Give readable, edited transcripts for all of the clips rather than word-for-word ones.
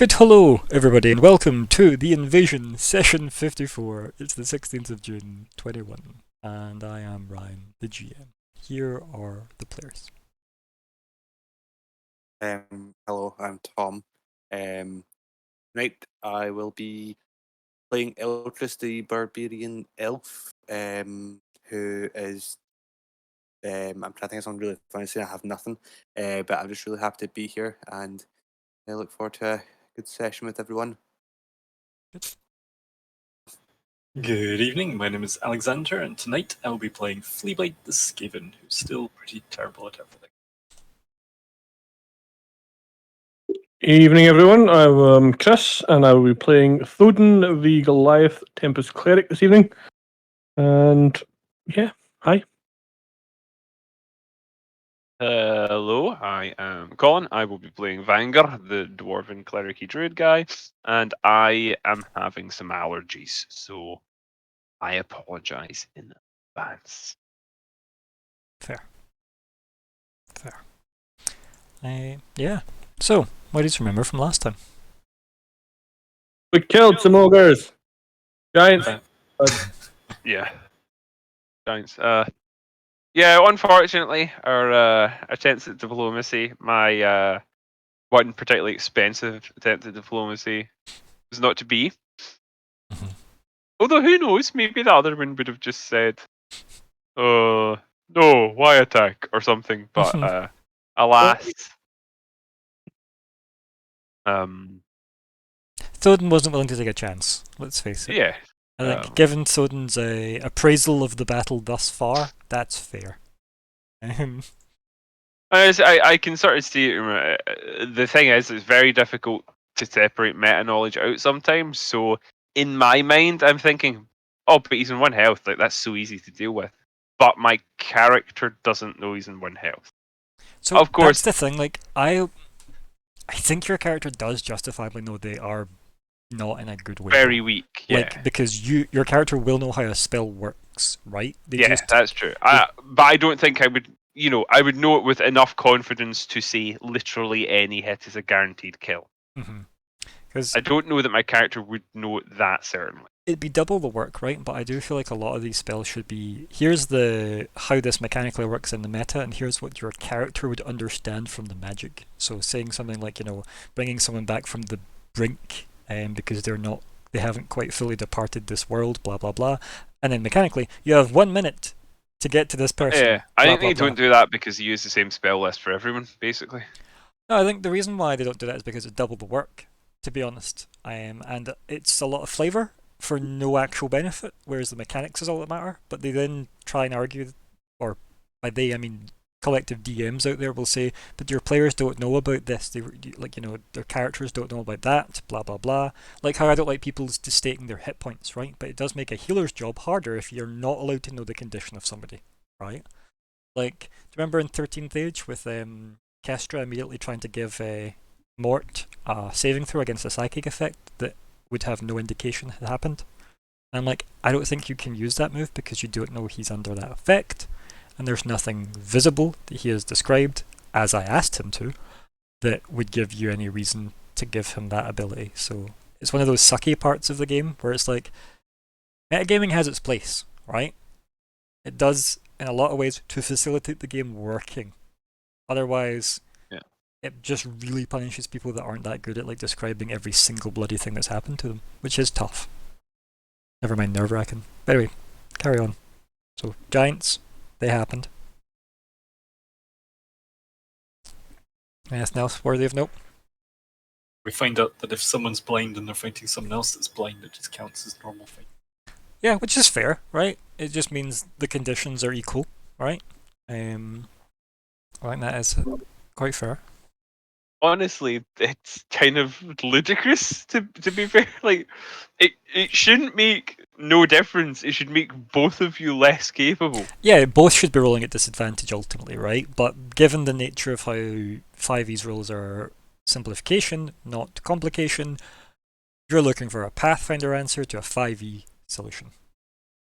Good hello, everybody, and welcome to the Invasion Session 54. It's the 16th of June, 21, and I am Ryan, the GM. Here are the players. Hello, I'm Tom. Tonight I will be playing Eltrus, the Barbarian Elf, who is. I'm trying to think of something really funny to say. I have nothing, but I'm just really happy to be here, and I look forward to a good session with everyone. Good evening, my name is Alexander, and tonight I will be playing Fleabite the Skaven, who's still pretty terrible at everything. Evening, everyone. I'm Chris, and I will be playing Thoden the Goliath Tempest Cleric this evening. And yeah, hi. Hello, I am Colin. I will be playing Vanger, the Dwarven Clericy Druid guy, and I am having some allergies, so I apologise in advance. Fair. Yeah. So, what do you remember from last time? We killed some ogres. Giants. Yeah. Giants. Yeah, unfortunately, our attempts at diplomacy, my one particularly expensive attempt at diplomacy, was not to be. Mhm. Although, who knows, maybe the other one would have just said, no, why attack, or something, but alas. Thoden wasn't willing to take a chance, let's face it. Yeah. I think, given Thoden's appraisal of the battle thus far, that's fair. I can sort of see the thing is, it's very difficult to separate meta knowledge out sometimes. So in my mind, I'm thinking, oh, but he's in one health. Like, that's so easy to deal with. But my character doesn't know he's in one health. So of course, that's the thing. Like, I think your character does justifiably know they are not in a good way. Very weak. Yeah. Like, because your character will know how a spell works, right? That's true. But I don't think I would. I would know it with enough confidence to say literally any hit is a guaranteed kill. Because I don't know that my character would know it that certainly. It'd be double the work, right? But I do feel like a lot of these spells should be, here's how this mechanically works in the meta, and here's what your character would understand from the magic. So saying something like, bringing someone back from the brink, because they haven't quite fully departed this world, blah blah blah. And then mechanically, you have 1 minute to get to this person. Yeah, I think they don't do that because you use the same spell list for everyone, basically. No, I think the reason why they don't do that is because it's double the work, to be honest. And it's a lot of flavour for no actual benefit, whereas the mechanics is all that matter. But they then try and argue, or by they I mean collective DMs out there will say, but your players don't know about this. Their characters don't know about that. Blah blah blah. Like how I don't like people stating their hit points, right? But it does make a healer's job harder if you're not allowed to know the condition of somebody, right? Like, do you remember in 13th Age with Kestra immediately trying to give Mort a saving throw against a psychic effect that would have no indication had happened? And I'm like, I don't think you can use that move because you don't know he's under that effect, and there's nothing visible that he has described, as I asked him to, that would give you any reason to give him that ability. So it's one of those sucky parts of the game where it's like, metagaming has its place, right? It does in a lot of ways to facilitate the game working. Otherwise, it just really punishes people that aren't that good at describing every single bloody thing that's happened to them, which is tough. Never mind nerve-wracking. But anyway, carry on. So, giants, they happened. Anything else worthy of note? We find out that if someone's blind and they're fighting someone else that's blind, it just counts as normal fight. Yeah, which is fair, right? It just means the conditions are equal, right? I think that is quite fair. Honestly, it's kind of ludicrous to be fair. Like, it shouldn't make no difference. It should make both of you less capable. Yeah, both should be rolling at disadvantage ultimately, right? But given the nature of how 5e's rules are simplification, not complication, you're looking for a Pathfinder answer to a 5e solution.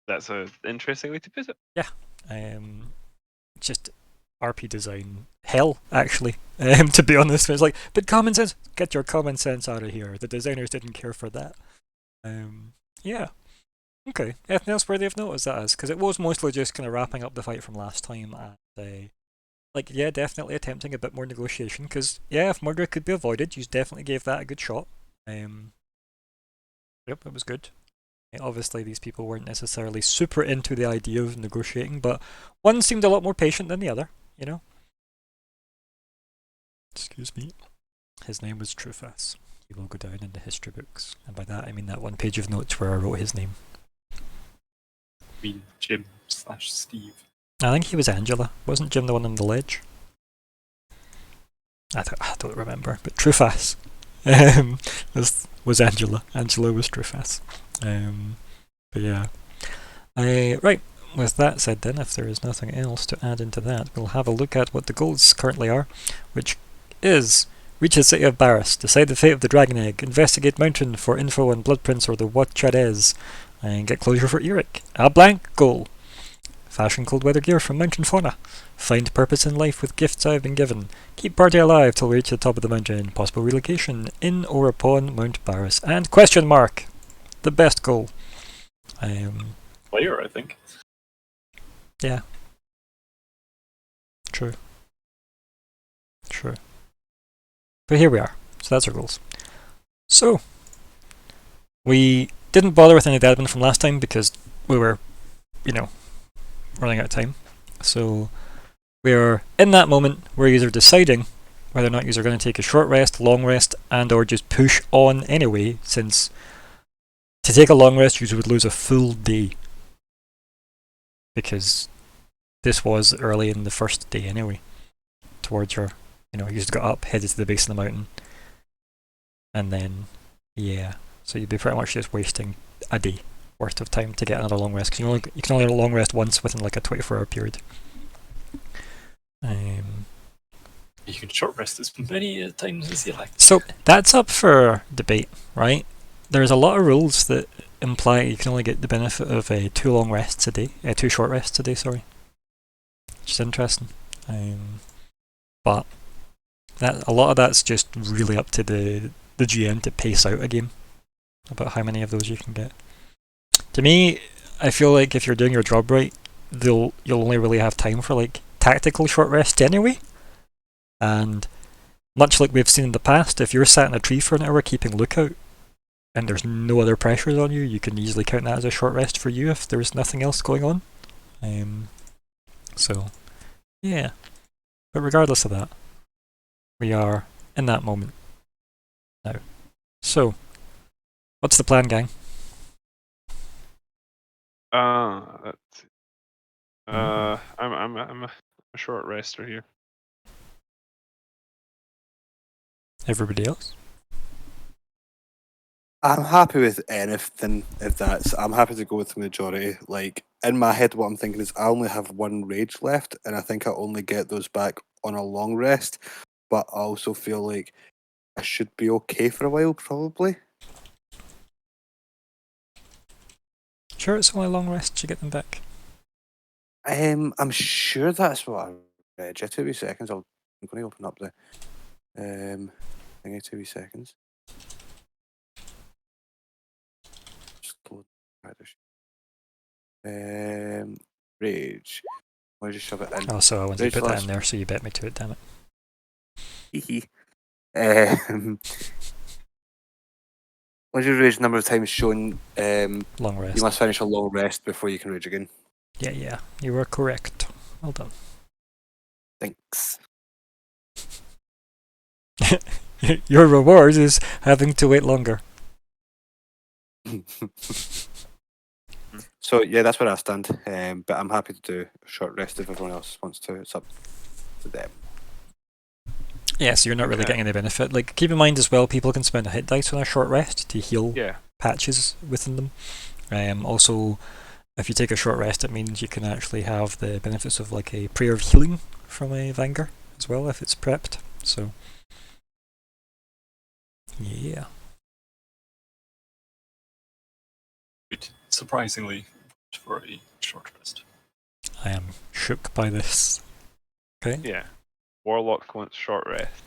That's an interesting way to put it. Yeah. Just RP design hell, actually. To be honest, it's like, but common sense, get your common sense out of here. The designers didn't care for that. Yeah. Okay. Anything else worthy of note as that is? Because it was mostly just kind of wrapping up the fight from last time and like, yeah, definitely attempting a bit more negotiation. Because, yeah, if murder could be avoided, you definitely gave that a good shot. Yep, it was good. Obviously, these people weren't necessarily super into the idea of negotiating, but one seemed a lot more patient than the other, you know? Excuse me. His name was Truface. He will go down in the history books. And by that, I mean that one page of notes where I wrote his name. Jim/Steve. I think he was Angela. Wasn't Jim the one on the ledge? I don't remember, but Truface was Angela. Angela was Truface. But yeah. Right, with that said then, if there is nothing else to add into that, we'll have a look at what the goals currently are, which is reach the city of Barris, decide the fate of the Dragon Egg, investigate Mountain for info on Bloodprints or the Watchades, and get closure for Eric. A blank goal. Fashion cold weather gear from Mountain Fauna. Find purpose in life with gifts I have been given. Keep party alive till we reach the top of the mountain. Possible relocation in or upon Mount Barris. And question mark. The best goal. Player, I think. Yeah. True. But here we are. So that's our goals. So, we didn't bother with any of the admin from last time because we were, running out of time. So, we're in that moment where you're deciding whether or not you're going to take a short rest, long rest, and or just push on anyway, since to take a long rest you would lose a full day. Because this was early in the first day anyway. Towards your, you just got up, headed to the base of the mountain. And then, yeah. So you'd be pretty much just wasting a day worth of time to get another long rest. Because you can only long rest once within like a 24-hour period. You can short rest as many times as you like. So that's up for debate, right? There's a lot of rules that imply you can only get the benefit of 2 long rests a day, 2 short rests a day, sorry. Which is interesting. But a lot of that's just really up to the GM to pace out a game about how many of those you can get. To me, I feel like if you're doing your job right, you'll only really have time for like tactical short rests anyway. And much like we've seen in the past, if you're sat in a tree for an hour keeping lookout and there's no other pressures on you, you can easily count that as a short rest for you if there's nothing else going on. So, yeah. But regardless of that, we are in that moment now. So, what's the plan, gang? I'm a short rester here. Everybody else? I'm happy with anything I'm happy to go with the majority. Like, in my head, what I'm thinking is I only have 1 rage left, and I think I only get those back on a long rest, but I also feel like I should be okay for a while, probably. Sure, it's only long rests you get them back. I'm sure that's what I read. Just 2 seconds. I'm going to open up the thing. 2 seconds. Just load rage. I'll just shove it in. Oh, so I wanted Rage to put that lasts- in there, so you bet me to it, damn it. Once you rage, number of times shown, Long rest. you must finish a long rest before you can rage again. Yeah, you were correct. Well done. Thanks. Your reward is having to wait longer. So yeah, that's where I stand. But I'm happy to do a short rest if everyone else wants to. It's up to them. Yeah, so you're not really Okay. getting any benefit. Like, keep in mind as well, people can spend a hit dice on a short rest to heal Yeah. patches within them. Also, if you take a short rest, it means you can actually have the benefits of like a prayer of healing from a Vanger as well if it's prepped. So, yeah. Good. Surprisingly, for a short rest. I am shook by this. Okay. Yeah. Warlock wants short rest.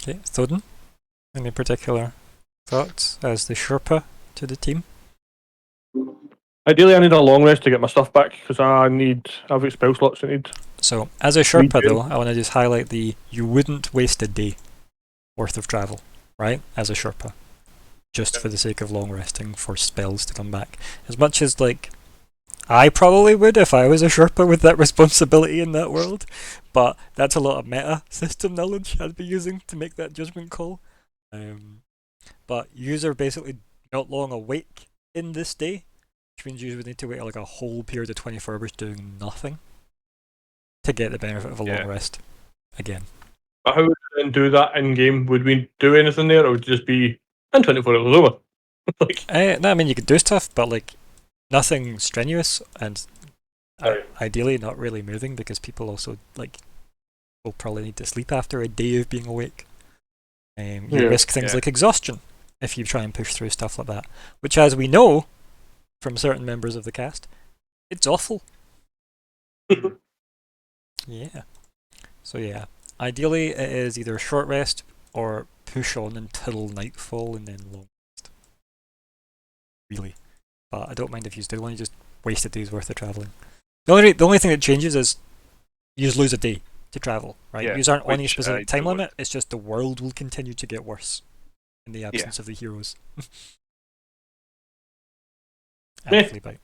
Okay, Thoden, any particular thoughts as the Sherpa to the team? Ideally, I need a long rest to get my stuff back because I've got spell slots I need. So, as a Sherpa, though, I want to just highlight you wouldn't waste a day worth of travel, right? As a Sherpa, just for the sake of long resting for spells to come back. As much as, like, I probably would if I was a Sherpa with that responsibility in that world, but that's a lot of meta system knowledge I'd be using to make that judgment call. But yous are basically not long awake in this day, which means you would need to wait like a whole period of 24 hours doing nothing to get the benefit of a long rest again. But how would we then do that in game? Would we do anything there, or would it just be in 24 hours over? No, I mean you could do stuff, but like nothing strenuous, and ideally not really moving because people also like will probably need to sleep after a day of being awake. You risk things like exhaustion if you try and push through stuff like that, which, as we know from certain members of the cast, it's awful. Yeah. So yeah, ideally it is either short rest or push on until nightfall and then long rest. Really. But I don't mind if you still want to just waste a day's worth of travelling. The only thing that changes is you just lose a day to travel, right? Yeah, you aren't on a which specific I time don't. limit, it's just the world will continue to get worse in the absence of the heroes. And Fleabite.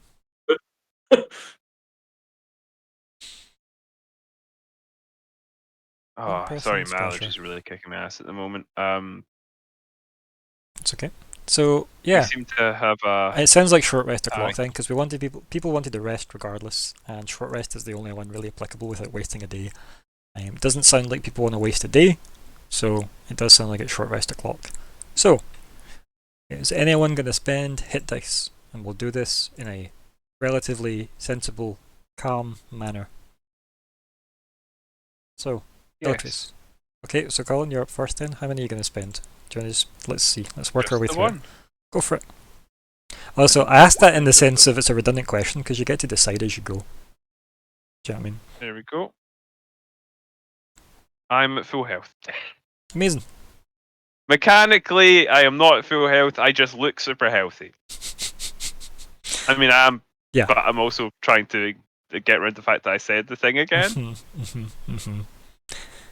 Oh, sorry, mileage is really kicking my ass at the moment. It's okay. So We yeah, seem to have it sounds like short rest o'clock then, because we wanted people wanted to rest regardless, and short rest is the only one really applicable without wasting a day. It doesn't sound like people want to waste a day, so it does sound like it's short rest o'clock. So, is anyone going to spend hit dice? And we'll do this in a relatively sensible, calm manner. So, Eltris. Okay, so Colin, you're up first then. How many are you going to spend? Do you want to just, let's see, let's work our way through it. Go for it. Also, I asked that in the sense of it's a redundant question because you get to decide as you go. Do you know what I mean? There we go. I'm at full health. Amazing. Mechanically, I am not at full health. I just look super healthy. I mean, I am, but I'm also trying to get rid of the fact that I said the thing again.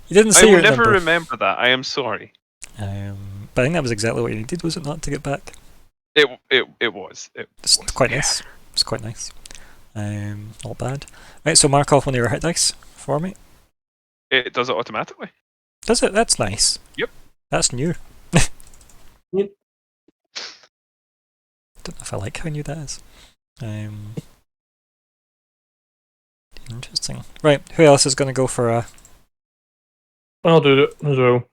You didn't say I your will never number. remember that. I am sorry. But I think that was exactly what you needed, was it not, to get back? It was. It's quite nice. It's quite nice. Not bad. Right, so mark off one of your hit dice for me. It does it automatically. Does it? That's nice. Yep. That's new. Yep. Don't know if I like how new that is. Interesting. Right, who else is going to go for a... I'll do it as well.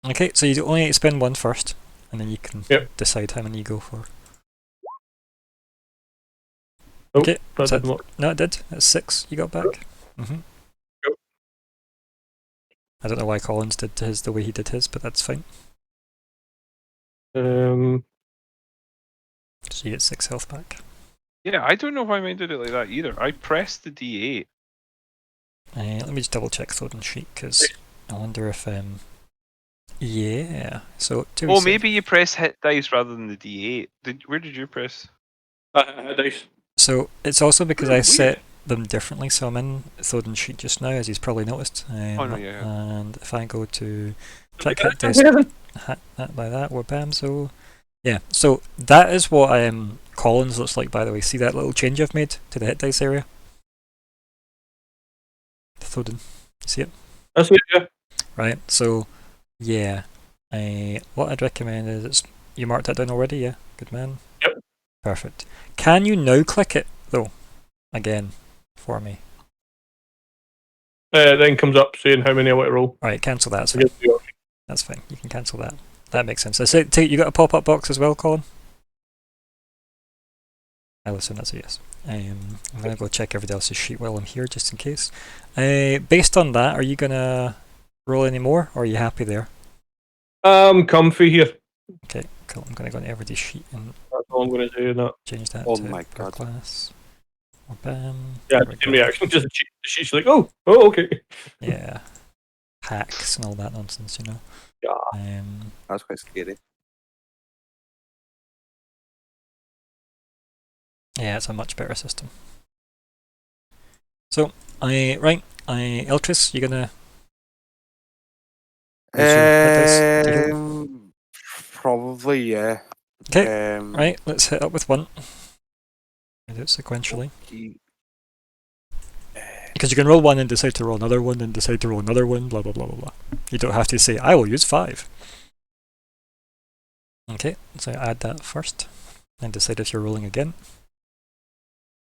Okay, so you only need to spend one first, and then you can decide how many you go for. Oh, okay, so no, it did. That's 6 you got back. I don't know why Collins did his the way he did his, but that's fine. So you get 6 health back. Yeah, I don't know why mine did it like that either. I pressed the D8. Let me just double check Thoden's sheet, because I wonder if... yeah, so... Oh, maybe you press hit dice rather than the D8. Where did you press? Hit dice. So it's also because I set them differently, so I'm in Thoden's sheet just now, as he's probably noticed. And if I go to check hit dice, that by that, we're bam, so... Yeah, so that is what Collins looks like, by the way. See that little change I've made to the hit dice area? Thoden, see it? I see it, yeah. Right, so, yeah. What I'd recommend is, you marked that down already, yeah? Good man. Yep. Perfect. Can you now click it, though? Again, for me. Then comes up saying how many I want to roll. Alright, cancel that, that's fine. That's fine, you can cancel that. That makes sense. You got a pop-up box as well, Colin? I'll assume that's a yes. I'm going to go check everybody else's sheet while I'm here, just in case. Based on that, are you going to roll any more, or are you happy there? Comfy here. Okay, cool. I'm going to go into everybody's sheet and that's all I'm going to say. That. Change that to my class. Bam. Yeah, There we same go. reaction. Just she's like, oh, okay. Yeah. Hacks and all that nonsense, you know. Yeah. That's quite scary. Yeah, it's a much better system. So, Eltris, you gonna use your hit dice to heal? Probably, yeah. Okay, right, let's hit up with one. I do it sequentially. Okay. Because you can roll one and decide to roll another one and decide to roll another one, blah blah blah blah blah. You don't have to say, I will use 5. Okay, so add that first. And decide if you're rolling again.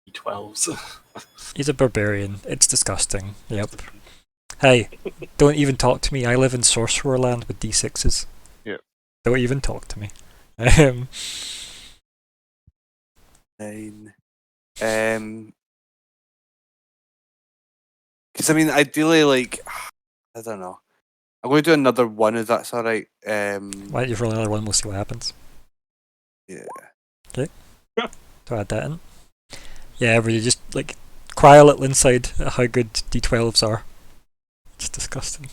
D12s. He's a barbarian. It's disgusting. Yep. Hey, don't even talk to me. I live in Sorcerer Land with D6s. Yep. Don't even talk to me. 9. Because I mean, ideally, like, I don't know. I'm going to do another one, if that's alright. Why don't you roll another one? We'll see what happens. Yeah. To add that in. Yeah, where you just like cry a little inside at how good D12s are. It's disgusting.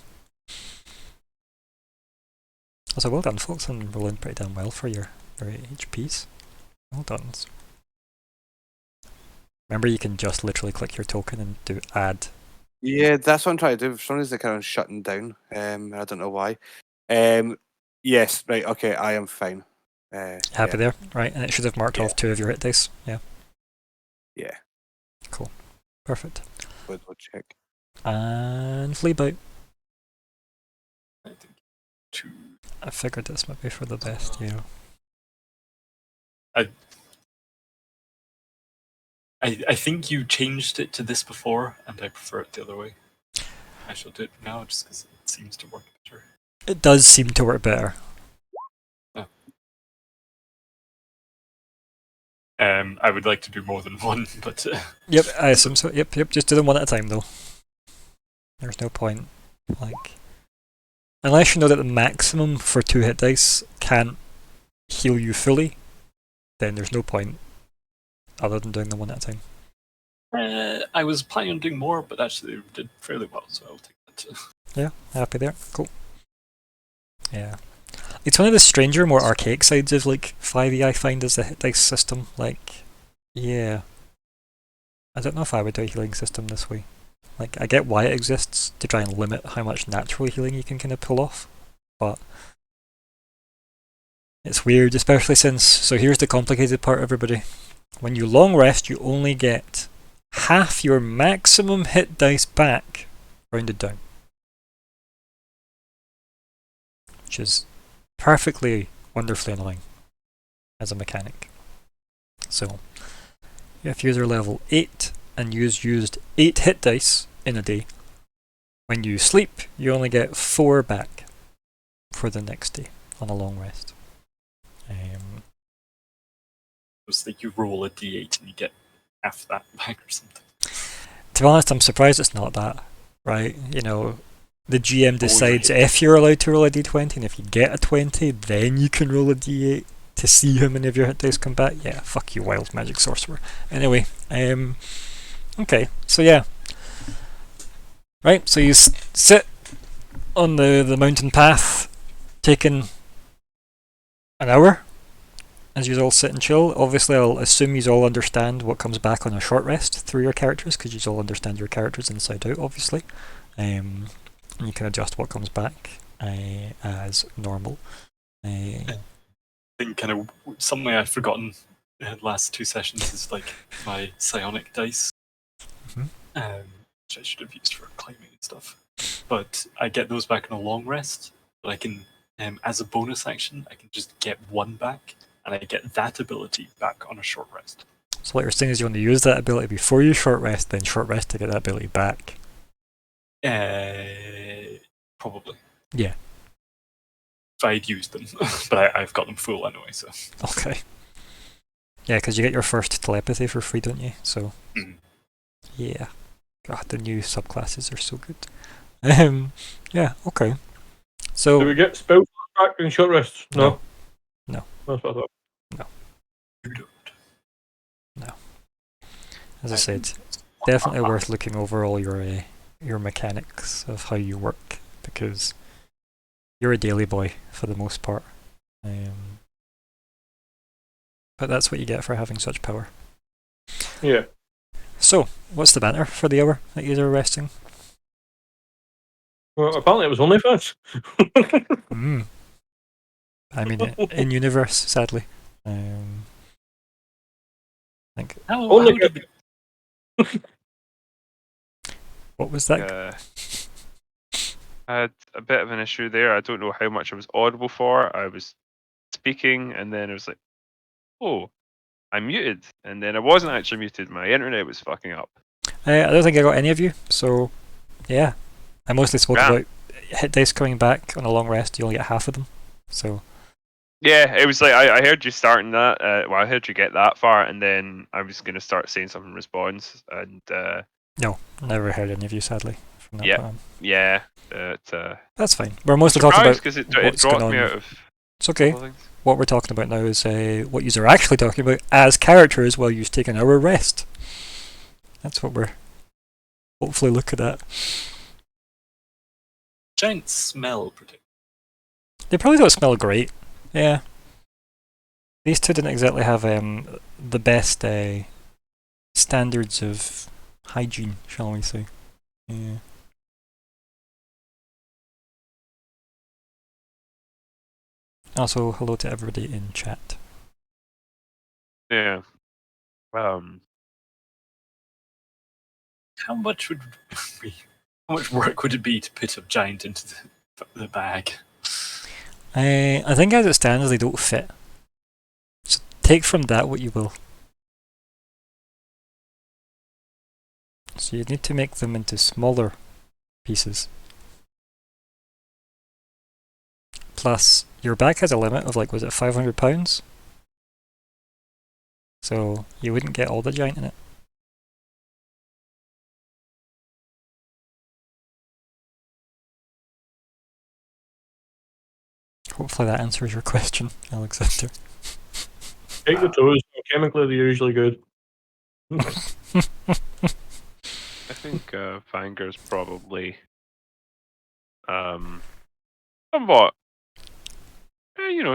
Also, well done, folks, and rolling pretty damn well for your HPs. Well done. Remember, you can just literally click your token and do add. Yeah, that's what I'm trying to do. For some reason, they're kind of shutting down. I don't know why. Yes, right, okay, I am fine. Happy there, right? And it should have marked off 2 of your hit dice. Yeah. Yeah. Cool. Perfect. We'll check. And flea bite. I think 2. I figured this might be for the best, you know. I think you changed it to this before, and I prefer it the other way. I shall do it now just because it seems to work better. It does seem to work better. I would like to do more than one, but Yep, I assume so. Yep, just do them one at a time though. There's no point, like, unless you know that the maximum for 2 hit dice can't heal you fully, then there's no point other than doing them one at a time. I was planning on doing more, but actually they did fairly well, so I'll take that. Yeah, happy there. Cool. Yeah. It's one of the stranger, more archaic sides of like 5e I find as the hit dice system. Like, yeah. I don't know if I would do a healing system this way. Like, I get why it exists, to try and limit how much natural healing you can kind of pull off, but it's weird, especially since, so here's the complicated part, everybody. When you long rest, you only get half your maximum hit dice back, rounded down. Which is perfectly, wonderfully annoying as a mechanic. So, if you're level 8 and used 8 hit dice in a day, when you sleep, you only get 4 back for the next day on a long rest. It's like you roll a d8 and you get half that back or something. To be honest, I'm surprised it's not that, right? You know, the GM decides if you're allowed to roll a d20, and if you get a 20, then you can roll a d8 to see how many of your hit dice come back. Yeah, fuck you, wild magic sorcerer. Anyway, okay, so yeah. Right, so you sit on the mountain path, taking an hour, as you all sit and chill. Obviously, I'll assume you all understand what comes back on a short rest through your characters, because you all understand your characters inside out, obviously. And you can adjust what comes back as normal. I think kind of something I've forgotten in the last 2 sessions is like my psionic dice, which I should have used for climbing and stuff. But I get those back in a long rest, but I can, as a bonus action, I can just get 1 back, and I get that ability back on a short rest. So what you're saying is you want to use that ability before you short rest, then short rest to get that ability back. Probably. Yeah. If I'd used them, but I've got them full anyway, so. Okay. Yeah, because you get your first telepathy for free, don't you? So, yeah. God, the new subclasses are so good. Yeah, okay. So, Do we get spell back in short rests? No. No. That's what I thought. You don't. as I said, definitely worth looking over all your mechanics of how you work, because you're a daily boy for the most part. But that's what you get for having such power. Yeah. So, what's the banter for the hour that you're resting? Well, apparently it was OnlyFans. I mean, in universe, sadly. I think. How Only did the What was that? I had a bit of an issue there. I don't know how much I was audible for. I was speaking, and then it was like, oh, I'm muted. And then I wasn't actually muted. My internet was fucking up. I don't think I got any of you, so yeah. I mostly spoke Yeah. about hit dice coming back on a long rest. You only get half of them, so Yeah, it was like I heard you starting that. Well, I heard you get that far, and then I was gonna start saying something in response, and no, never heard any of you sadly from that Yeah. point on. yeah, That's fine. We're mostly talking about because it what's dropped going me on. out of It's okay. other things. What we're talking about now is what you are actually talking about as characters while you've taken our rest. That's what we're hopefully looking at. giant smell predict? They probably don't smell great. Yeah. These two didn't exactly have the best standards of hygiene, shall we say. Yeah. Also, hello to everybody in chat. Yeah. How much would we? How much work would it be to put a giant into the bag? I think as it stands, they don't fit. So take from that what you will. So you need to make them into smaller pieces. Plus, your bag has a limit of was it £500? So you wouldn't get all the giant in it. Hopefully that answers your question, Alexander. Take the toes. Chemically, they're usually good. I think Vanger's probably somewhat,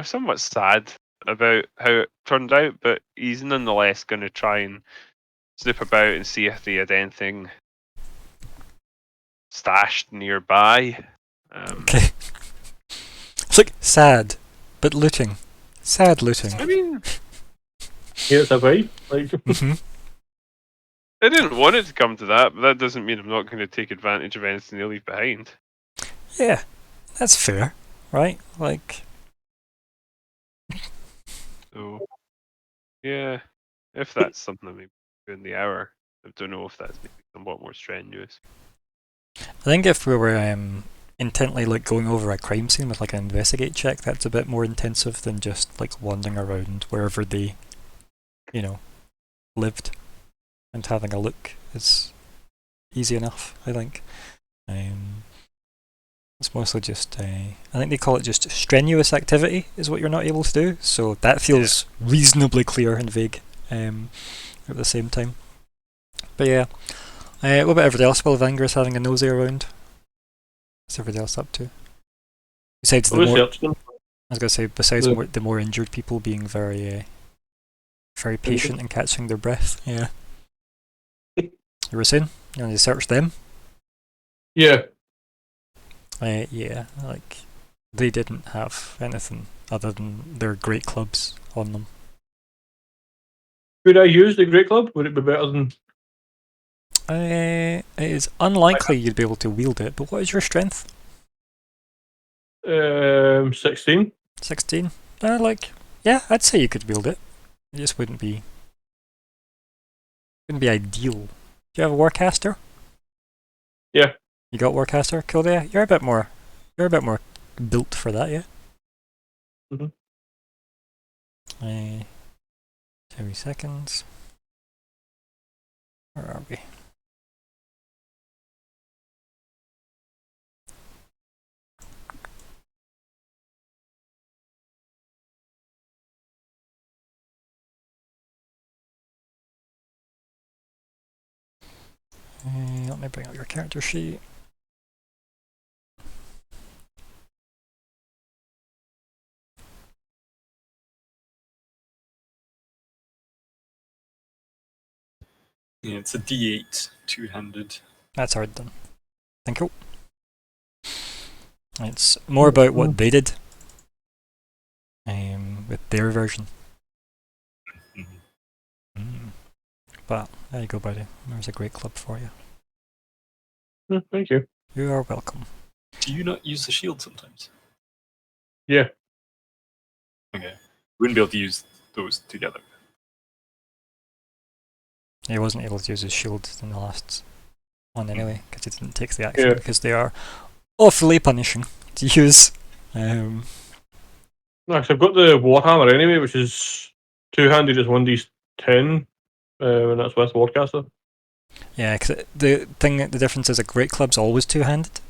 somewhat sad about how it turned out, but he's nonetheless going to try and snoop about and see if they had anything stashed nearby. Okay. It's sad, but looting. Sad looting. I mean, Yeah, it's a vibe. Mhm. I didn't want it to come to that, but that doesn't mean I'm not going to take advantage of anything they leave behind. Yeah, that's fair, right? So, yeah, if that's something that maybe do in the hour, I don't know if that's maybe somewhat more strenuous. I think if we were intently going over a crime scene with an investigate check, that's a bit more intensive than just wandering around wherever they, lived, and having a look is easy enough. I think. It's mostly just I think they call it just strenuous activity is what you're not able to do. So that feels reasonably clear and vague at the same time. But yeah, what about everybody else while Vanger's having a nosy around? What's everybody else up to? Besides the more, I was gonna say, besides the more injured people being very, very patient and catching their breath. Yeah. You were saying you want to search them? Yeah. Yeah, they didn't have anything other than their great clubs on them. Could I use the Great Club? Would it be better than? It is unlikely you'd be able to wield it, but what is your strength? 16. 16? Yeah, I'd say you could wield it. It just wouldn't be ideal. Do you have a Warcaster? Yeah. You got Warcaster? Cool, yeah. You're a bit more built for that, yeah? Mhm. 2 seconds. Where are we? Let me bring up your character sheet. Yeah, it's a D8 two-handed. That's hard done. Thank you. It's more about what they did with their version. But there you go, buddy. There's a great club for you. Thank you. You are welcome. Do you not use the shield sometimes? Yeah. Okay. Wouldn't be able to use those together. He wasn't able to use his shield in the last one anyway, because he didn't take the action, Yeah. because they are awfully punishing to use. Actually, I've got the Warhammer anyway, which is two-handed as 1d10, and that's with Warcaster. Yeah, because the difference is a great club's always two-handed,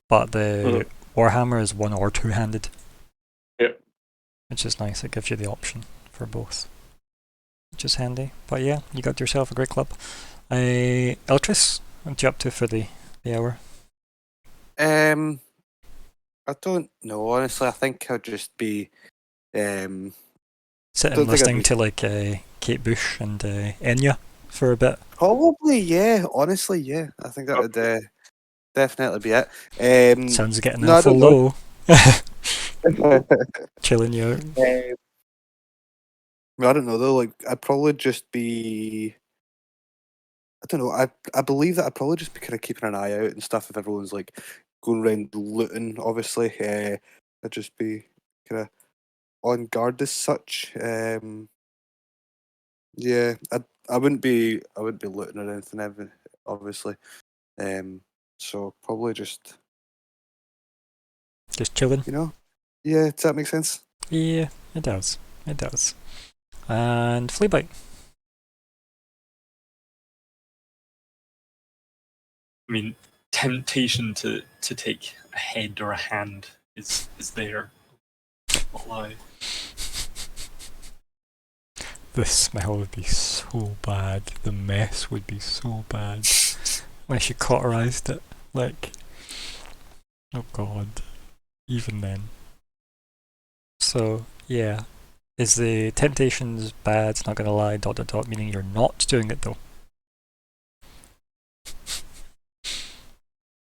but the Warhammer is one or two-handed. Yep. Which is nice. It gives you the option for both, which is handy. But yeah, you got yourself a great club. Eltris, what are you up to for the hour? I don't know, honestly. I think I'll just be Sitting don't think I'd listening be- to like Kate Bush and Enya for a bit. probably, yeah. Honestly, yeah. I think that would definitely be it. Sounds like getting no, I awful don't know. low. Chilling you out. I don't know though. Like, I'd probably just be. I don't know. I believe that I'd probably just be kind of keeping an eye out and stuff if everyone's like going around looting. Obviously, I'd just be kind of on guard as such. Yeah, I wouldn't be looting or anything. Obviously, so probably just Chilling. Yeah. Does that make sense? Yeah, it does. It does. And Fleabite. I mean, temptation to take a head or a hand is there. Not lie. The smell would be so bad. The mess would be so bad. Unless you cauterized it. Like, oh god. Even then. So, yeah. Is the temptations bad, not gonna lie, ... meaning you're not doing it though?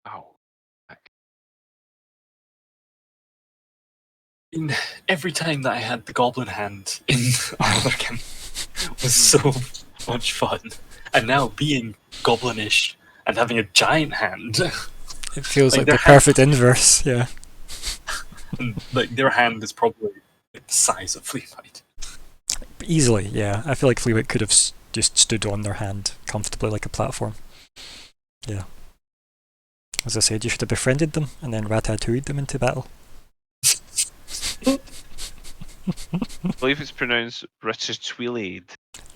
Ow. Every time that I had the goblin hand in Arlerkin was so much fun. And now being goblinish and having a giant hand, It feels like their the perfect inverse, yeah. and like their hand is probably like the size of Fleabite. Easily, yeah. I feel like Fleabite could have just stood on their hand comfortably like a platform. Yeah. As I said, you should have befriended them and then ratatouille'd them into battle. I believe it's pronounced Ratatouille.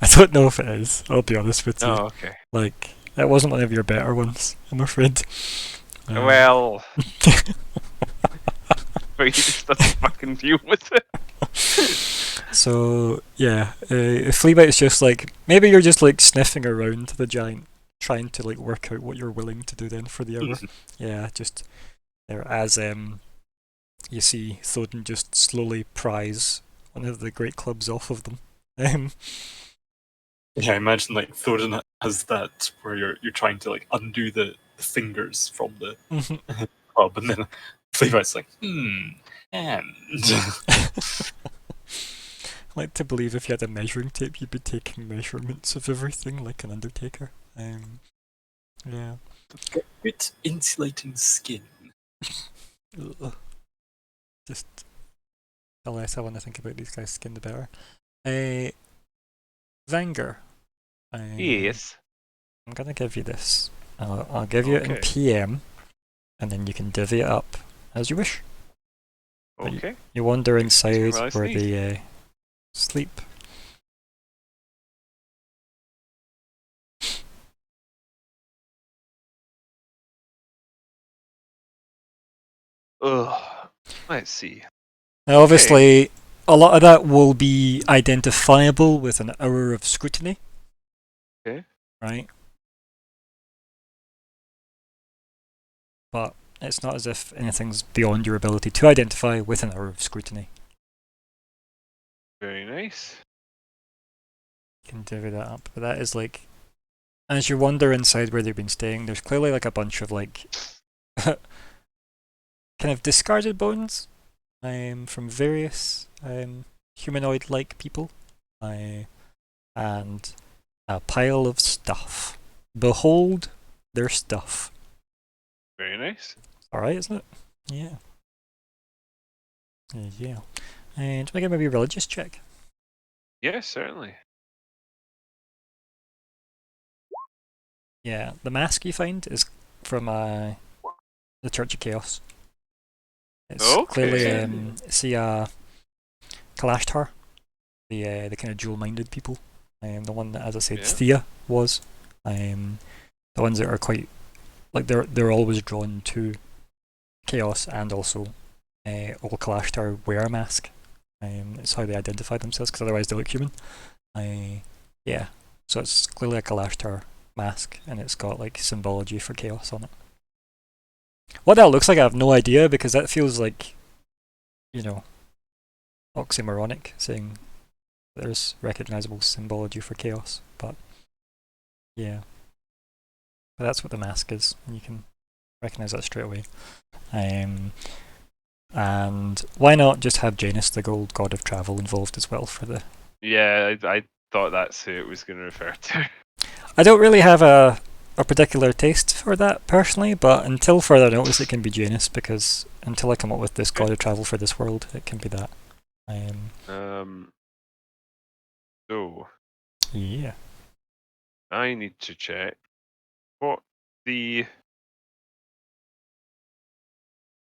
I don't know if it is, I'll be honest with you. Oh, okay. Like, that wasn't one of your better ones, I'm afraid. Well, but you just have to fucking deal with it. So, yeah, if Fleabite is just like, maybe you're just like sniffing around the giant, trying to like work out what you're willing to do then for the hour. Yeah, just there as you see Thoden just slowly prise one of the great clubs off of them. Yeah, I imagine like Thorin has that where you're trying to like undo the fingers from the club, and then Fleabite's like, and I like to believe if you had a measuring tape, you'd be taking measurements of everything like an undertaker. Yeah. good insulating skin. Ugh. Just the less I want to think about these guys' skin, the better. Vanger. Yes. I'm gonna give you this. I'll give you it in Okay. PM, and then you can divvy it up as you wish. But Okay. You wander inside Well, I where see. they sleep. Ugh. Let's see. Now, obviously, a lot of that will be identifiable with an hour of scrutiny. Okay. Right? but it's not as if anything's beyond your ability to identify with an hour of scrutiny. Very nice. You can divvy that up, but that is like, as you wander inside where they've been staying, there's clearly like a bunch of like kind of discarded bones from various humanoid-like people, and a pile of stuff. Behold their stuff. Very nice. Alright, isn't it? Yeah. Yeah. And make a maybe religious check. Yes, certainly. Yeah, the mask you find is from the Church of Chaos. It's clearly Okay. see Kalashtar, the kind of dual-minded people. The one that, as I said, Yeah. Thea was. The ones that are quite like they're always drawn to chaos, and also all Kalashtar wear a mask. It's how they identify themselves, because otherwise they look human. Yeah, so it's clearly a Kalashtar mask, and it's got like symbology for chaos on it. What that looks like, I have no idea, because that feels like, you know, oxymoronic, saying there's recognizable symbology for chaos. But yeah, but that's what the mask is, and you can recognize that straight away. And why not just have Janus, the gold god of travel, involved as well for the... Yeah, I thought that's who it was going to refer to. I don't really have a particular taste for that personally, but until further notice it can be Janus, because until I come up with this god of travel for this world, it can be that. So, Yeah. I need to check what the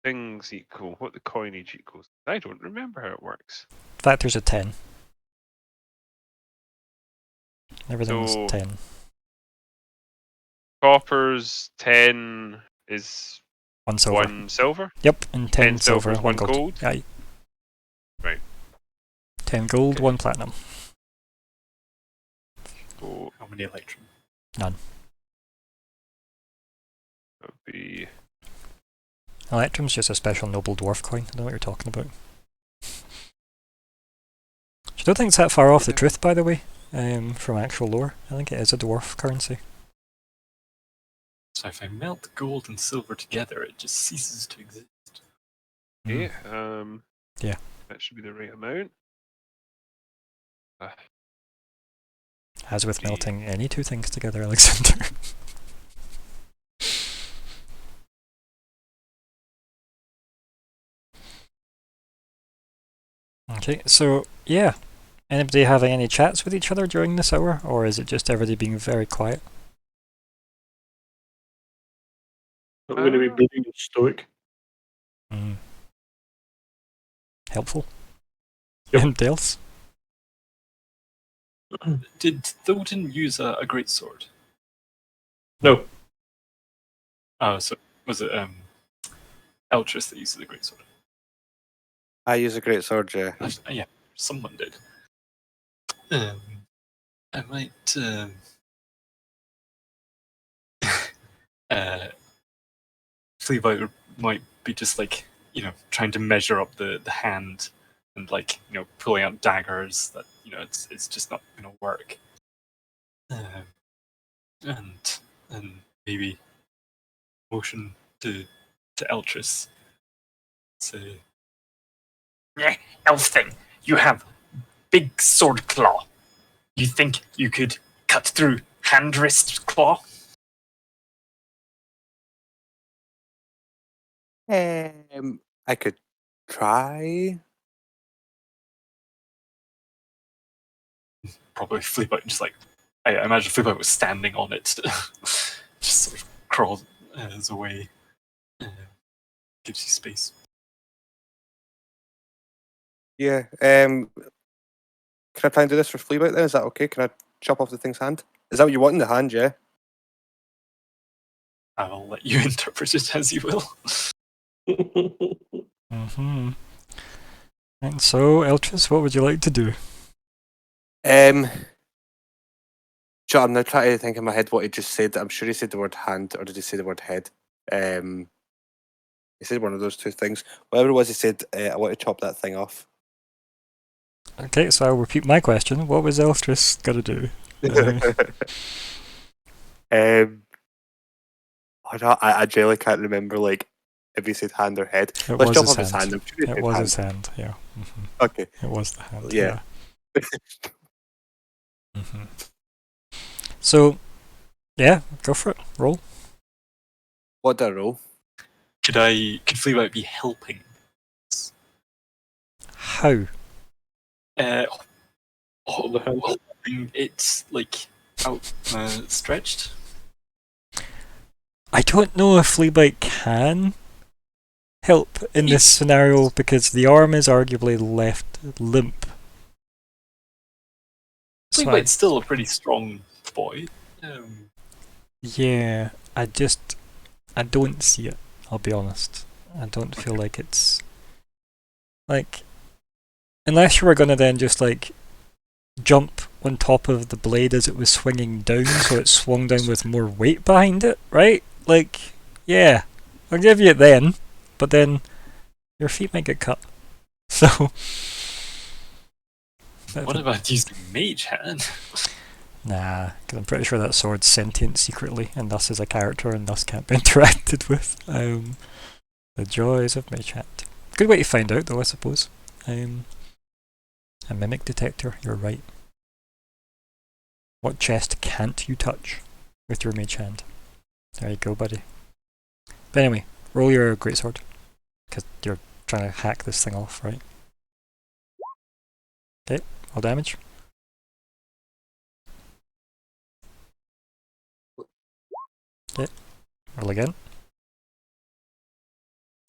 things equal, what the coinage equals. I don't remember how it works. Factor's a 10. Everything's So, 10. Copper's 10 is 1 silver. 1 silver. Yep, and 10 silver, silver's 1 1 gold. gold. Aye. Right. 10 gold, Okay. 1 platinum. So, How many electrum? None. that would be Electrum's just a special noble dwarf coin. I don't know what you're talking about. I don't think it's that far off the truth, by the way, from actual lore. I think it is a dwarf currency. So if I melt gold and silver together, it just ceases to exist. okay. Yeah. That should be the right amount. As with melting any two things together, Alexander. Okay, so yeah. Anybody having any chats with each other during this hour, or is it just everybody being very quiet? I'm going to be brooding and stoic. Helpful. Yep. Anybody else? Did Thoden use a great sword? No. Oh, so was it Eltrus that used the great sword? I use a great sword, yeah. Yeah, someone did. I might Fleabite might be just like, trying to measure up the hand and like, pulling out daggers that, it's just not gonna work. And maybe motion to Eltrus. Say, elf thing, you have big sword claw. You think you could cut through hand wrist claw? I could try. Probably Fleabite just like, I imagine Fleabite was standing on it, just sort of crawls away, gives you space. Yeah. Can I try and do this for Fleabite then? Is that okay? Can I chop off the thing's hand? Is that what you want in the hand, yeah? I'll let you interpret it as you will. Mm-hmm. And so, Eltris, what would you like to do? Sure, I'm now trying to think in my head what he just said. I'm sure he said the word hand, or did he say the word head? He said one of those two things. Whatever it was, he said, I want to chop that thing off. Okay, so I'll repeat my question. What was Elstrus gonna do? I generally can't remember like if he said hand or head. It Let's was chop his off his hand. hand. I'm sure he It said was hand. his hand, yeah. Okay. It was the hand, Yeah. Mhm. So, yeah, go for it. Roll. What do I roll? Could Fleabite be helping? How? Hold the hand. It's like outstretched. I don't know if Fleabite can help in this scenario because the arm is arguably left limp. So Fleabite's still a pretty strong boy. yeah, I don't see it. I'll be honest. I don't feel like it's like unless you were gonna then just like jump on top of the blade as it was swinging down, so it swung down with more weight behind it, right? Like, yeah, I'll give you it then, but then your feet might get cut. So, What about using Mage Hand? nah, because I'm pretty sure that sword's sentient secretly, and thus is a character, and thus can't be interacted with. The joys of Mage Hand. Good way to find out, though, I suppose. A mimic detector, you're right. What chest can't you touch with your mage hand? There you go, buddy. But anyway, roll your greatsword. Because you're trying to hack this thing off, right? Okay, all damage. Okay, roll again.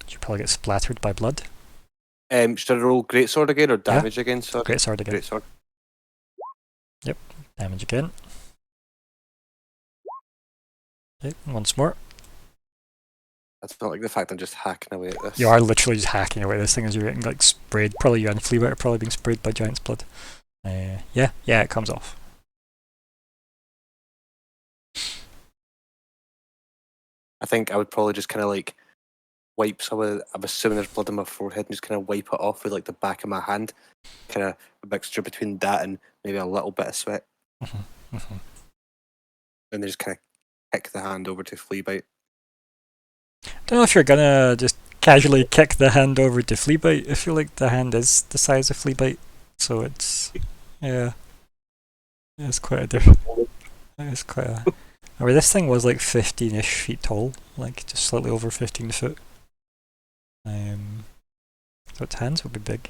You probably get splattered by blood. Should I roll greatsword again or damage again? Sorry. Greatsword again. Greatsword. Damage again. Okay, once more. That's not like the fact I'm just hacking away at this. You are literally just hacking away this thing as you're getting like sprayed. Probably you and Fleabite are probably being sprayed by Giant's blood. Yeah, it comes off. I think I would probably just kind of like wipe some of. I'm assuming there's blood on my forehead, and just kind of wipe it off with like the back of my hand. Kind of a mixture between that and maybe a little bit of sweat, and then just kind of kick the hand over to Fleabite. Don't know if you're gonna just casually kick the hand over to Fleabite. I feel like the hand is the size of Fleabite, so it's it's quite a different. It's quite a. I mean, this thing was like 15-ish feet tall, like just slightly over 15 foot. So its hands would be big.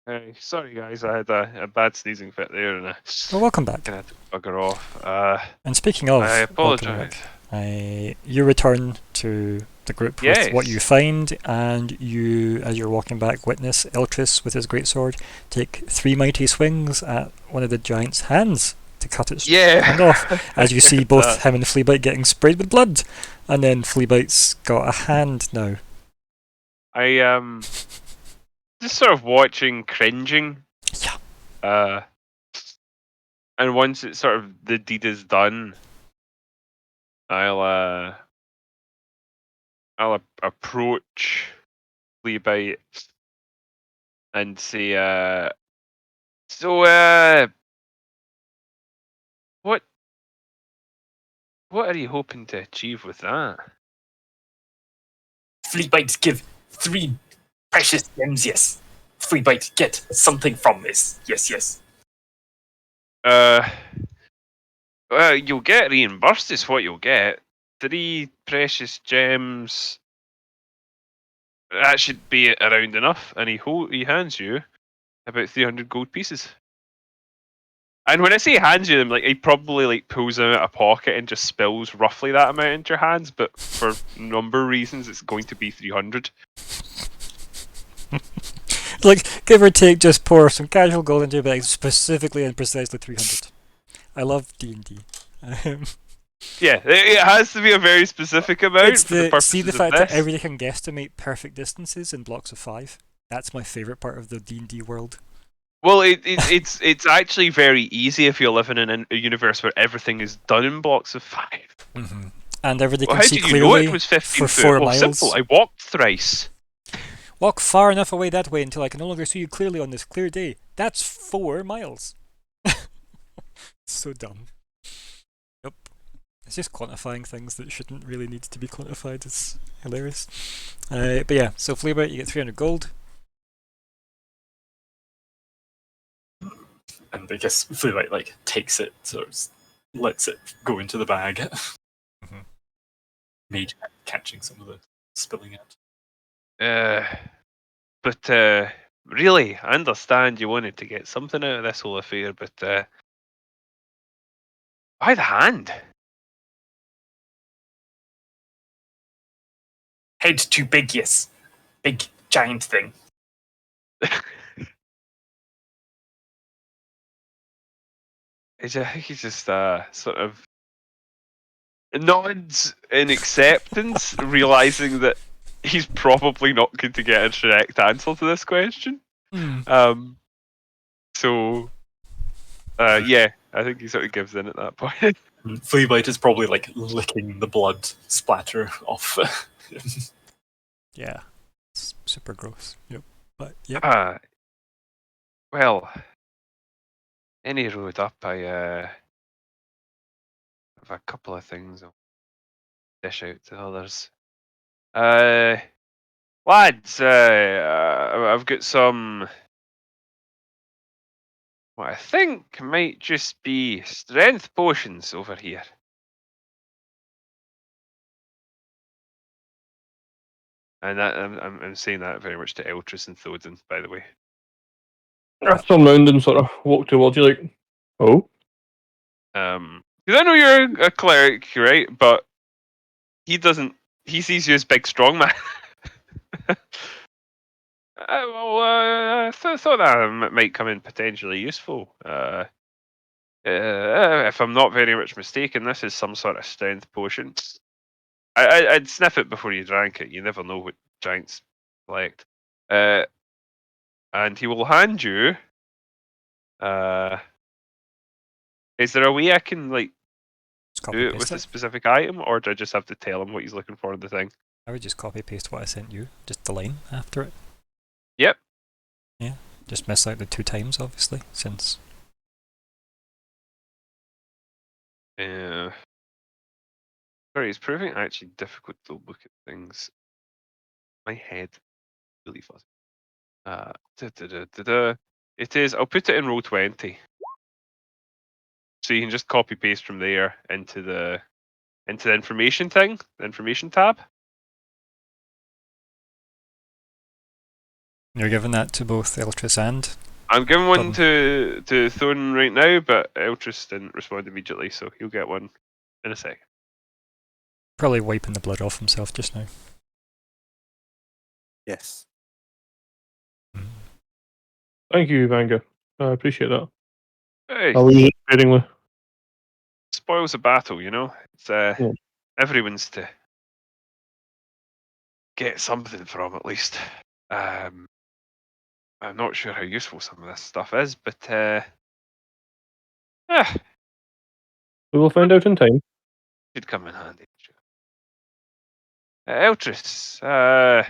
Hey, sorry guys, I had a bad sneezing fit there and I Well, welcome back. kind of had to bugger off. And speaking of, I welcome apologise. back, you return to the group with what you Yes. find, and you, as you're walking back, witness Eltris with his greatsword take 3 mighty swings at one of the giant's hands to cut its hand off. As you see both him and Fleabite getting sprayed with blood, and then Fleabite's got a hand now. I just sort of watching, cringing. Yeah. And once it's sort of the deed is done, I'll approach Fleabite and say, what are you hoping to achieve with that? Fleabite give 3 precious gems, yes. Fleabite get something from this, yes. Well, you'll get reimbursed is what you'll get. 3 precious gems. That should be around enough. And he hands you about 300 gold pieces. And when I say hands you them, like he probably like pulls them out of a pocket and just spills roughly that amount into your hands, but for number reasons it's going to be 300. Like, give or take, just pour some casual gold into your bag, specifically and precisely 300. I love D&D. Yeah, it has to be a very specific amount It's for the purposes see the of fact this. that everybody can guesstimate perfect distances in blocks of 5. That's my favourite part of the D&D world. Well, it's actually very easy if you're living in a universe where everything is done in blocks of 5. Mm-hmm. And everybody Well, can how see did you know clearly it was 15 for foot? 4 Well, miles. simple. I walked thrice. Walk far enough away that way until I can no longer see you clearly on this clear day. That's 4 miles. So dumb. Yep. It's just quantifying things that shouldn't really need to be quantified. It's hilarious. But yeah, so Flavor, you get 300 gold. And I guess Fleabite like takes it, sort of lets it go into the bag. Mhm. Mage catching some of the spilling out. But really, I understand you wanted to get something out of this whole affair, but why the hand? Head too big, yes. Big giant thing. I think he's just sort of nods in acceptance, realizing that he's probably not going to get a direct answer to this question. So, yeah, I think he sort of gives in at that point. Fleabite is probably like licking the blood splatter off. Yeah. It's super gross. Yep. But yep. Well, any road up, I have a couple of things I'll dish out to others. Lads, I've got some what I think might just be strength potions over here. And that, I'm saying that very much to Eltris and Thodin, by the way. I turn round and sort of walk towards you like, oh? Because I know you're a cleric, right? But he doesn't. He sees you as big, strong man. I thought that might come in potentially useful. If I'm not very much mistaken, this is some sort of strength potion. I'd sniff it before you drank it. You never know what giants collect. And he will hand you. Is there a way I can like Just copy do it paste with a it. specific item, or do I just have to tell him what he's looking for in the thing? I would just copy paste what I sent you. Just the line after it. Yep. Yeah. Just miss out the 2 times, obviously, since. Sorry, it's proving actually difficult to look at things. My head really fuzzy. It is. I'll put it in row 20. So you can just copy paste from there into the information thing, the information tab. You're giving that to both Eltris and. I'm giving one Done. to Thorn right now, but Eltris didn't respond immediately, so he'll get one in a sec. Probably wiping the blood off himself just now. Yes. Thank you, Vanga. I appreciate that. Hey, I'll use it sparingly. spoils a battle, you know. It's Yeah. everyone's to get something from at least. I'm not sure how useful some of this stuff is, but We will find out in time. could come in handy. Eltris, I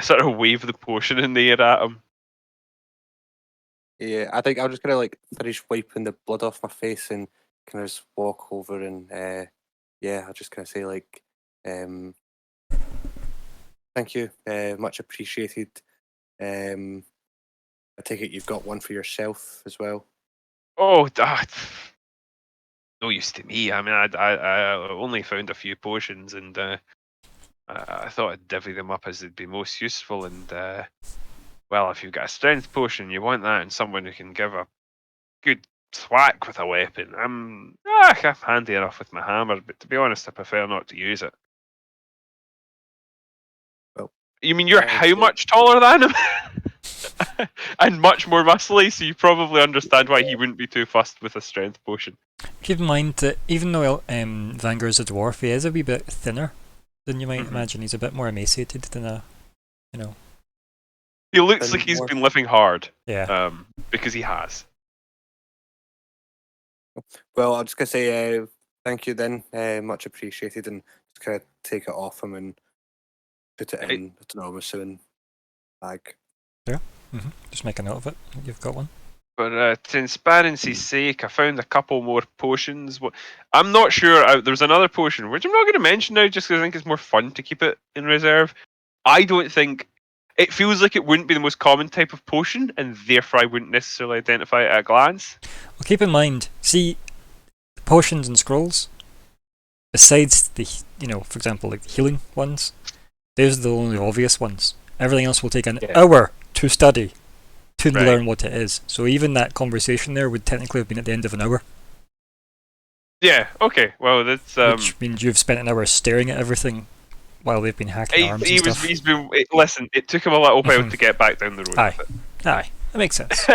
sort of wave the potion in the air at him. Yeah, I think I'm just gonna like finish wiping the blood off my face and kind of just walk over and yeah, I'll just kind of say like, thank you, much appreciated. I take it you've got one for yourself as well. Oh, no use to me. I mean, I only found a few potions, and I thought I'd divvy them up as they'd be most useful. And well, if you've got a strength potion, you want that in someone who can give a good thwack with a weapon. I'm handy enough with my hammer, but to be honest, I prefer not to use it. Well, You mean you're thanks, how much taller than him? And much more muscly, so you probably understand why he wouldn't be too fussed with a strength potion. Keep in mind that even though Vangar is a dwarf, he is a wee bit thinner than you might Mhm. imagine. He's a bit more emaciated than a, you know. He looks Thin like he's dwarf. been living hard, Yeah. because he has. Well, I'm just gonna say thank you then, much appreciated, and just kind of take it off him and put it in. I don't know. I'm assuming bag. Just make a note of it. You've got one. For transparency's sake, I found a couple more potions. I'm not sure. There's another potion, which I'm not going to mention now, just because I think it's more fun to keep it in reserve. I don't think it feels like it wouldn't be the most common type of potion, and therefore I wouldn't necessarily identify it at a glance. Well, keep in mind, see, potions and scrolls, besides the, for example, like the healing ones, those are the only obvious ones. Everything else will take an hour to study, to learn what it is. So even that conversation there would technically have been at the end of an hour. Yeah, okay. Well, that's... which means you've spent an hour staring at everything while they've been hacking arms and stuff. Listen, it took him a little while to get back down the road. Aye, that makes sense.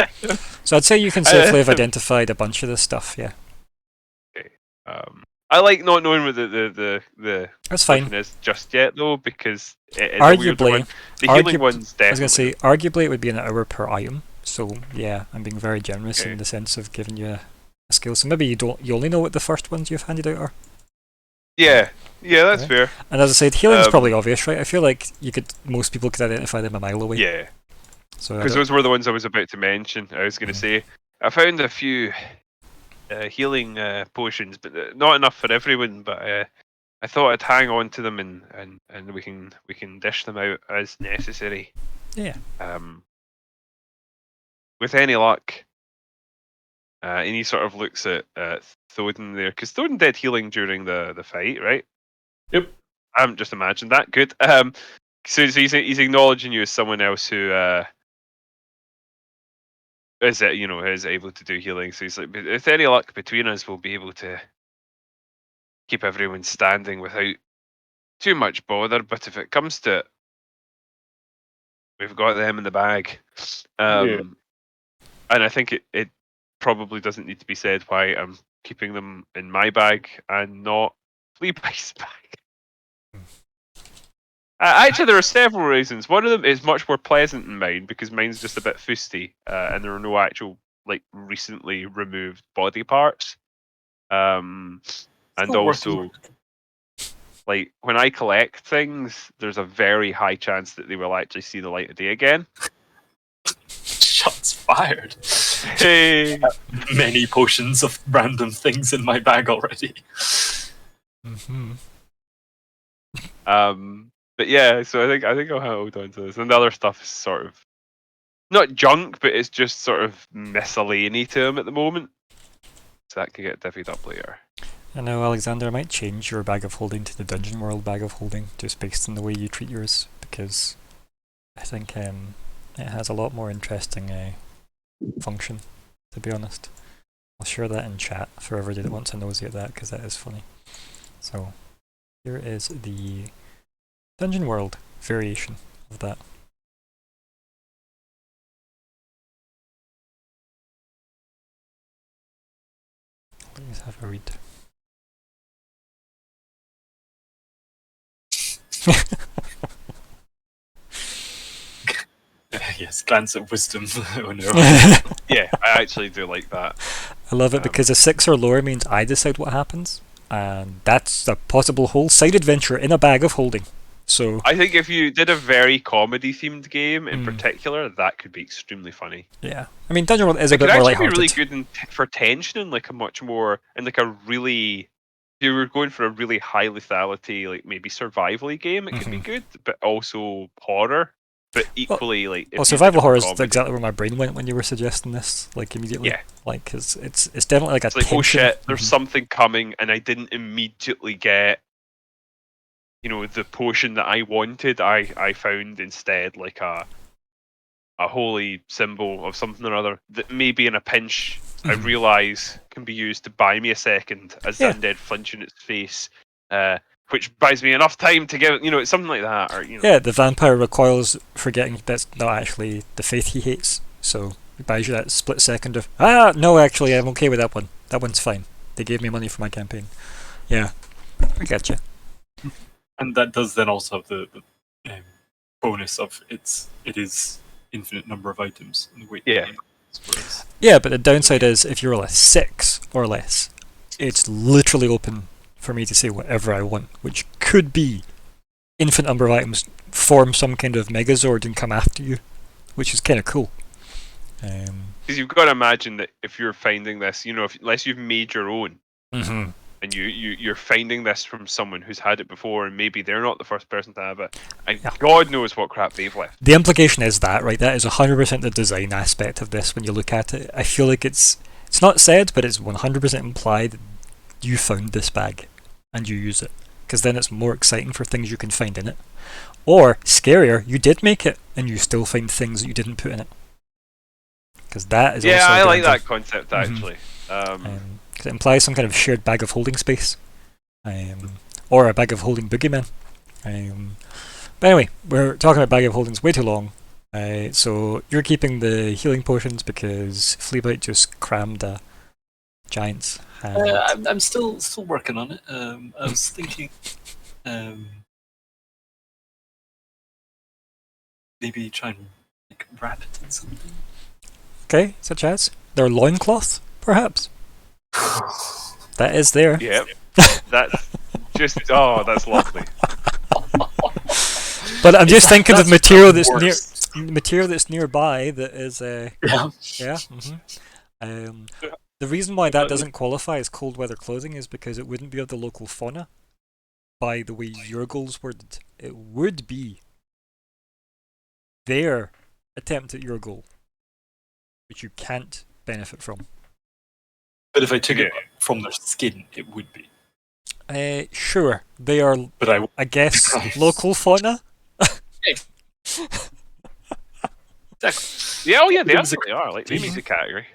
So I'd say you can safely have identified a bunch of this stuff, yeah. Okay. I like not knowing what the That's fine. is just yet, though, because it is Arguably, a weird one. The healing one's definitely... I was going to say, arguably it would be an hour per item. So yeah, I'm being very generous in the sense of giving you a skill. So maybe you only know what the first ones you've handed out are. Yeah, that's fair. And as I said, healing's probably obvious, right? I feel like most people could identify them a mile away. Yeah. So because those were the ones I was about to mention. I was going to say, I found a few healing potions, but not enough for everyone. But I thought I'd hang on to them and we can dish them out as necessary. Yeah. With any luck, and he sort of looks at Thoden there, because Thoden did healing during the fight, right? Yep. I haven't just imagined that. Good. So he's acknowledging you as someone else who is able to do healing. So he's like, with any luck between us, we'll be able to keep everyone standing without too much bother. But if it comes to it, we've got them in the bag. And I think it probably doesn't need to be said why I'm keeping them in my bag and not Fleabike's bag. Actually, there are several reasons. One of them is much more pleasant than mine, because mine's just a bit fusty, and there are no actual recently removed body parts. And also, when I collect things, there's a very high chance that they will actually see the light of day again. Shots fired. Hey. Many potions of random things in my bag already. But yeah, so I think I'll hold on to this. And the other stuff is sort of not junk, but it's just sort of miscellany to him at the moment. So that could get divvied up later. I know, Alexander, I might change your bag of holding to the Dungeon World bag of holding, just based on the way you treat yours, because I think it has a lot more interesting function, to be honest. I'll share that in chat for everybody that wants to nosy at that, because that is funny. So, here is the Dungeon World variation of that. Please have a read. Yes, glance at wisdom. Oh no. Yeah, I actually do like that. I love it because a 6 or lower means I decide what happens, and that's a possible whole side adventure in a bag of holding. So I think if you did a very comedy-themed game in particular, that could be extremely funny. Yeah, I mean, Dungeon World is a bit more more lighthearted. It could actually be really good for tension and a much more if you were going for a really high lethality, maybe survival-y game, it could be good, but also horror. But equally, survival horror is exactly where my brain went when you were suggesting this, immediately. Yeah. Because it's definitely a tension. Oh shit, there's something coming, and I didn't immediately get, the potion that I wanted. I found instead a holy symbol of something or other that maybe in a pinch I realise can be used to buy me a second as the undead flinch in its face. Which buys me enough time to give it's something like that, or Yeah, the vampire recoils, forgetting that's not actually the faith he hates, so it buys you that split second of no, actually I'm okay with that one. That one's fine. They gave me money for my campaign. Yeah, I gotcha. And that does then also have the bonus of it is infinite number of items. Yeah, but the downside is if you roll a 6 or less, it's literally open for me to say whatever I want, which could be infinite number of items form some kind of Megazord and come after you, which is kind of cool. Because you've got to imagine that if you're finding this, unless you've made your own, Mm-hmm. and you're finding this from someone who's had it before, and maybe they're not the first person to have it, and Yeah. God knows what crap they've left. The implication is that, right? That is 100% the design aspect of this when you look at it. I feel like it's not said, but it's 100% implied that you found this bag and you use it. Because then it's more exciting for things you can find in it. Or, scarier, you did make it and you still find things that you didn't put in it. Because that is also I like guaranteed. that concept Mhm. actually. Because it implies some kind of shared bag of holding space. Or a bag of holding boogeyman. But anyway, we're talking about bag of holdings way too long. So you're keeping the healing potions because Fleabite just crammed a giant's hand. I'm still working on it. I was thinking, maybe try and wrap it in something. Okay, such as their loincloth, perhaps. That is there. Yep. That's just that's lovely. But I'm just thinking of That's material the that's worst. material that's nearby that is Yeah. yeah. The reason why that doesn't qualify as cold weather clothing is because it wouldn't be of the local fauna. By the way your goals worded, it would be their attempt at your goal, which you can't benefit from. But if I took it from their skin, it would be. Sure, they are, But I guess, local fauna. exactly. Yeah, they It was a- absolutely are. Like they make the category.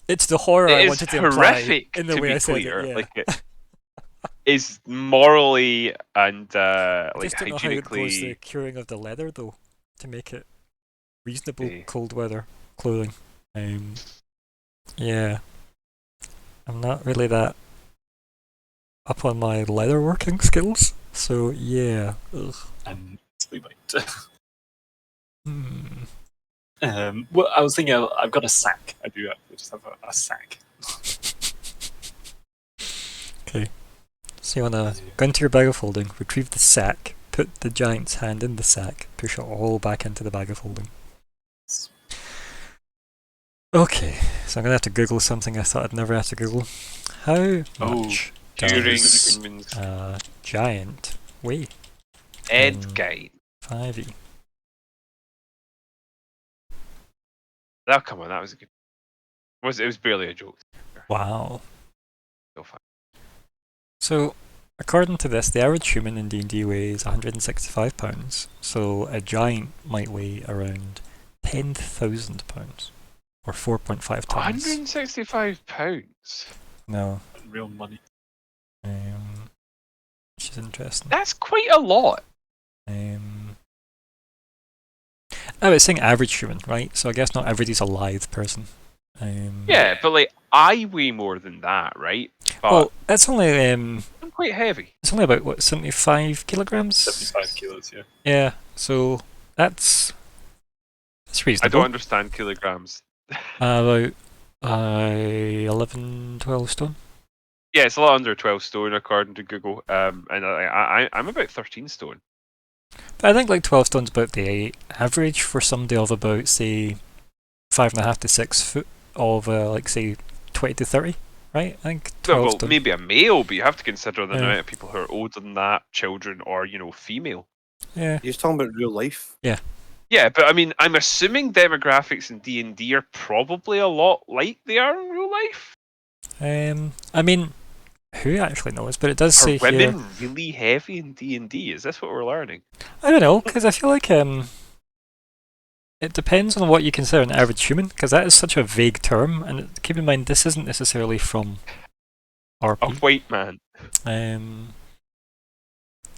It's the horror It I is wanted to imply horrific, in the to way be I said clear. it. Yeah. Like it is morally and I like just don't know how it goes the hygienically. curing of the leather though, to make it reasonable Eh. cold weather clothing. Yeah, I'm not really that up on my leather working skills, so yeah. Ugh. And Fleabite. Hmm. Well, I was thinking I've got a sack. I do. I just have a sack. Okay. So you wanna go into your bag of holding, retrieve the sack, put the giant's hand in the sack, push it all back into the bag of holding. Okay, so I'm gonna have to Google something I thought I'd never have to Google. How much Curing does humans. giant weigh? Ed guy. 5e. Oh, come on, that was a good. It was barely a joke. Wow. So far. So, according to this, the average human in D&D weighs 165 pounds. So a giant might weigh around 10,000 pounds, or 4.5 tons. 165 pounds. No, Real money. which is interesting. That's quite a lot. I was saying average human, right? So I guess not everybody's a lithe person. Yeah, but like I weigh more than that, right? But Well, that's only I'm quite heavy. it's only about what 75 kilograms. 75 kilos. Yeah. Yeah, so that's I reasonable. don't understand kilograms. About 11, 12 stone. Yeah, it's a lot under 12 stone according to Google. And I'm about 13 stone. But I think like 12 stone's about the average for somebody of about say 5.5 to 6 foot of like say 20 to 30, right? I think 12 Well, stone. maybe a male, but you have to consider the Yeah. amount of people who are older than that, children or female. Yeah. You're talking about real life. Yeah, but I mean, I'm assuming demographics in D&D are probably a lot like they are in real life. I mean, who actually knows? But it does Are say women here. really heavy in D&D? Is this what we're learning? I don't know, because I feel like it depends on what you consider an average human, because that is such a vague term. And keep in mind, this isn't necessarily from A RP. white man.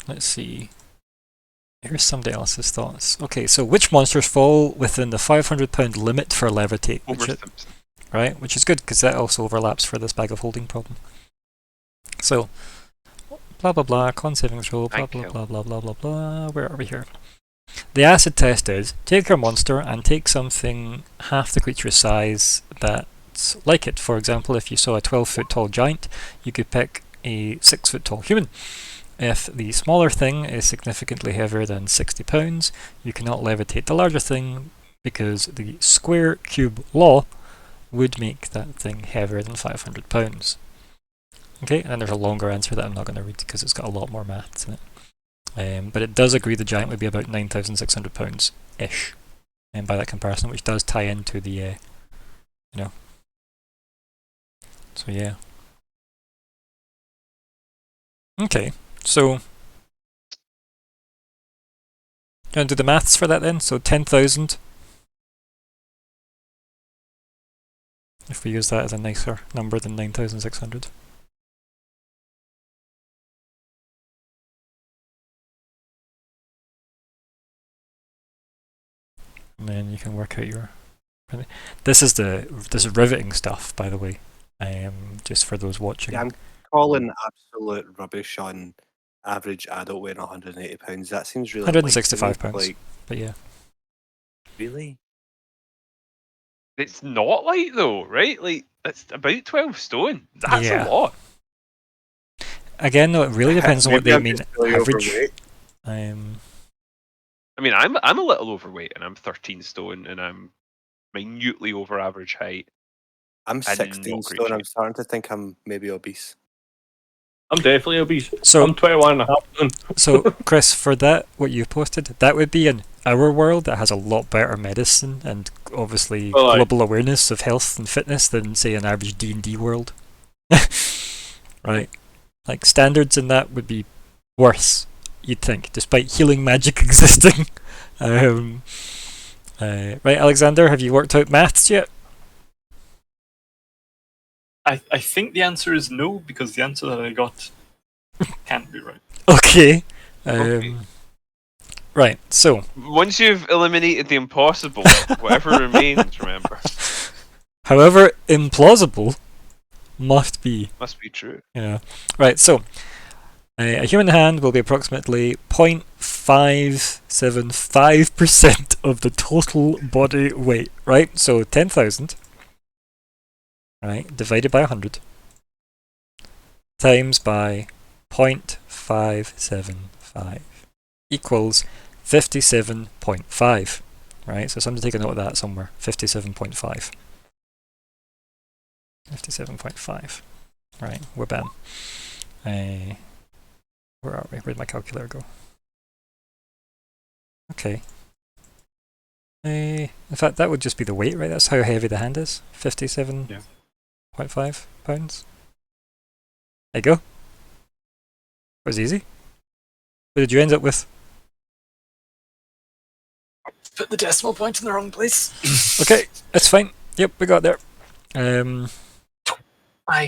Let's see. Here's somebody else's thoughts. Okay, so which monsters fall within the 500-pound limit for levitate? Homer Which Simpson. right, which is good because that also overlaps for this bag of holding problem. So, blah blah blah, con saving throw, blah Thank blah you. blah blah blah blah blah. Where are we here? The acid test is take your monster and take something half the creature's size that's like it. For example, if you saw a 12-foot tall giant, you could pick a 6-foot tall human. if the smaller thing is significantly heavier than 60 pounds, you cannot levitate the larger thing because the square cube law would make that thing heavier than 500 pounds. Okay, and there's a longer answer that I'm not going to read because it's got a lot more maths in it. But it does agree the giant would be about 9,600 pounds-ish. And by that comparison, which does tie into the, so yeah. Okay, so you want to do the maths for that then? So 10,000. If we use that as a nicer number than 9,600. And then you can work out your. This is riveting stuff, by the way. Just for those watching. Yeah, I'm calling absolute rubbish on average adult weighing 180 pounds. That seems really 165 light to me. pounds. Like, But yeah. really? It's not light though, right? Like it's about 12 stone. That's Yeah. a lot. Again, though, it really depends on what Maybe they I'm mean just really average. overweight. I mean, I'm a little overweight, and I'm 13 stone, and I'm minutely over average height. I'm And 16 not great stone. I'm shape. starting to think I'm maybe obese. I'm definitely obese. So I'm 21 and a half stone. So, Chris, for that, what you posted, that would be in our world that has a lot better medicine and obviously Well, global awareness of health and fitness than, say, an average D&D world. Right? Like, standards in that would be worse, you'd think, despite healing magic existing. Right, Alexander, have you worked out maths yet? I think the answer is no, because the answer that I got can't be right. Okay. Okay. Right, so. Once you've eliminated the impossible, whatever remains, remember, However implausible must be. must be true. Yeah. Right, so. A human hand will be approximately 0.575% of the total body weight, right? So 10,000, right, divided by 100, times by 0.575 equals 57.5, right? So somebody take a note of that somewhere, 57.5. 57.5. Right, we're bam. Where are we? Where'd my calculator go? Okay. In fact, that would just be the weight, right? That's how heavy the hand is. 57.5 pounds. There you go. That was easy. What did you end up with? Put the decimal point in the wrong place. Okay, that's fine. Yep, we got there. 5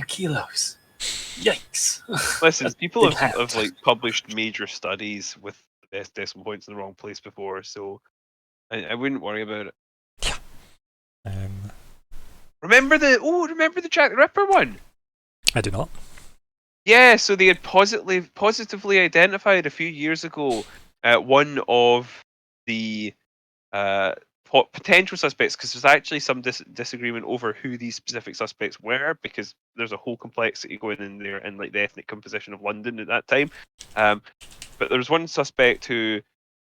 kilos. Yikes. Listen, people Big have hat. like published major studies with the decimal points in the wrong place before, so I wouldn't worry about it. Remember the Jack the Ripper one? I do not. Yeah, so they had positively identified a few years ago one of the potential suspects, because there's actually some disagreement over who these specific suspects were, because there's a whole complexity going in there and like the ethnic composition of London at that time. But there was one suspect who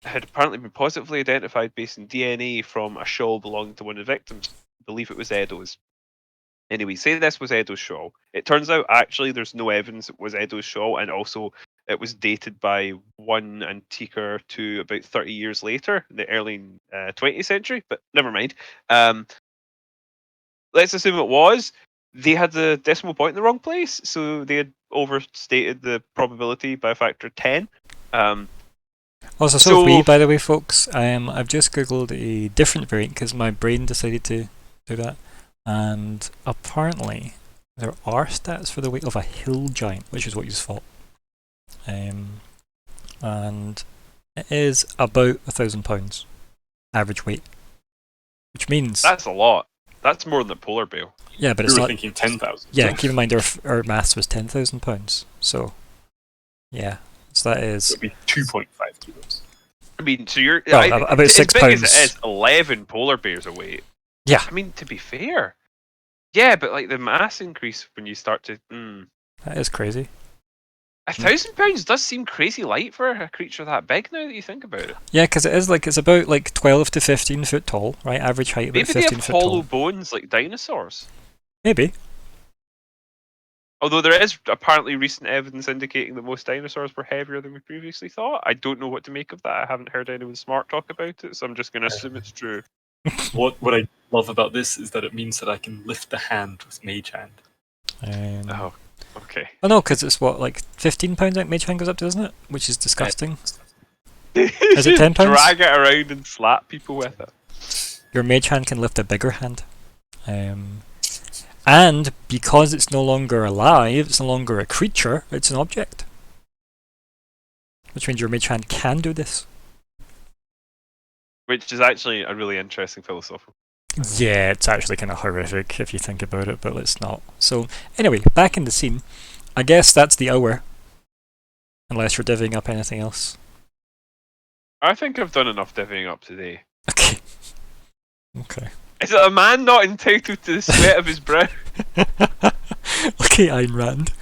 had apparently been positively identified based on DNA from a shawl belonging to one of the victims. I believe it was Edo's. Anyway, say this was Edo's shawl. It turns out actually there's no evidence it was Edo's shawl, and also it was dated by one antiquer to about 30 years later, in the early 20th century, but never mind. Let's assume it was. They had the decimal point in the wrong place, so they had overstated the probability by a factor of 10. Also, so have we, by the way, folks. I've just googled a different variant because my brain decided to do that. And apparently, there are stats for the weight of a hill giant, which is what you thought. And it is about 1,000 pounds average weight, which means That's a lot. That's more than a polar bear. yeah, but We it's were not. thinking 10,000. Yeah, keep in mind our maths was 10,000 pounds. So yeah, so that is It would be 2.5 kilos. I mean, so you're well, about as 6 big pounds. as it is, 11 polar bears away. Yeah, I mean, to be fair, yeah, but like the mass increase when you start to. that is crazy. £1,000 does seem crazy light for a creature that big. Now that you think about it, Yeah, because it's about like 12 to 15 foot tall, right? Average height about maybe they 15 have foot hollow tall. bones like dinosaurs. Maybe. Although there is apparently recent evidence indicating that most dinosaurs were heavier than we previously thought. I don't know what to make of that. I haven't heard anyone smart talk about it, so I'm just going to assume it's true. What I love about this is that it means that I can lift the hand with Mage Hand. Oh, okay. Oh no, because it's what, like £15 like Mage Hand goes up to, isn't it? Which is disgusting. Is it £10? Drag it around and slap people with it. Your Mage Hand can lift a bigger hand. And because it's no longer alive, it's no longer a creature, it's an object. Which means your Mage Hand can do this. Which is actually a really interesting philosophical. Yeah, it's actually kind of horrific if you think about it, but let's not. So, anyway, back in the scene. I guess that's the hour. Unless you're divvying up anything else. I think I've done enough divvying up today. Okay. Okay. Is it a man not entitled to the sweat of his brow? Okay, Ayn Rand.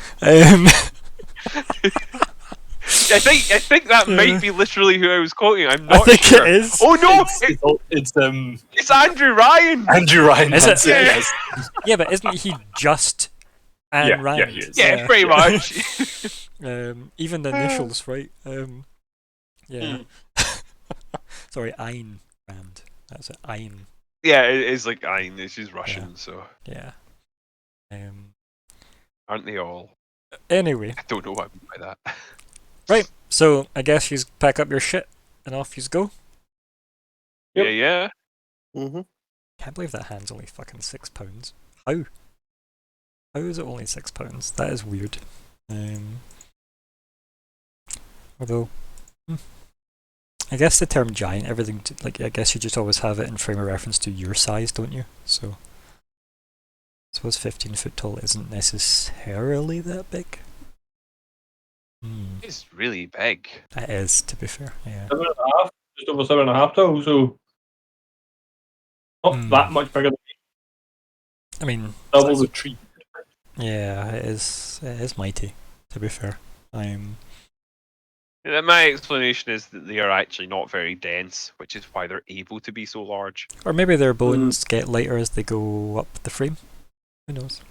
I think that might be literally who I was quoting. I'm I not think sure. it is. Oh no! It's Andrew Ryan! Andrew Ryan. Is That's it? it, yes. Yeah, but isn't he just Ayn Yeah, Rand? yeah, he is. Yeah, pretty much. Even the initials, right? Yeah. Sorry, Ayn Rand. That's it. Ayn. Yeah, it is like Ayn. She's Russian, so Yeah. aren't they all? Anyway, I don't know what I mean by that. right. So I guess you pack up your shit and off you go. Yep. Yeah. Mm-hmm. Can't believe that hand's only fucking £6. How? How is it only £6? That is weird. Although, I guess the term giant, everything, like, I guess you just always have it in frame of reference to your size, don't you? So, I suppose 15 foot tall isn't necessarily that big. It's really big. It is, to be fair, yeah. 7.5, just over 7.5 tall, so not that much bigger than I mean, double Size the of tree. yeah, it is mighty, to be fair. My explanation is that they are actually not very dense, which is why they're able to be so large. Or maybe their bones get lighter as they go up the frame. Who knows?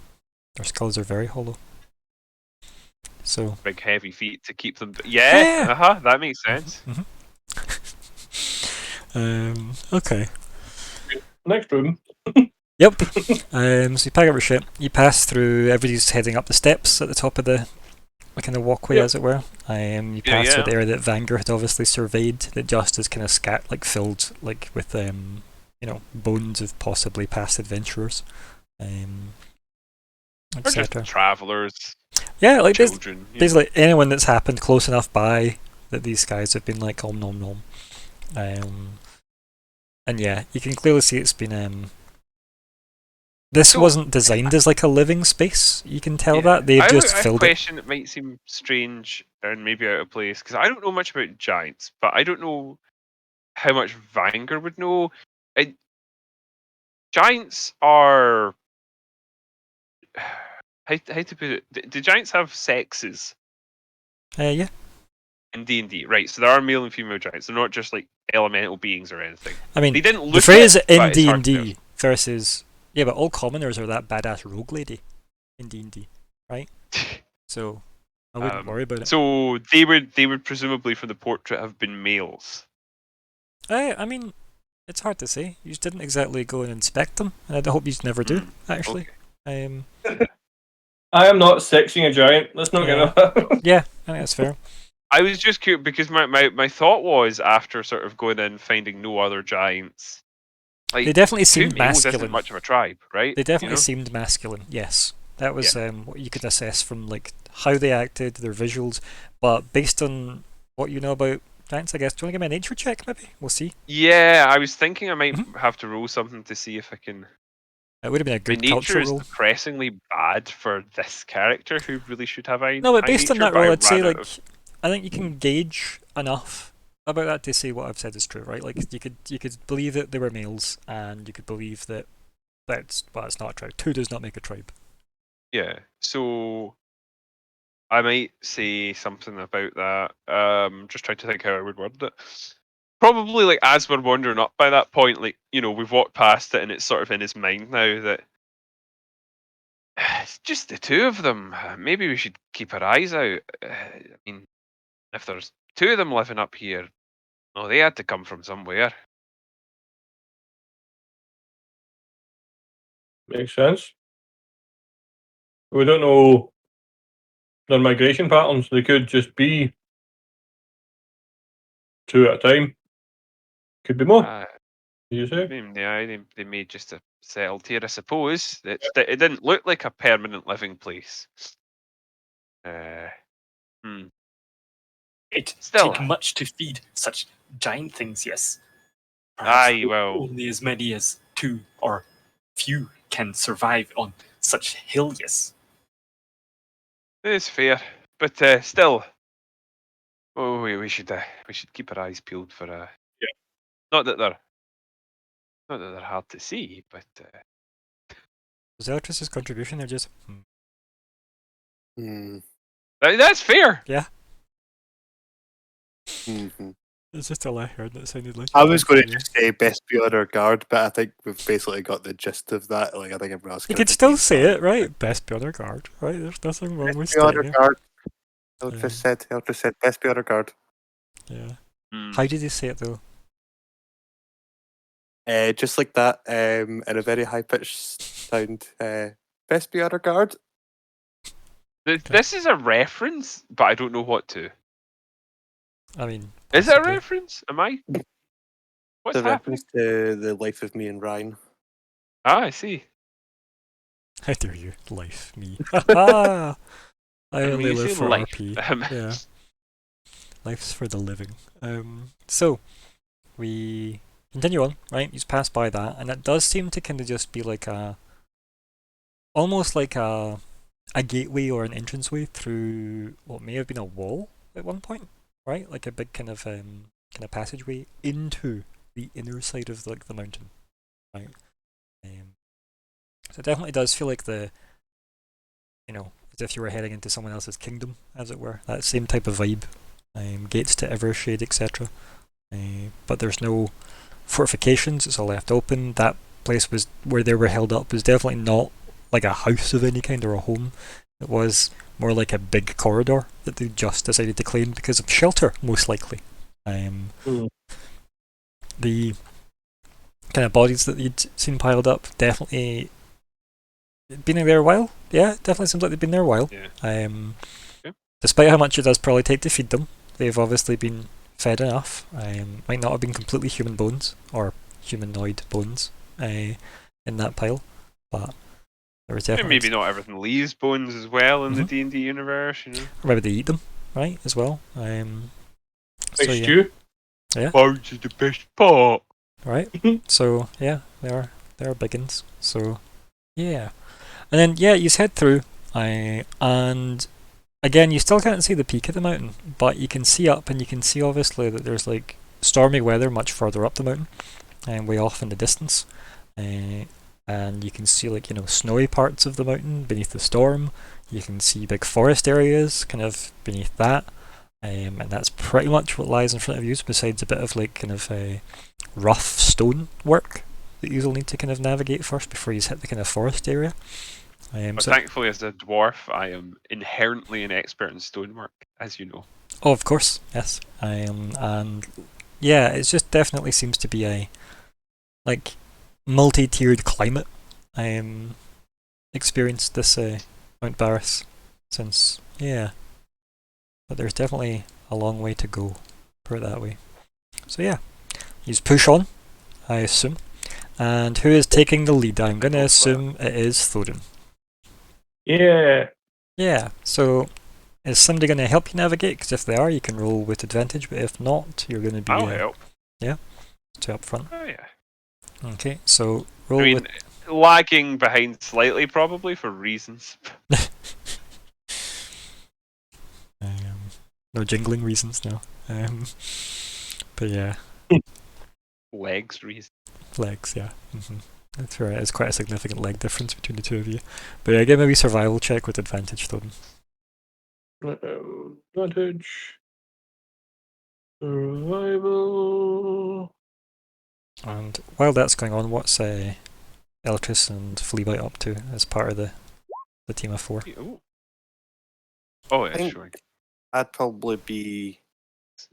Their skulls are very hollow. So Big heavy feet to keep them. Yeah. That makes sense. Okay. next room. Yep. So you pack up your shit. You pass through. Everybody's heading up the steps at the top of the kind of walkway, Yep. as it were. You pass through the area that Vanger had obviously surveyed. That just is kind of filled with bones of possibly past adventurers, Or just etc. travelers, Yeah, like children. basically anyone that's happened close enough by that these guys have been like om nom nom. And yeah, you can clearly see it's been this wasn't designed as like a living space. You can tell that they've just filled a it. question that might seem strange and maybe out of place because I don't know much about giants, but I don't know how much Vanger would know. Giants are how to put it? Do giants have sexes Yeah. in D&D? Right, so there are male and female giants. They're not just like elemental beings or anything. I mean, They didn't look the phrase it, in but it's hard to D&D versus but all commoners are that badass rogue lady in D&D, right? So I wouldn't worry about it. So they would presumably from the portrait have been males. I mean, it's hard to say. You just didn't exactly go and inspect them, and I hope you never do. Actually, Okay. I am not sexing a giant. Let's not get that. Yeah, I think that's fair. I was just curious because my thought was after sort of going in finding no other giants. Like, They definitely two seemed males isn't masculine. much of a tribe, right? They definitely seemed masculine. Yes, that was what you could assess from like how they acted, their visuals. But based on what you know about giants, I guess. Do you want to give me a nature check? Maybe we'll see. Yeah, I was thinking I might have to roll something to see if I can. It would have been a My good nature cultural is roll. depressingly bad for this character who really should have No, but high based on nature, that but I roll, I'd say ran out like of- I think you can gauge enough about that to say what I've said is true, right? Like you could believe that they were males, and you could believe that it's not a tribe. Two does not make a tribe. Yeah, so I might say something about that. Just trying to think how I would word it. Probably like as we're wandering up by that point, like, you know, we've walked past it and it's sort of in his mind now that it's just the two of them. Maybe we should keep our eyes out. I mean, if there's two of them living up here, oh, they had to come from somewhere. Makes sense. We don't know their migration patterns. They could just be two at a time. Could be more. Uh, You say? they may just have settled here, I suppose. It didn't look like a permanent living place. Hmm. It Still. take much to feed such giant things, yes. Perhaps Aye, well, only as many as two or few can survive on such hill, yes. it's fair, but still, oh, we should keep our eyes peeled for Yeah. not that they're hard to see, but Was Electric's contribution there just? that's fair. Yeah. Mhm. It's just all I heard that sounded like. I was going to just say best be on our guard, but I think we've basically got the gist of that. Like, I think everyone else. You kinda could still thinks say that. it, right? Best be on our guard, right? There's nothing wrong with Best be on our stating it. guard. Eldris said, best be on our guard. Yeah. Hmm. How did he say it though? Just like that, in a very high pitched sound. Best be on our guard. This is a reference, but I don't know what to. I mean, Is it a possibly. reference? Am I? What's It's a happening? reference to the life of me and Ryan. Ah, I see. How dare you, life me? I And only when you live say for life, RP. Yeah, life's for the living. So we continue on, right? You pass by that, and it does seem to kind of just be like almost like a gateway or an entranceway through what may have been a wall at one point, right? Like a big kind of passageway into the inner side of like the mountain, right? So it definitely does feel like as if you were heading into someone else's kingdom, as it were. That same type of vibe. Gates to Evershade, etc. But there's no fortifications. It's all left open. That place was where they were held up was definitely not like a house of any kind or a home. It was more like a big corridor that they just decided to claim because of shelter, most likely. The kind of bodies that you'd seen piled up definitely been in there a while. Yeah, definitely seems like they've been there a while. Yeah. Despite how much it does probably take to feed them, they've obviously been fed enough. Might not have been completely human bones or humanoid bones in that pile, but there was definitely Maybe not everything leaves bones as well in the Mhm. D&D universe, you know. Or maybe they eat them, right, as well. Like So yeah, stew. Bones is the best part. right. So yeah, they're biggins. So yeah, and then yeah, you head through, and again, you still can't see the peak of the mountain, but you can see up, and you can see obviously that there's like stormy weather much further up the mountain, and way off in the distance, and you can see like snowy parts of the mountain beneath the storm. You can see big forest areas kind of beneath that, and that's pretty much what lies in front of you. Besides a bit of like kind of a rough stone work that you'll need to kind of navigate first before you hit the kind of forest area. But So, thankfully, as a dwarf, I am inherently an expert in stonework, as you know. oh, of course, yes. And yeah, it just definitely seems to be a like multi-tiered climate experience this Mount Barris since but there's definitely a long way to go, put it that way. So yeah, you just push on, I assume. And who is taking the lead? I'm gonna assume it is Thorin. Yeah. Yeah, so is somebody going to help you navigate? Because if they are, you can roll with advantage, but if not, you're going to be I'll help. two up front. Oh yeah. Okay, so roll I mean, with. lagging behind slightly, probably for reasons. No jingling reasons, no. But yeah, Legs reasons. legs, yeah. That's right, it's quite a significant leg difference between the two of you. But yeah, give me a wee survival check with advantage, Thorin. Advantage. Survival. And while that's going on, what's Eltris and Fleabite up to as part of the team of 4? Ooh. Oh, yeah, think sure. I'd probably be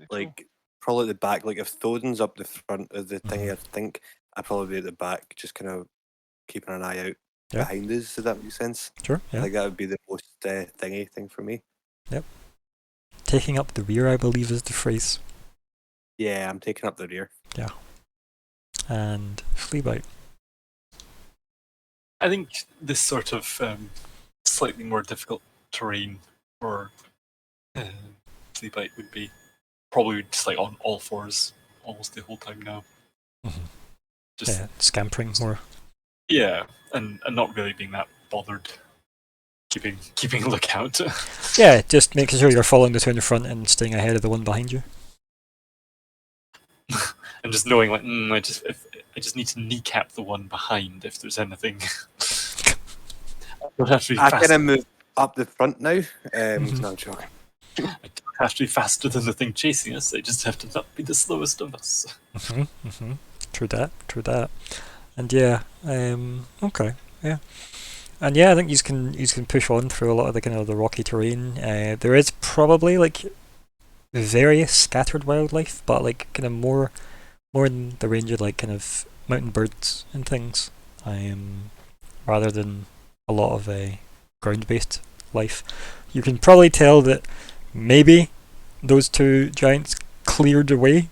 like probably at the back. Like if Thoden's up the front of the thing, I think I'd probably be at the back, just kind of keeping an eye out Yeah. behind us. Does that make sense? Sure, I yeah. think that would be the most thingy thing for me. Taking up the rear, I believe, is the phrase. Yeah, I'm taking up the rear. Yeah. And Fleabite. I think this sort of slightly more difficult terrain for Fleabite would be probably just like on all fours almost the whole time now. Mm-hmm. Just Yeah, scampering more. yeah, and not really being that bothered keeping a lookout. Yeah, just making sure you're following the two in the front and staying ahead of the one behind you. And just knowing like I just need to kneecap the one behind if there's anything. Don't have to be I faster. kind of move up the front now. No, I'm joking. I don't have to be faster than the thing chasing us. I just have to not be the slowest of us. True that. And yeah, okay, yeah. And yeah, I think you can push on through a lot of the kind of the rocky terrain. There is probably like various scattered wildlife, but like kind of more in the range of like kind of mountain birds and things, rather than a lot of ground-based life. You can probably tell that maybe those two giants cleared away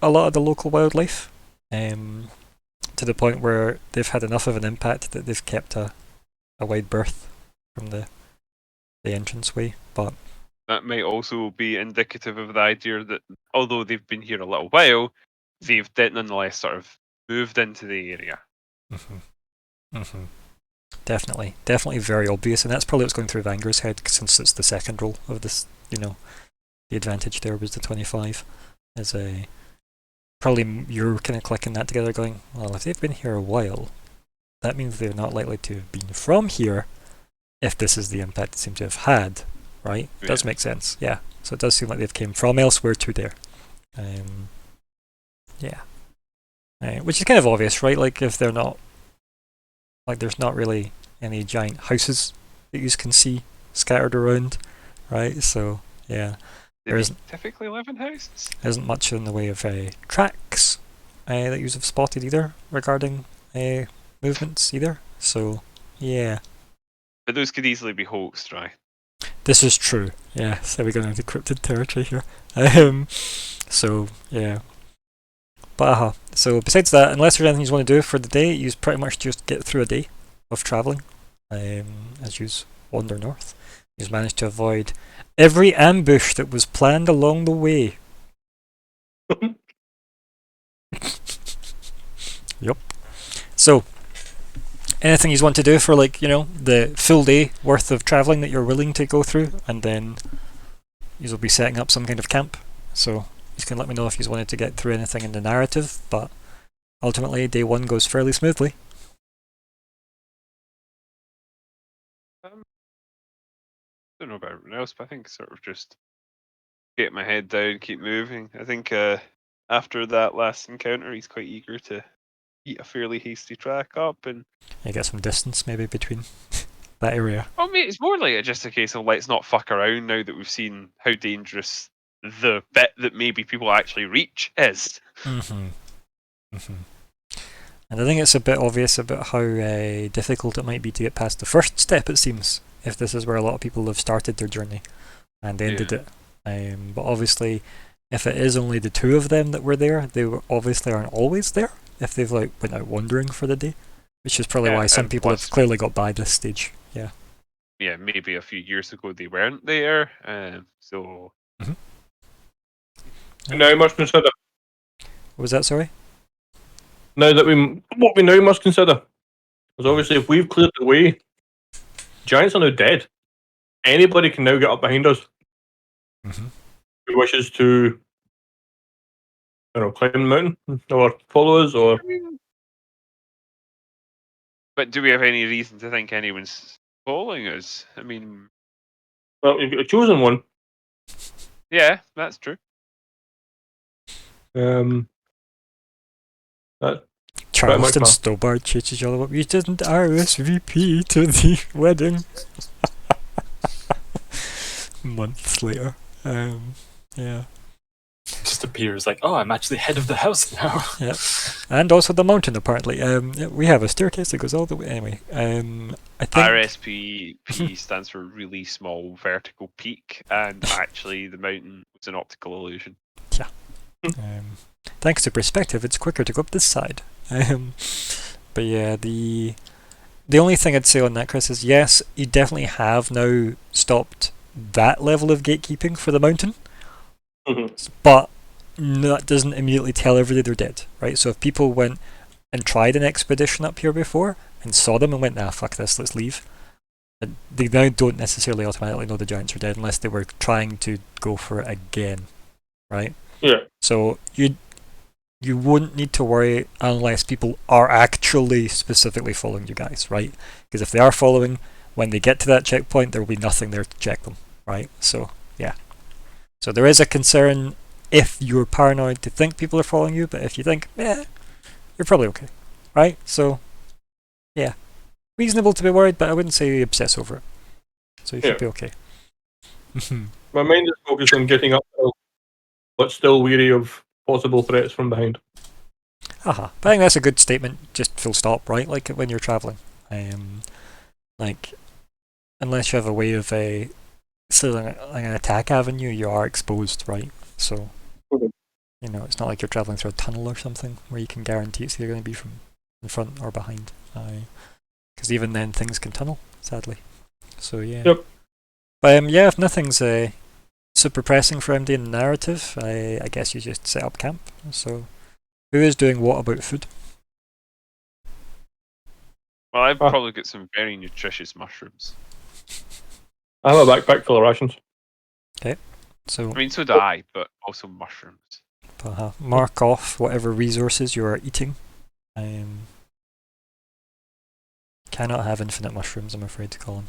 a lot of the local wildlife, to the point where they've had enough of an impact that they've kept a wide berth from the entranceway. But That might also be indicative of the idea that although they've been here a little while, they've nonetheless sort of moved into the area. Definitely very obvious, and that's probably what's going through Vanger's head since it's the second roll of this. The advantage there was the 25. Is probably you're kind of clicking that together, going, well, if they've been here a while, that means they're not likely to have been from here. If this is the impact they seem to have had, right? Yeah. Does make sense, yeah. So it does seem like they've came from elsewhere to there. Which is kind of obvious, right? Like if they're not, like there's not really any giant houses that you can see scattered around, right? So yeah, Did there they isn't typically live in houses? much in the way of tracks that you have spotted either regarding movements either. So yeah. But those could easily be hoaxed, right? This is true. Yeah, so we're going into cryptid territory here. So yeah. But so besides that, unless there's anything you want to do for the day, you pretty much just get through a day of travelling. As you wander north, you managed to avoid every ambush that was planned along the way. Yep. So, anything you want to do for the full day worth of travelling that you're willing to go through, and then you will be setting up some kind of camp. So you can let me know if you wanted to get through anything in the narrative, but ultimately day one goes fairly smoothly. I don't know about everyone else, but I think sort of just get my head down, keep moving. I think after that last encounter, he's quite eager to eat a fairly hasty track up, and You get some distance maybe between that area. I mean, it's more like just a case of let's not fuck around now that we've seen how dangerous the bit that maybe people actually reach is. And I think it's a bit obvious about how difficult it might be to get past the first step, it seems, if this is where a lot of people have started their journey and ended it. But obviously, if it is only the two of them that were there, they obviously aren't always there if they've went out wandering for the day, which is probably why some people have clearly got by this stage. Yeah. Yeah, maybe a few years ago they weren't there, so... Now you must consider. What was that, sorry? What we now must consider is obviously if we've cleared the way, giants are now dead. Anybody can now get up behind us who wishes to, climb the mountain or follow us or. But do we have any reason to think anyone's following us? I mean, Well, you've got a chosen one. Yeah, that's true. That's pretty much Charleston my. Stobart chases all about. You didn't RSVP to the wedding. Months later. Yeah. Just appears like, oh, I'm actually head of the house now. Yeah. And also the mountain, apparently. Yeah, we have a staircase that goes all the way. Anyway, I think. RSPP stands for really small vertical peak, and actually the mountain was an optical illusion. Thanks to perspective, it's quicker to go up this side. But yeah, the only thing I'd say on that, Chris, is yes, you definitely have now stopped that level of gatekeeping for the mountain, but that doesn't immediately tell everybody they're dead, right? So if people went and tried an expedition up here before and saw them and went, nah, fuck this, let's leave, they now don't necessarily automatically know the giants are dead unless they were trying to go for it again, right? Yeah. So you wouldn't need to worry unless people are actually specifically following you guys, right? Because if they are following, when they get to that checkpoint, there will be nothing there to check them, right? So, yeah. So there is a concern if you're paranoid to think people are following you, but if you think, you're probably okay, right? So, yeah. Reasonable to be worried, but I wouldn't say obsess over it. So you should be okay. My mind is focused on getting uphill, but still weary of possible threats from behind. But I think that's a good statement, just full stop, right? Like when you're travelling. Like, unless you have a way of like an attack avenue, you are exposed, right? So, it's not like you're travelling through a tunnel or something where you can guarantee it's either going to be from in front or behind. Because even then, things can tunnel, sadly. So, yeah. Yep. But if nothing's super pressing for MD in the narrative, I guess you just set up camp. So, who is doing what about food? Well, I've probably got some very nutritious mushrooms. I have a backpack full of rations. Okay. So I mean, so do I, but also mushrooms. mark off whatever resources you are eating. Cannot have infinite mushrooms, I'm afraid, Colin.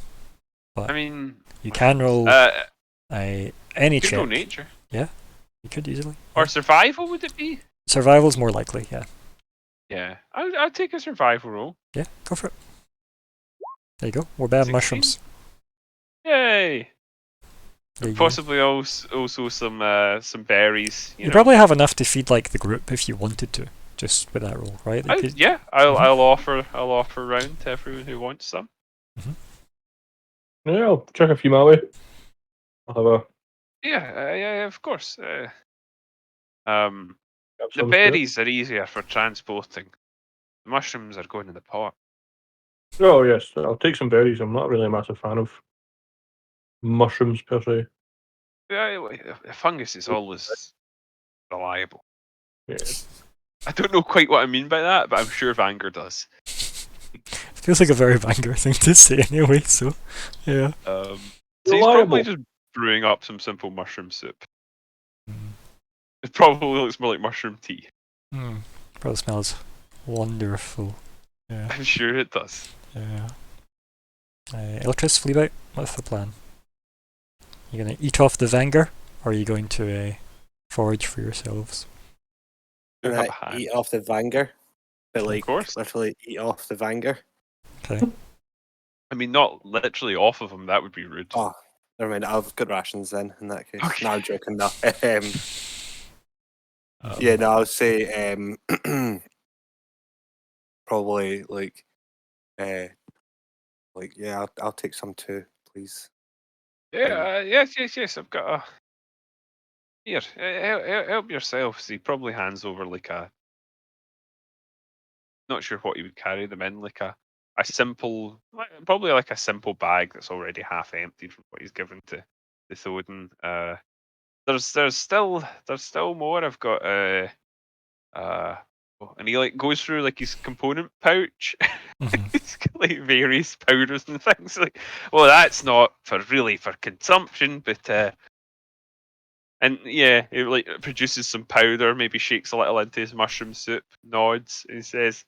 But I mean, you can roll any could check. go nature. Yeah, you could easily. Or survival, would it be? Survival's more likely, yeah. Yeah, I'll take a survival roll. Yeah, go for it. There you go. We're bad 16. mushrooms. Yay! Yeah, Possibly also some berries. You probably have enough to feed like the group if you wanted to, just with that roll, right? I'll offer round to everyone who wants some. Yeah, I'll check a few my way. I'll have a. Yeah, of course. Have The some berries are easier for transporting. The mushrooms are going in the pot. Oh yes, I'll take some berries. I'm not really a massive fan of mushrooms per se. Yeah, fungus is always reliable. Yeah. I don't know quite what I mean by that, but I'm sure Vanguard does. Feels like a very Vanguard thing to say anyway, so yeah. So he's probably just brewing up some simple mushroom soup. It probably looks more like mushroom tea. Probably smells wonderful. Yeah. I'm sure it does. Yeah. Eltris, Fleabite, what's the plan? You gonna eat off the Vanger, or are you going to forage for yourselves? Eat off the Vanger, but like literally eat off the Vanger. Okay. I mean, not literally off of them. That would be rude. Oh, never mind. I've got rations then. In that case, Okay. no, I'm joking. No. Yeah, no, I would say probably like yeah, I'll take some too, please. Yeah, yes. I've got a. Here, help yourself. So he probably hands over like a. Not sure what he would carry them in, like a simple, probably like a simple bag that's already half emptied from what he's given to the Thoden. There's still more. I've got and he like goes through like his component pouch. He's got like various powders and things. Like, well, that's not for consumption, but and yeah, it like produces some powder. Maybe shakes a little into his mushroom soup, nods, and says,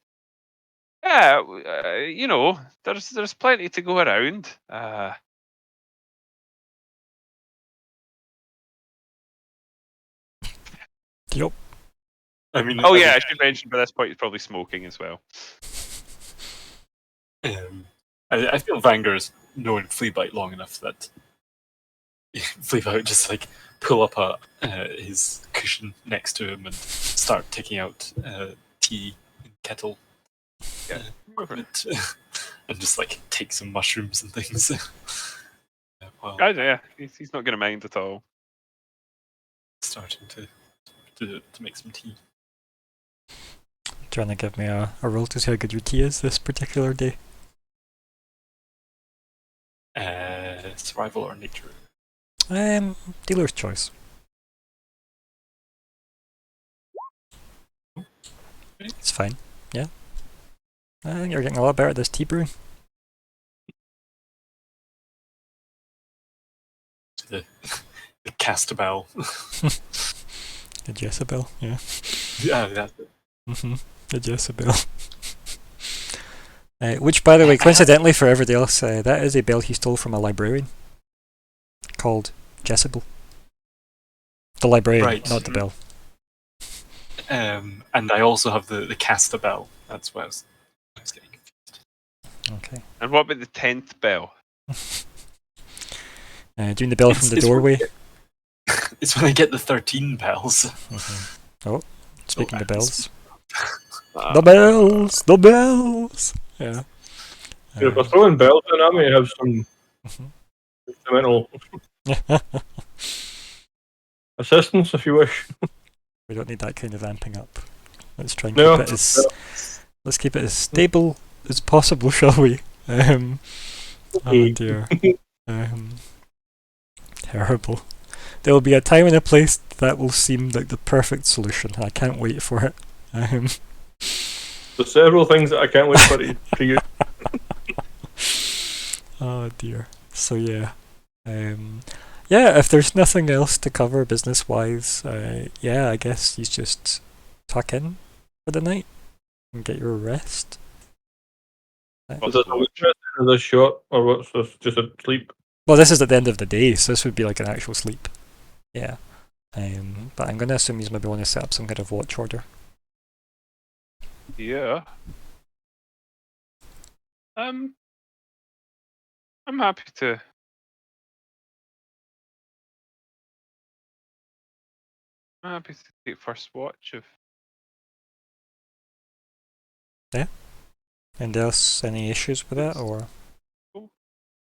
"Yeah, there's plenty to go around. Yep. I mean, Oh yeah, I should mention by this point he's probably smoking as well. I feel Vanger's known Fleabite long enough that Fleabite would just like pull up his cushion next to him and start taking out tea in kettle Yeah. equipment and just like take some mushrooms and things. While Yeah, he's not going to mind at all. starting to make some tea. Trying to give me a roll to see how good your tea is this particular day. Survival or nature? Dealer's choice. It's fine. Yeah. I think you're getting a lot better at this tea brewing. The Castabel. The Jezebel, yeah. Yeah, that's it. The Jezebel. Which, by the way, coincidentally for everybody else, that is a bell he stole from a librarian called Jezebel. The librarian, Right. not the bell. And I also have the Castabel. That's what I was getting confused. Okay. And what about the 10th bell? Doing the bell from the doorway. It's when I get the 13 bells. Oh, speaking of bells. Ah. The bells! The bells! Yeah. If we're throwing bells in, I may have some instrumental assistance if you wish. We don't need that kind of amping up. Let's try and No. keep it as let's keep it as stable as possible, shall we? Oh dear. Terrible. There will be a time and a place that will seem like the perfect solution. I can't wait for it. There's several things that I can't wait for you. Oh dear. So yeah. Yeah, if there's nothing else to cover business-wise, yeah, I guess you just tuck in for the night and get your rest. Is this a witness? Is this shot? Or what's this? Just a sleep? Well, this is at the end of the day, so this would be like an actual sleep. Yeah. But I'm going to assume he's maybe want to set up some kind of watch order. Yeah. I'm happy to. I'm happy to take first watch of. And else, any issues with that, or?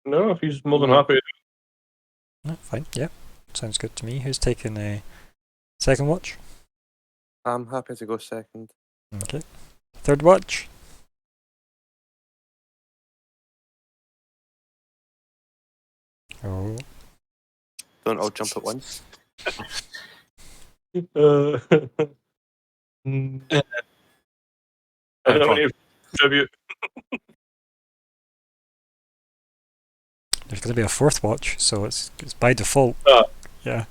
No, if he's more than happy. No, fine, yeah. Sounds good to me. Who's taking a second watch? I'm happy to go second. Okay. Third watch? Oh. Don't all jump at once. I don't know any tribute. There's going to be a fourth watch, so it's by default. Yeah.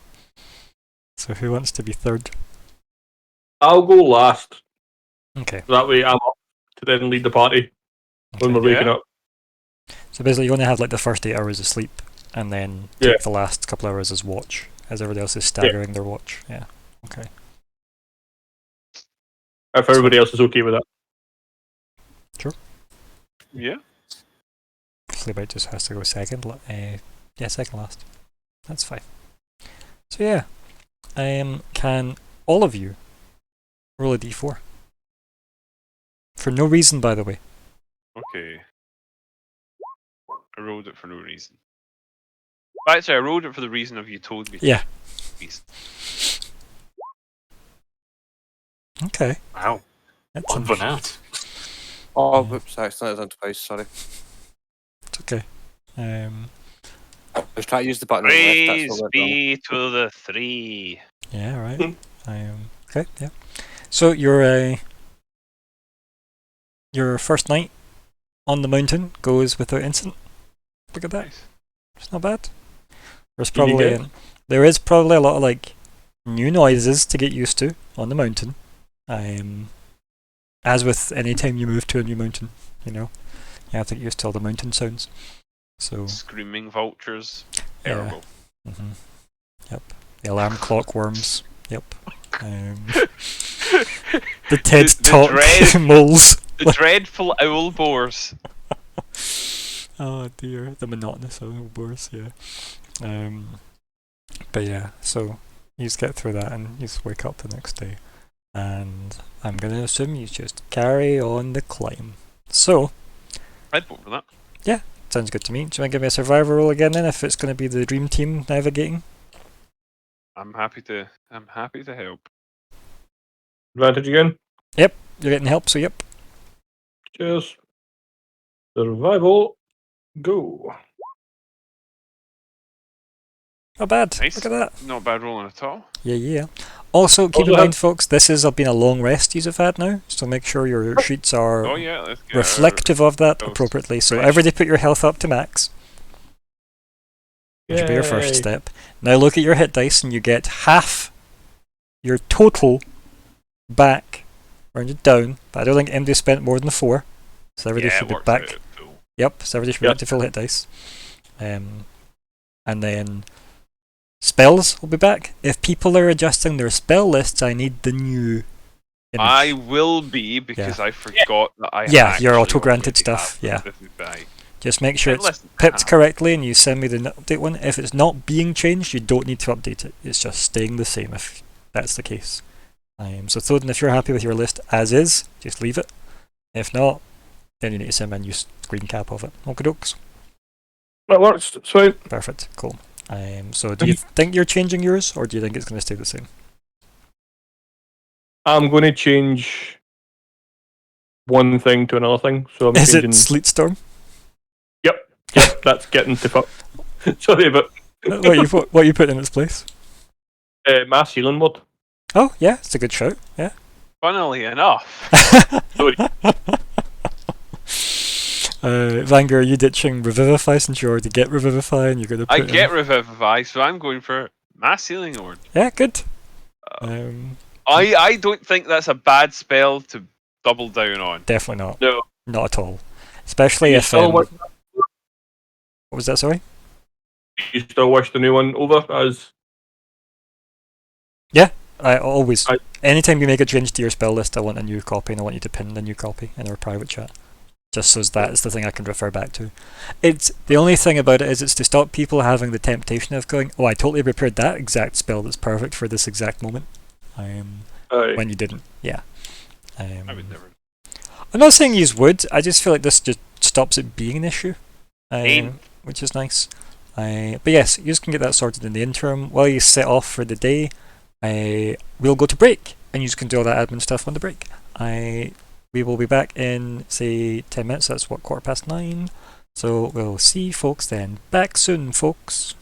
So who wants to be third? I'll go last. Okay. That way I'm up to then lead the party when we're waking up. So basically you only have like the first 8 hours of sleep, and then take the last couple hours as watch, as everybody else is staggering their watch. Yeah. Okay. If everybody else is okay with that. Sure. Yeah. Fleabite just has to go second. Yeah, second last. That's fine. So yeah, can all of you roll a d4? For no reason, by the way. Okay. I rolled it for no reason. Actually, I rolled it for the reason of you told me. Yeah. Reason. Okay. Wow. That's Odd one out. Oh, whoops, I accidentally done twice, sorry. It's okay. I was trying to use the button on the left, Praise that's what be to the 3. Yeah, right. Okay, yeah. So your first night on the mountain goes without incident. Look at that. Nice. It's not bad. There is probably a lot of like new noises to get used to on the mountain. As with any time you move to a new mountain, you have to get used to all the mountain sounds. So Screaming vultures. Yeah. Terrible. Yep. The alarm clock worms. Yep. The TED The Talk moles. The dreadful owl boars. Oh dear, the monotonous owl boars. Yeah. But yeah, so you just get through that and you just wake up the next day, and I'm gonna assume you just carry on the climb. So I'd vote for that. sounds good to me. Do you want to give me a survivor roll again then, if it's going to be the dream team navigating? I'm happy to help. Advantage again. You're getting help, so yep. Cheers. Survival. Go. Not bad. Nice. Look at that. Not bad rolling at all. Yeah. Also, keep in Also, mind, folks, this has been a long rest you've had now, so make sure your sheets are Oh yeah, let's get reflective of that those appropriately. So fresh. everybody put your health up to max. That should be your first Yay. step. Now look at your hit dice and you get half your total back, rounded down, but I don't think MD spent more than 4. So everybody Yeah, should it be works back. out cool. Yep, so everybody should be Yep. back to full hit dice. And then spells will be back. If people are adjusting their spell lists, I need the new image. I will be because I forgot that I Yeah, your actually auto-granted already stuff, have yeah. This is right. Just make sure And it's listen, pipped correctly and you send me the update one. If it's not being changed, you don't need to update it. It's just staying the same if that's the case. So Thoden, if you're happy with your list as is, just leave it. If not, then you need to send me a new screen cap of it. Okie dokes. That works. It's fine. Perfect. Cool. So do you think you're changing yours, or do you think it's going to stay the same? I'm going to change one thing to another thing. So I'm Is changing. it Sleet Storm? Yep, that's getting to fuck. Sorry, but What you put in its place? mass healing mod. Oh yeah, it's a good shout. Yeah. Funnily enough, Sorry. Vanger, are you ditching Revivify since you already get Revivify and you're going to put I get in... Revivify, so I'm going for Mass Healing Orb. Yeah, good. I don't think that's a bad spell to double down on. Definitely not. No. Not at all. Especially You if... still what wish, was that, sorry? you still wish the new one over as. I always... Anytime you make a change to your spell list, I want a new copy and I want you to pin the new copy in our private chat. Just so that's the thing I can refer back to. It's the only thing about it is it's to stop people having the temptation of going, oh, I totally prepared that exact spell that's perfect for this exact moment. When you didn't. Yeah. I would never. I'm not saying you would, I just feel like this just stops it being an issue. Aim. Which is nice. But yes, you just can get that sorted in the interim. While you set off for the day, we'll go to break, and you can do all that admin stuff on the break. We will be back in, say, 10 minutes. That's what, 9:15? So we'll see folks then. Back soon, folks.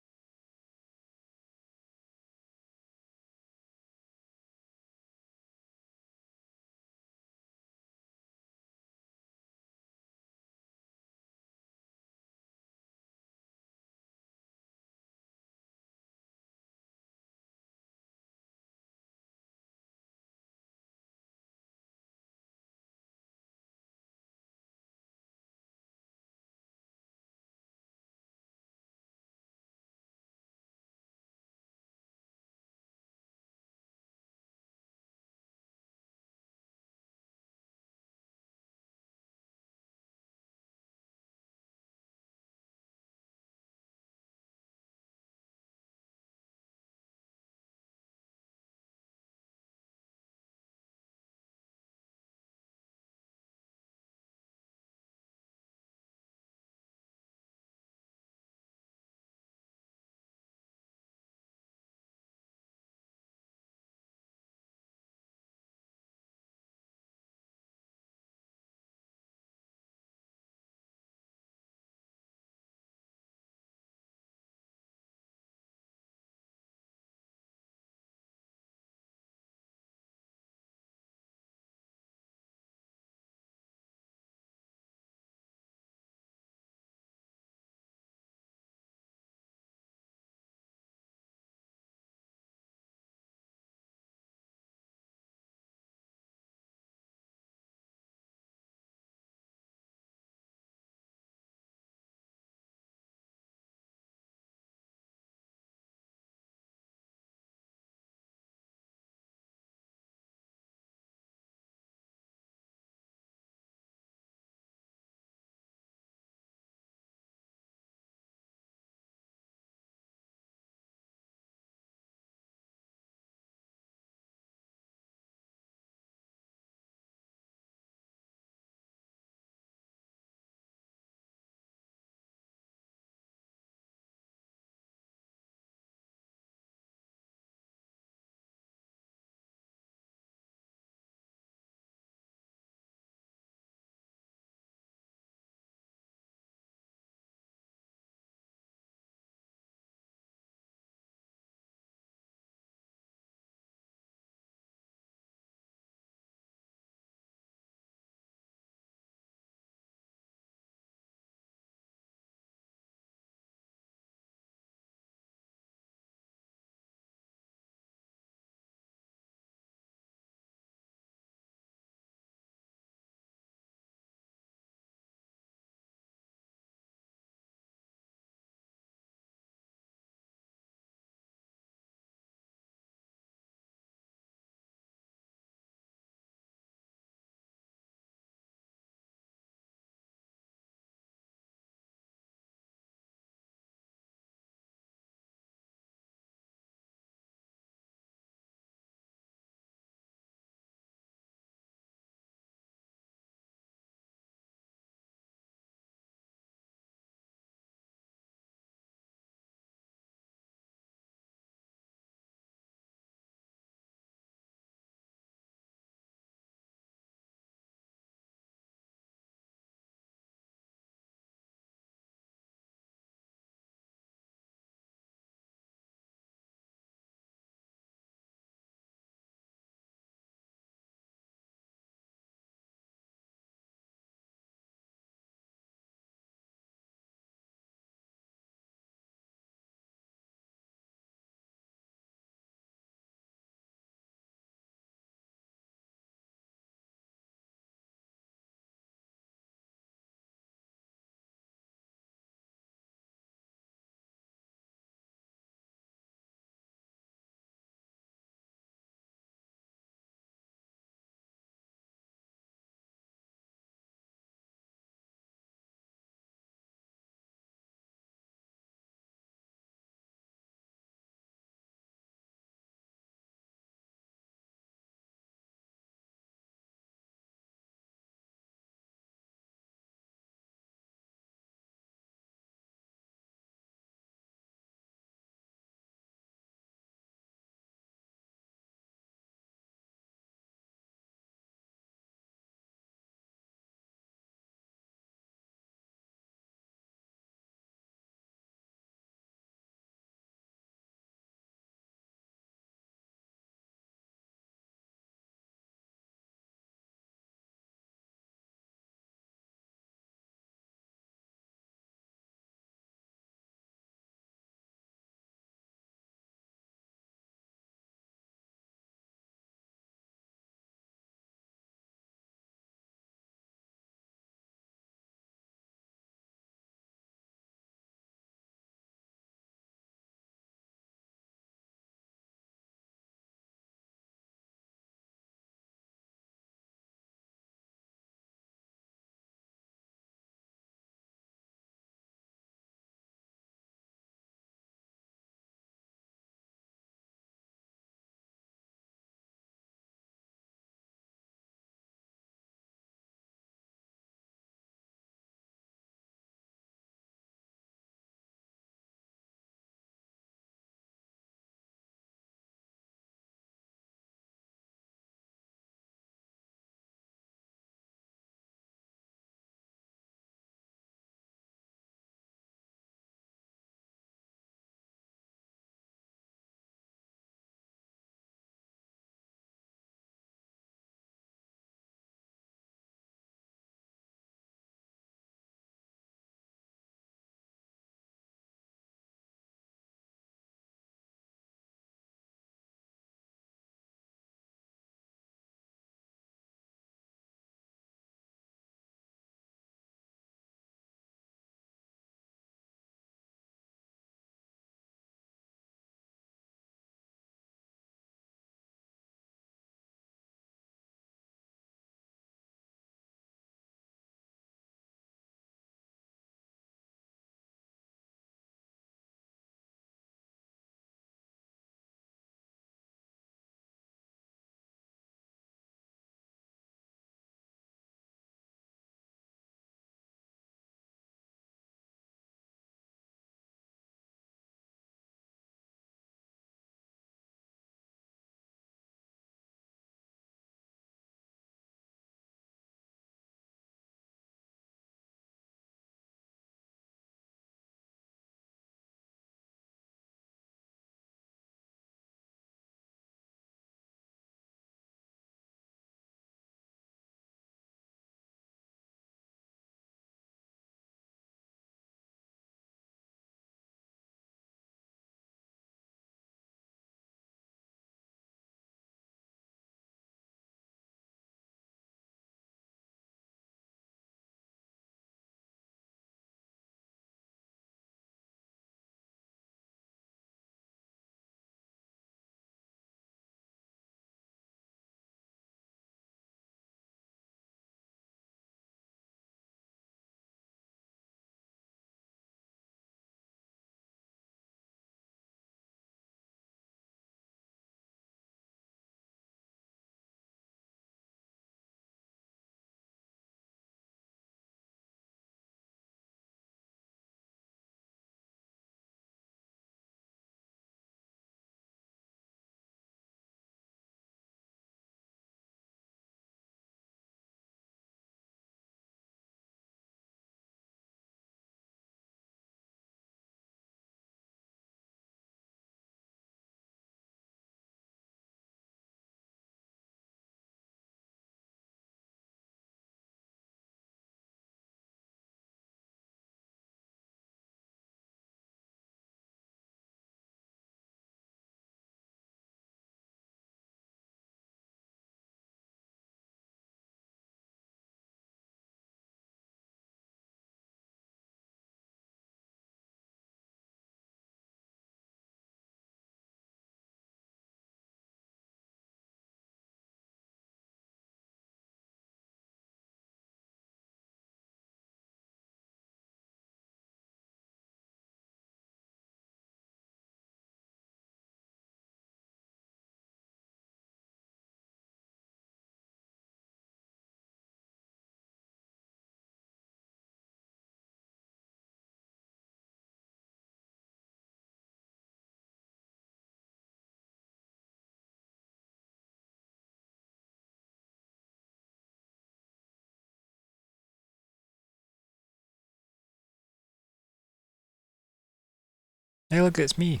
Hey look, it's me.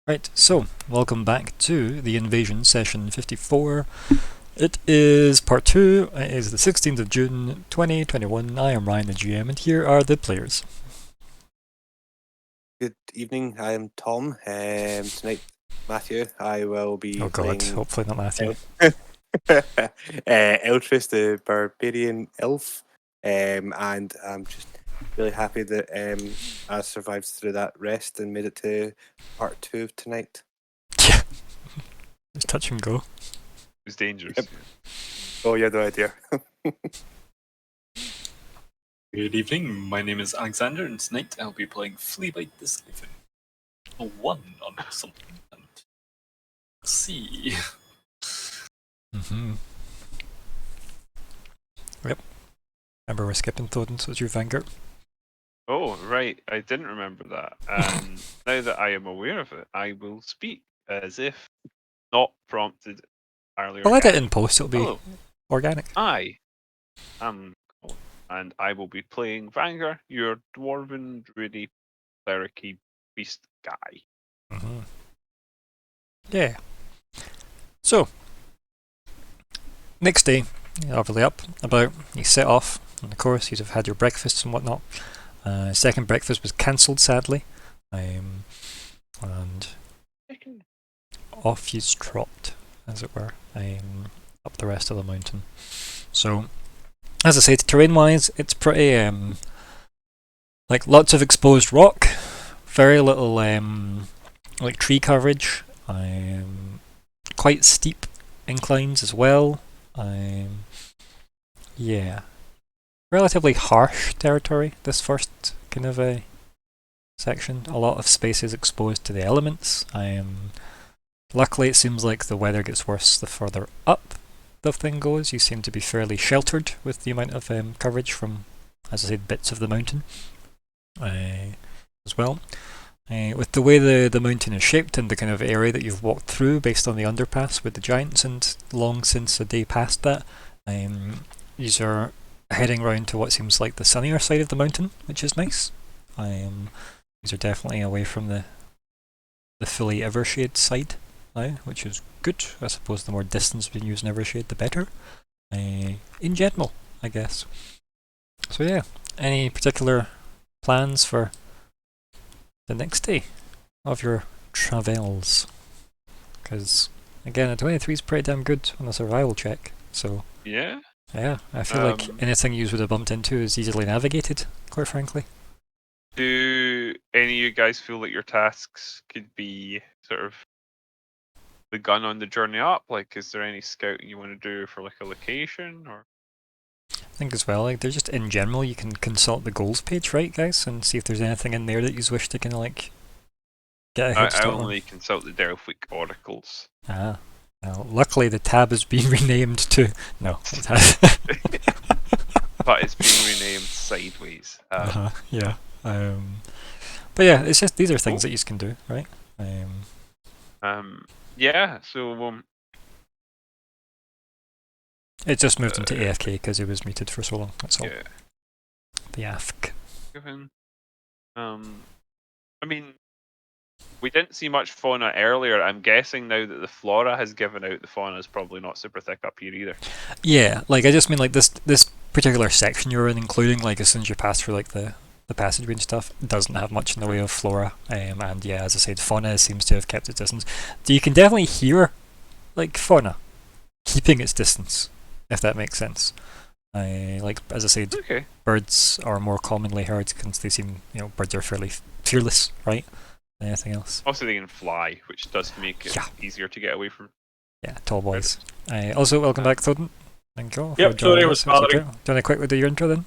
Right, so, welcome back to the Invasion Session 54. It is part 2, it is the 16th of June 2021. I am Ryan the GM, and here are the players. Good evening. I am Tom. Tonight, Matthew, I will be Oh god, playing hopefully not Matthew. Eltris, the barbarian elf, and I'm just really happy that I survived through that rest and made it to part 2 of tonight. Yeah, it's touch and go. It's dangerous. Yep. Oh, you had no idea. Good evening, my name is Alexander, and tonight I'll be playing Fleabite the Sliver. A 1 on something. And see. Yep. Remember we're skipping Thoden, so it's your Vanguard. Oh, right. I didn't remember that. And now that I am aware of it, I will speak as if not prompted earlier. I'll edit in post, it'll be Hello, organic. I am Colin, and I will be playing Vanguard, your dwarven, druidy, clericy beast guy. Yeah. So, next day, you're obviously up, about, you set off, and of course you'd have had your breakfasts and whatnot. Second breakfast was cancelled, sadly, and off you trot, as it were, up the rest of the mountain. So, as I said, terrain-wise, it's pretty, like lots of exposed rock, very little, like tree coverage, quite steep inclines as well. Yeah, relatively harsh territory, this first kind of a section. A lot of spaces exposed to the elements. Luckily it seems like the weather gets worse the further up the thing goes. You seem to be fairly sheltered with the amount of coverage from, as I said, bits of the mountain as well. With the way the mountain is shaped and the kind of area that you've walked through based on the underpass with the giants, and long since a day past that, these are heading round to what seems like the sunnier side of the mountain, which is nice. These are definitely away from the fully Evershade side now, which is good. I suppose the more distance we can use in Evershade, the better. In general, I guess. So yeah, any particular plans for the next day of your travels? Because again, a 23 is pretty damn good on a survival check. So Yeah. yeah, I feel like anything you would have bumped into is easily navigated, quite frankly. Do any of you guys feel like your tasks could be sort of the gun on the journey up? Like, is there any scouting you want to do for like a location or? I think as well, like they're just in general, you can consult the goals page, right, guys, and see if there's anything in there that you wish to kind of like get a head I start on. only consult the Delphic oracles. Ah, well, luckily the tab has been renamed to no. It has. But it's been renamed sideways. Yeah. But yeah, it's just these are things that you can do, right? Yeah. So It just moved into AFK because it was muted for so long. That's all. yeah. The AFK. I mean, we didn't see much fauna earlier. I'm guessing now that the flora has given out, the fauna is probably not super thick up here either. Yeah, like I just mean like this particular section you're in, including like as soon as you pass through like the passageway and stuff, doesn't have much in the way of flora. And yeah, as I said, fauna seems to have kept its distance. You can definitely hear like fauna keeping its distance, if that makes sense. Like as I said, Okay. birds are more commonly heard because they seem, birds are fairly fearless, right? Than anything else. Also, they can fly, which does make it easier to get away from. Yeah, tall boys. Also, welcome back, Thoden. Thank you. Yep, sorry, I was Do you bothering. want to quickly do your intro then?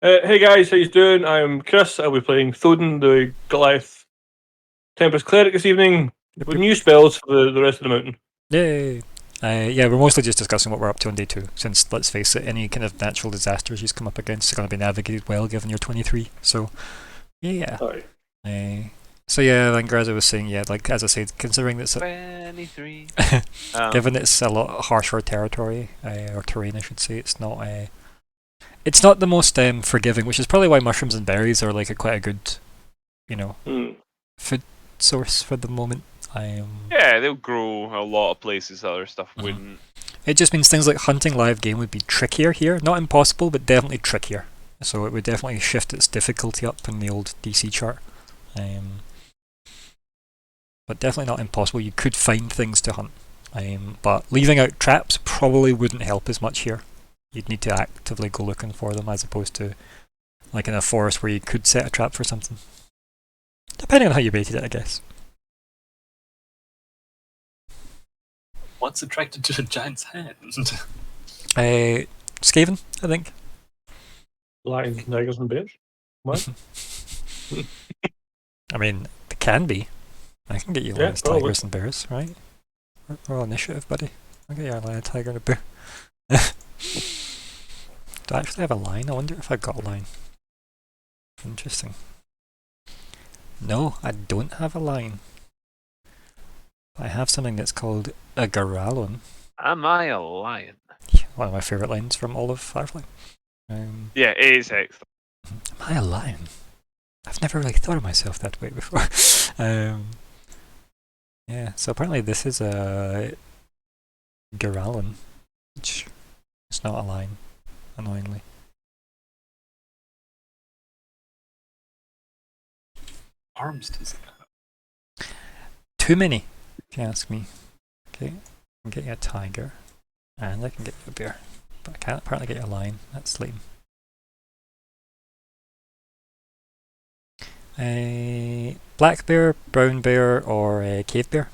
Hey guys, how you doing? I'm Chris. I'll be playing Thoden, the Goliath Tempest Cleric this evening, with new spells for the rest of the mountain. Yay! Yeah, we're mostly just discussing what we're up to on day 2, since, let's face it, any kind of natural disasters you've come up against are going to be navigated well given you're 23, so yeah. So yeah, like as I was saying, yeah, like as I said, considering that's 23. given it's a lot harsher territory, or terrain I should say, it's not the most forgiving, which is probably why mushrooms and berries are like quite a good food source for the moment. Yeah, they'll grow a lot of places other stuff wouldn't. It just means things like hunting live game would be trickier here. Not impossible, but definitely trickier. So it would definitely shift its difficulty up in the old DC chart. But definitely not impossible. You could find things to hunt. But leaving out traps probably wouldn't help as much here. You'd need to actively go looking for them as opposed to like in a forest where you could set a trap for something. Depending on how you baited it, I guess. What's attracted to a giant's hand? Skaven, I think. Lions, tigers, and bears. What? I mean, they can be. I can get you Yeah, lions, probably. tigers, and bears, right? Roll initiative, buddy. I'll get you a lion, tiger, and a bear. Do I actually have a line? I wonder if I got a line. Interesting. No, I don't have a line. I have something that's called a Garalon. Am I a lion? One of my favourite lines from all of Firefly. Yeah, it is excellent. Am I a lion? I've never really thought of myself that way before. Yeah, so apparently this is a Garalon, which is not a lion, annoyingly. Arms does it have? Too many, if you ask me. Okay, I can get you a tiger, and I can get you a bear, but I can't apparently get you a lion. That's lame. A black bear, brown bear, or a cave bear?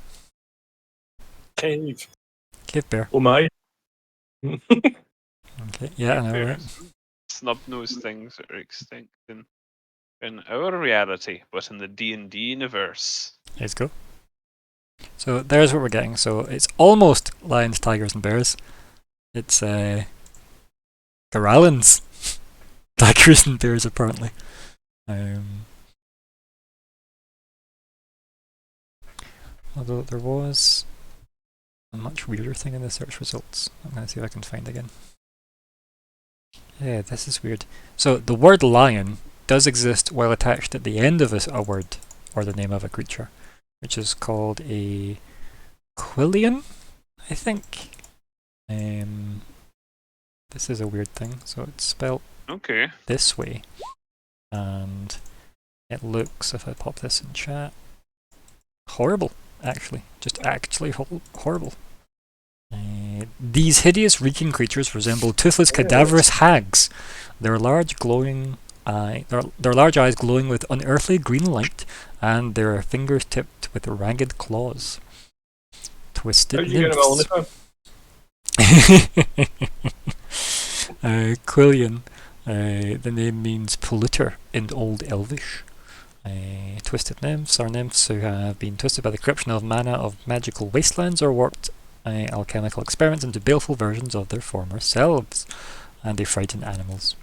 Cave. Cave bear. Oh my. Okay, yeah, I know, right? Snub-nosed things that are extinct in our reality, but in the D&D universe. Let's go. So there's what we're getting. So it's almost lions, tigers, and bears. It's Garalons, tigers, and bears apparently. Although there was a much weirder thing in the search results. I'm going to see if I can find again. Yeah, this is weird. So the word lion does exist while attached at the end of a word or the name of a creature, which is called a quillion, I think. This is a weird thing. So it's spelled Okay. this way, and it looks, if I pop this in chat, horrible. Actually, just actually horrible. These hideous, reeking creatures resemble toothless, cadaverous hags. Their large, glowing their large eyes glowing with unearthly green light, and their fingers tipped with ragged claws. Twisted How'd you get nymphs. Quillion. The name means polluter in Old Elvish. Twisted nymphs are nymphs who have been twisted by the corruption of mana of magical wastelands or warped alchemical experiments into baleful versions of their former selves, and they frighten animals.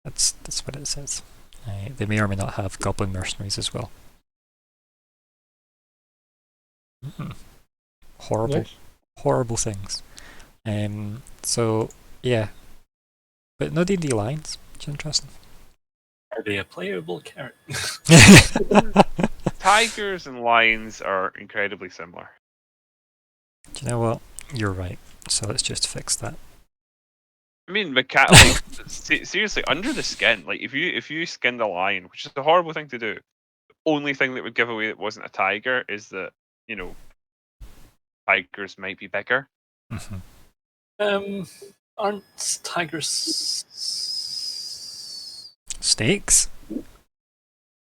That's what it says. They may or may not have goblin mercenaries as well. Horrible, Nice. horrible things. So yeah, but no D&D lines, which is interesting. Are they a playable character? Tigers and lions are incredibly similar. Do you know what? You're right. So let's just fix that. I mean, like, seriously, under the skin, like if you skinned a lion, which is a horrible thing to do, the only thing that would give away it wasn't a tiger is that, tigers might be bigger. Aren't tigers Snakes? With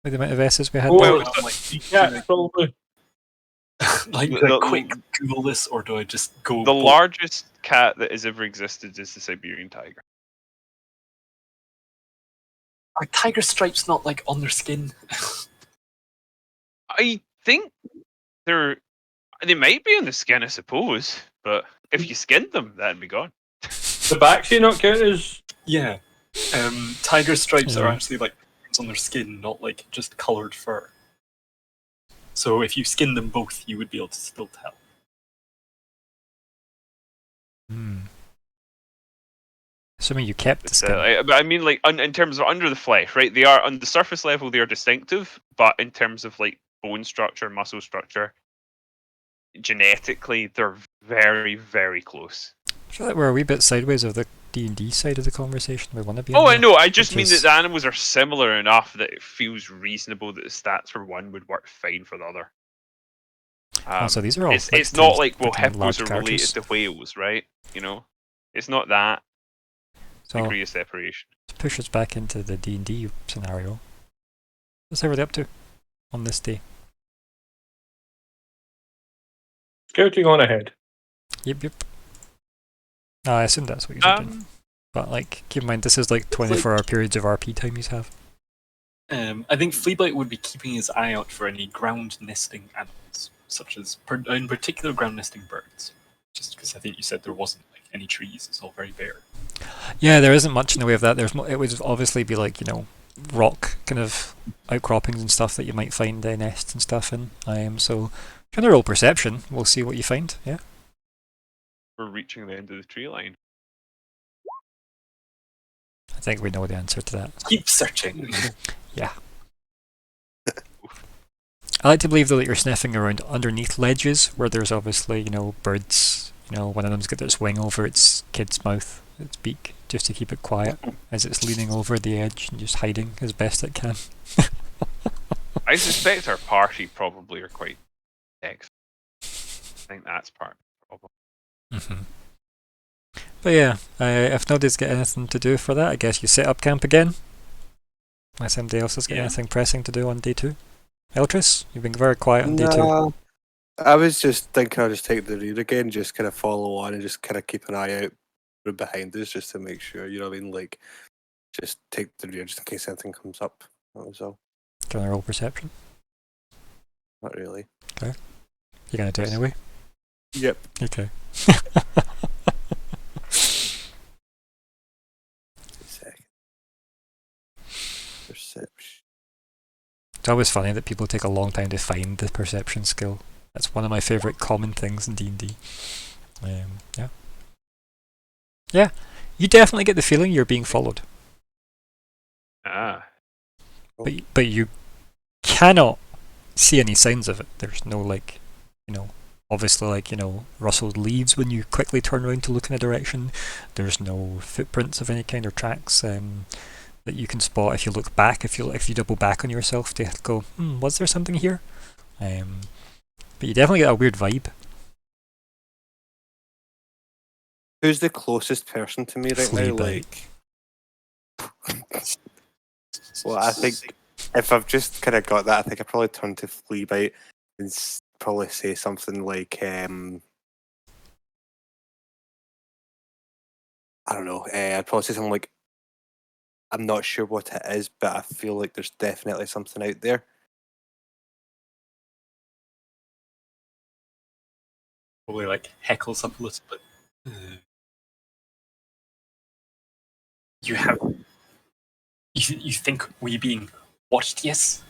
the amount of S's we had Oh, there. Well, yeah, probably. like The- a quick Google this, or do I just go? The largest cat that has ever existed is the Siberian tiger. Are tiger stripes not like on their skin? I think they might be on the skin, I suppose, but if you skinned them, that'd be gone. The backs you not count as Yeah. Tiger stripes are Yeah. actually like on their skin, not like just coloured fur. So if you skin them both, you would be able to still tell. Assuming you kept the skin. But I mean, like in terms of under the flesh, right? They are on the surface level. They are distinctive, but in terms of like bone structure, muscle structure, genetically, they're very, very close. I feel like we're a wee bit sideways of the D&D side of the conversation. We want to be. Oh, I there, know. I just which mean that is- the animals are similar enough that it feels reasonable that the stats for one would work fine for the other. so these are all. It's not like, well, freaking large hippos are related characters. to whales, right? You know, it's not that So degree of separation. to push us back into the D&D scenario. What's everybody up to on this day? Scouting on ahead. Yep. I assume that's what you're doing. But like, keep in mind, this is like 24-hour periods of RP time you have. I think Fleabite would be keeping his eye out for any ground nesting animals, such as, in particular, ground nesting birds. Just because I think you said there wasn't like any trees; it's all very bare. Yeah, there isn't much in the way of that. It would obviously be like, rock kind of outcroppings and stuff that you might find nests and stuff in. So if you roll perception, we'll see what you find. Yeah. We're reaching the end of the tree line. I think we know the answer to that. Keep searching. Yeah. I like to believe though that you're sniffing around underneath ledges where there's obviously, birds. One of them's got its wing over its kid's mouth, its beak, just to keep it quiet as it's leaning over the edge and just hiding as best it can. I suspect our party probably are quite excellent. I think that's part of the problem. But yeah, if nobody's got anything to do for that, I guess you set up camp again. Unless somebody else has got anything pressing to do on day 2. Eltris, you've been very quiet on day 2. I was just thinking I'll just take the rear again, just kind of follow on and just kind of keep an eye out from behind us just to make sure, you know what I mean? Like, just take the rear just in case anything comes up. That was all. Can I roll perception? Not really. Okay. You're going to do it anyway? Yep. Okay. Perception. It's always funny that people take a long time to find the perception skill. That's one of my favourite common things in D&D. Yeah. Yeah, you definitely get the feeling you're being followed. But you cannot see any signs of it. There's no obviously rustled leaves when you quickly turn around to look in a direction. There's no footprints of any kind or tracks that you can spot if you look back. If you double back on yourself to go, was there something here? But you definitely get a weird vibe. Who's the closest person to me right now? Fleabite. Well, I think if I've just kind of got that, I think I'd probably turn to Fleabite and probably say something like, I don't know, I'd probably say something like, I'm not sure what it is, but I feel like there's definitely something out there. Probably like heckles up a little bit. You think we being watched? Yes.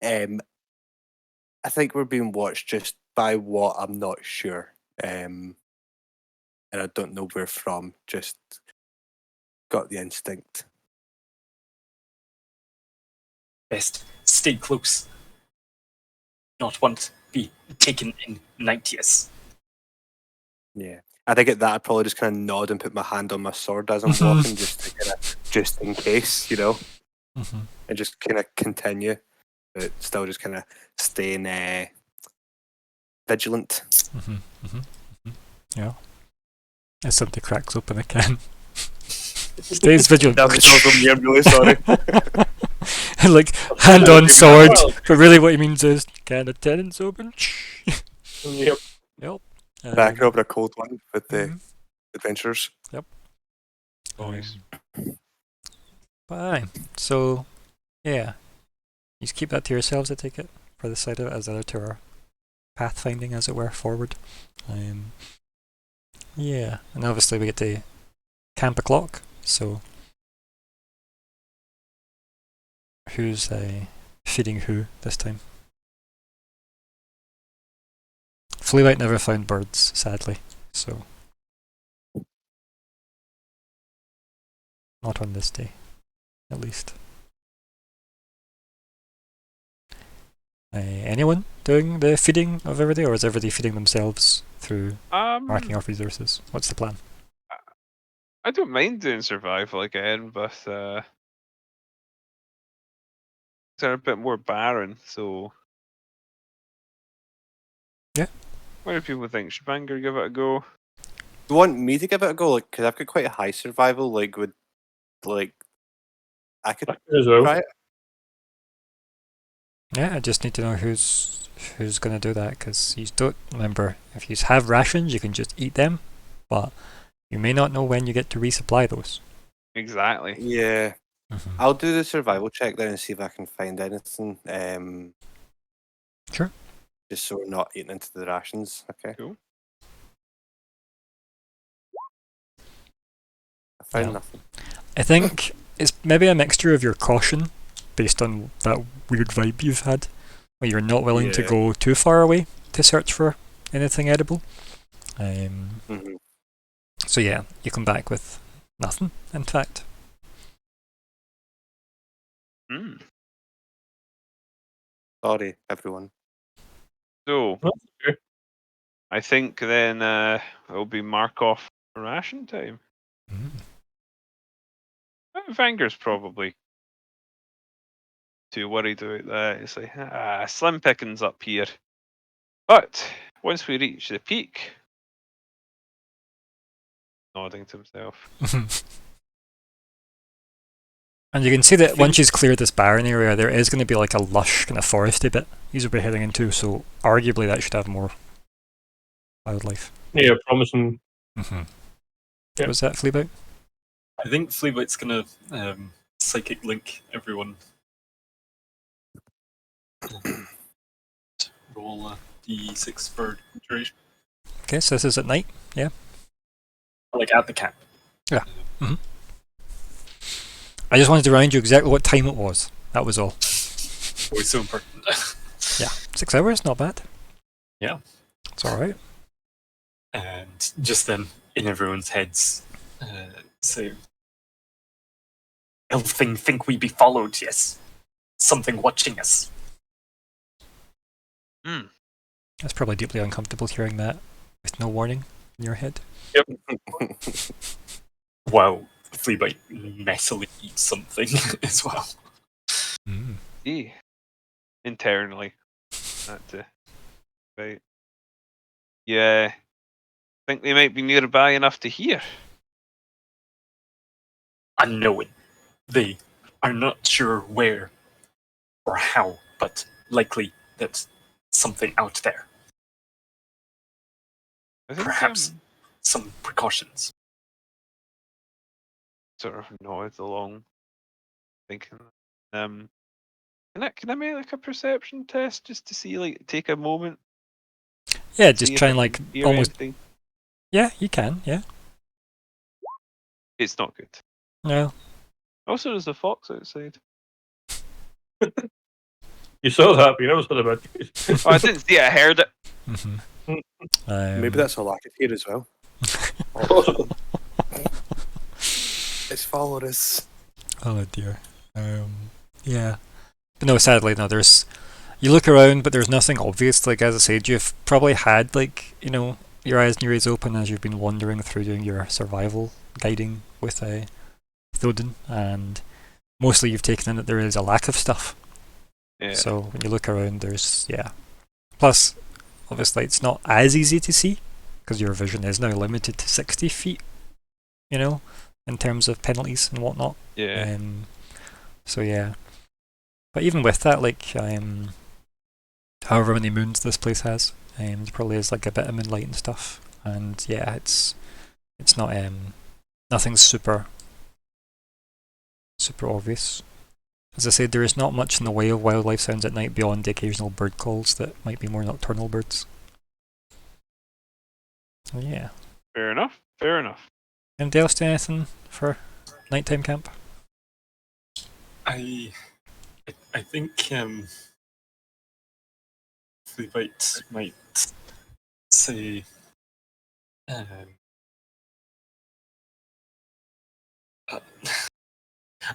I think we're being watched just by what I'm not sure, and I don't know where from. Just got the instinct. Best stay close. Not want to be taken in night. Yes. Yeah, I think at that I'd probably just kind of nod and put my hand on my sword as I'm walking, just in case, and just kind of continue, but still just kind of staying vigilant. Yeah. As something cracks open a can. Stays vigilant. That was from me, I'm really sorry. Like, hand on sword. But really what he means is, can of tenants open? Yep. Yep. Back over a cold one with the adventurers. Yep. Nice. Fine. So, yeah. You just keep that to yourselves, I take it, for the side of it, as the other two are pathfinding, as it were, forward. Yeah, and obviously we get to camp o'clock, so who's feeding who this time? Fleabite never found birds, sadly, so Not on this day, at least. Anyone doing the feeding of everybody, or is everybody feeding themselves through marking off resources? What's the plan? I don't mind doing survival again, but they're a bit more barren, so. Yeah. What do people think? Should Banger give it a go? You want me to give it a go? Like, because I've got quite a high survival. Like, would like I could As well. try it. Yeah, I just need to know who's going to do that, because you don't remember, if you have rations you can just eat them, but you may not know when you get to resupply those. Exactly. Yeah, I'll do the survival check then and see if I can find anything. Sure. Just so we're not eating into the rations. Okay. Cool. I found Yeah. nothing. I think it's maybe a mixture of your caution, based on that weird vibe you've had, where you're not willing to Yeah. go too far away to search for anything edible. Mhm. So yeah, you come back with nothing, in fact. Hmm. Sorry, everyone. So, That's okay. I think then it'll be mark off ration time. Vanger's probably too worried about that. It's like, slim pickings up here. But once we reach the peak, nodding to himself. And you can see that think- once he's cleared this barren area, there is going to be like a lush kind of foresty bit he's be heading into, so arguably that should have more wildlife. Yeah, promising. Mm-hmm. Yeah. Was that Fleabite? I think Fleabite's gonna psychic link everyone. Roll a d6 for duration. Okay, so this is at night, yeah? Like at the camp. Yeah. Mm-hmm. I just wanted to remind you exactly what time it was. That was all. Always so important. Yeah, 6 hours, not bad. Yeah. It's alright. And just then, in everyone's heads, say, "Elfing think we be followed, yes. Something watching us." Hmm. That's probably deeply uncomfortable hearing that with no warning in your head. While Fleabite messily eats something as well. Mm. Internally. Right. Yeah. Think they might be nearby enough to hear. Unknowing. They are not sure where or how, but likely that something out there. I think Perhaps some precautions. sort of nods along, thinking. Can I make like a perception test just to see, like, take a moment? Yeah, See just if try I and like can hear almost. anything? Yeah, you can. Yeah. It's not good. No. Also, there's a fox outside. You saw that, but you never saw the bad. Oh, I didn't see it. I heard it. Mm-hmm. Maybe that's all I could hear as well. It's followed us. Oh dear. Yeah. But no, sadly, no. There's. You look around, but there's nothing obvious. Like as I said, you've probably had like your eyes and your ears open as you've been wandering through doing your survival guiding with Thoden, and mostly you've taken in that there is a lack of stuff. Yeah. So when you look around, there's Plus, obviously, it's not as easy to see because your vision is now limited to 60 feet. In terms of penalties and whatnot. Yeah. So yeah, but even with that, like however many moons this place has, there probably is like a bit of moonlight and stuff, and yeah, it's not nothing super obvious. As I said, there is not much in the way of wildlife sounds at night beyond the occasional bird calls that might be more nocturnal birds. So yeah. Fair enough. Fair enough. Anybody else do anything for nighttime camp? I think Fleabite might say uh,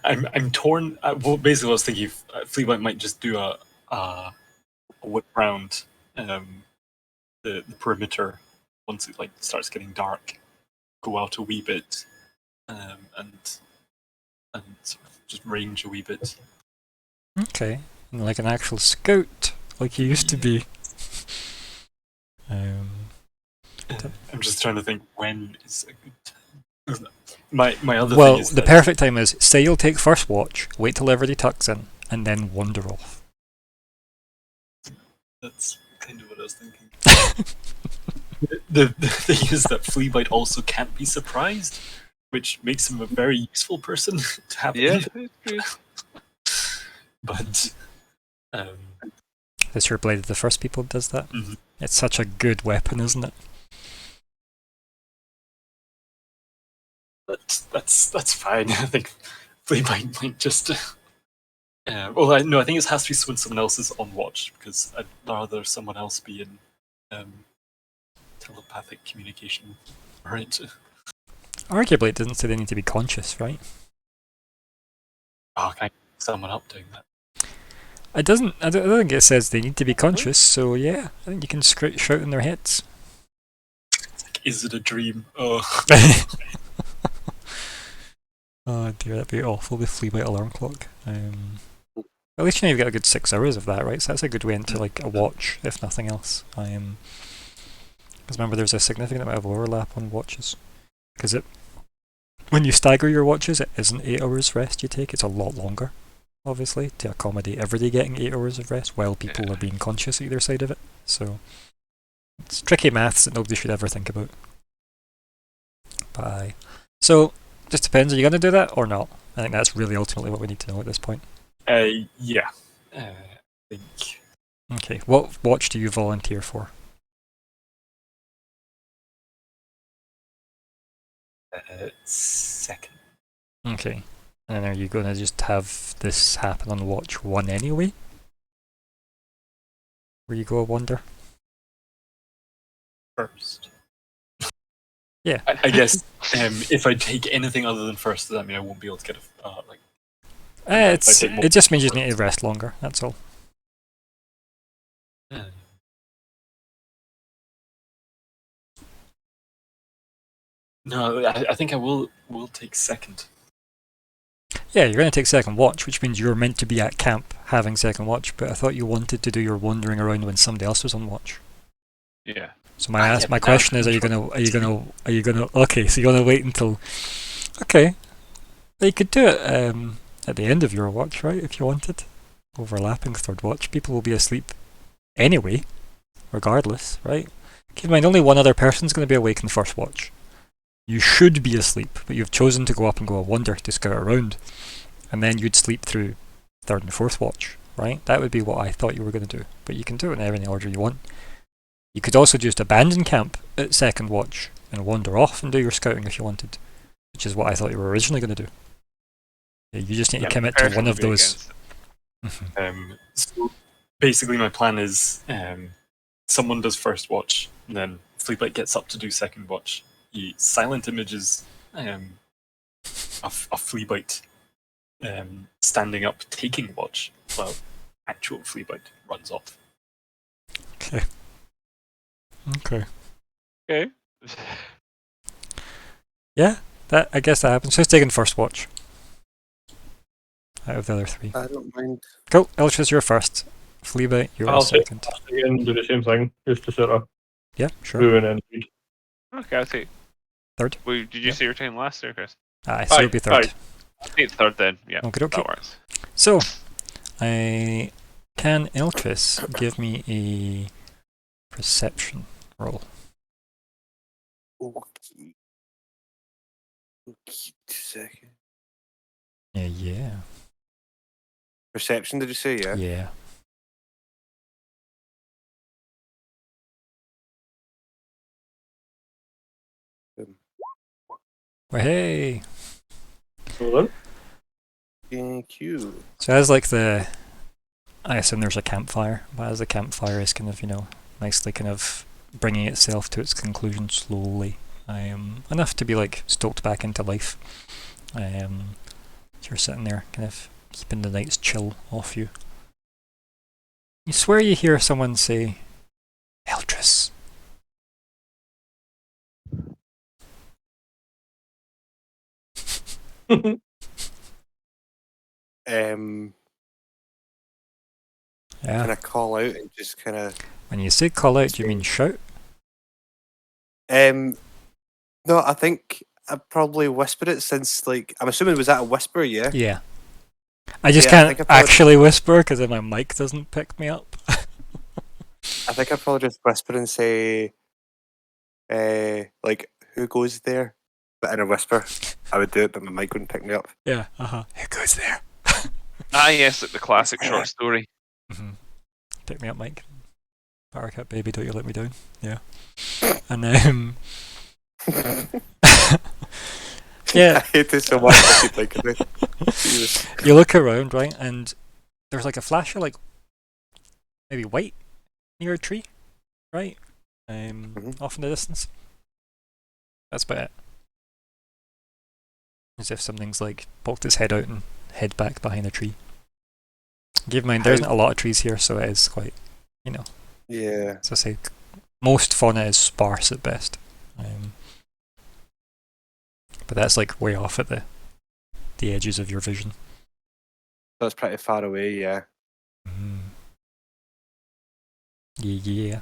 I'm torn. Well, basically, I was thinking Fleabite might just do a whip round the perimeter once it like starts getting dark, go out a wee bit, and sort of just range a wee bit. Okay, and like an actual scout, like you used to be. I'm just trying to think when is a good time. My other Well, thing is the that perfect time is say you'll take first watch, wait till everybody tucks in, and then wander off. that's kind of what I was thinking. the thing is that Fleabite also can't be surprised, which makes him a very useful person to have. Yeah. But This your Blade of the First People does that. Mhm. It's such a good weapon, isn't it? that's fine. I think Fleabite might just. Well, I think it has to be when someone else is on watch because I'd rather someone else be in telepathic communication. Right. Arguably, it doesn't say they need to be conscious, right? Oh, can I someone up doing that? It doesn't. I don't think it says they need to be conscious. So yeah, I think you can shout in their heads. It's like, is it a dream? Oh. Oh dear, that'd be awful with Fleabite alarm clock. At least you've got a good 6 hours of that, right? So that's a good way into like a watch, if nothing else. Because remember, there's a significant amount of overlap on watches. Because when you stagger your watches, it isn't 8 hours rest you take. It's a lot longer, obviously, to accommodate everybody getting 8 hours of rest while people are being conscious either side of it. So it's tricky maths that nobody should ever think about. Bye. So just depends. Are you going to do that or not? I think that's really ultimately what we need to know at this point. Yeah. I think. Okay. What watch do you volunteer for? Second. Okay. And are you going to just have this happen on watch 1 anyway? Where you go wander? First. Yeah. I guess if I take anything other than first, does that mean I won't be able to get a like? It just means you need to rest longer, that's all. No, I think I will take second. Yeah, you're going to take second watch, which means you're meant to be at camp having second watch, but I thought you wanted to do your wandering around when somebody else was on watch. Yeah. So my question is, are you gonna okay, so you're gonna wait until okay. You could do it at the end of your watch, right, if you wanted. Overlapping third watch. People will be asleep anyway, regardless, right? Keep in mind only one other person's gonna be awake in the first watch. You should be asleep, but you've chosen to go up and go a wander to scout around. And then you'd sleep through third and fourth watch, right? That would be what I thought you were going to do. But you can do it in any order you want. You could also just abandon camp at second watch and wander off and do your scouting if you wanted, which is what I thought you were originally going to do. Yeah, you just need to commit to one of those. So basically, my plan is someone does first watch, and then Fleabite gets up to do second watch. He silent images a Fleabite standing up taking watch while actual Fleabite runs off. Okay. Okay. Okay. Yeah, I guess that happens. Who's taking first watch? Out of the other 3. I don't mind. Go, Elchis, you're first. Fleabite, you're I'll second. stay and do the same thing, just to sort of Yeah, sure. ruin and lead. Okay, I'll take Third. Wait, did you say your time last there, Chris? Aye, so it'll be third. Aye. I'll take third then. Yeah, Okay, okay. that works. So, can Elchis give me a perception roll? Okay. Okay, 2 seconds. Yeah. Perception, did you say? Yeah. Yeah. Well, hey. Well done. Thank you. So as like I assume there's a campfire, but as the campfire is kind of, nicely kind of bringing itself to its conclusion slowly, enough to be like stoked back into life. You're You're sitting there, kind of keeping the night's chill off you. You swear you hear someone say, Eltress. Can Yeah. I call out and just kind of? When you say call out, do you mean shout? No, I think I probably whispered it since like I'm assuming was that a whisper? Yeah. Yeah. I just Yeah, I can't think I probably- actually whisper because then my mic doesn't pick me up. I think I'd probably just whisper and say, like, who goes there? But in a whisper. I would do it, but my mic wouldn't pick me up. Yeah, Who goes there? Yes, like the classic short story. Mm-hmm. Pick me up, Mike. Power cat baby, don't you let me down. Yeah. And yeah. I hate this so much. I keep thinking about it. Jesus. You look around, right, and there's like a flash of like maybe white near a tree, right? Off in the distance. That's about it. As if something's like poked its head out and head back behind a tree. Keep in mind, there isn't a lot of trees here, so it is quite, Yeah. as I say, most fauna is sparse at best. But that's like way off at the edges of your vision. That's pretty far away, yeah. Yeah.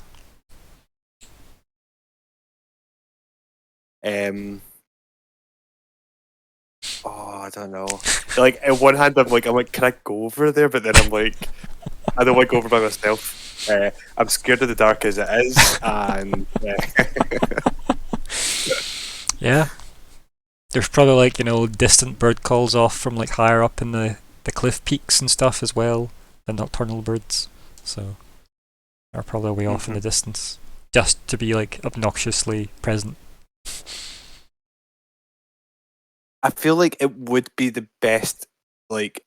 I don't know. Like, on one hand, I'm like, can I go over there? But then I'm like, I don't want to go over by myself. I'm scared of the dark as it is, and Yeah. There's probably like, distant bird calls off from like higher up in the cliff peaks and stuff as well, the nocturnal birds. So they're probably way off in the distance. Just to be like obnoxiously present. I feel like it would be the best, like,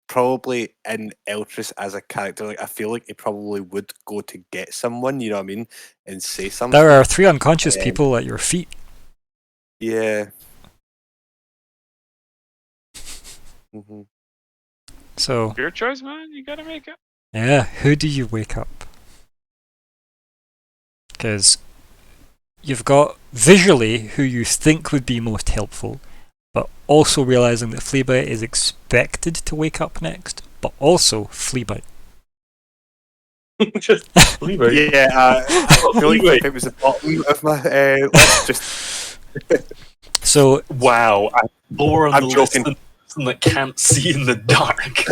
probably in Eltress as a character. Like, I feel like he probably would go to get someone, you know what I mean, and say something. There are 3 unconscious people at your feet. Yeah. So Your choice, man. You gotta make it. yeah, who do you wake up? Because you've got visually who you think would be most helpful, but also realizing that Fleabite is expected to wake up next, but also Fleabite. Just Fleabite. Yeah, I feel like if it was the bottom of my list, just So Wow, I'm lower on I'm the list joking. than someone that can't see in the dark.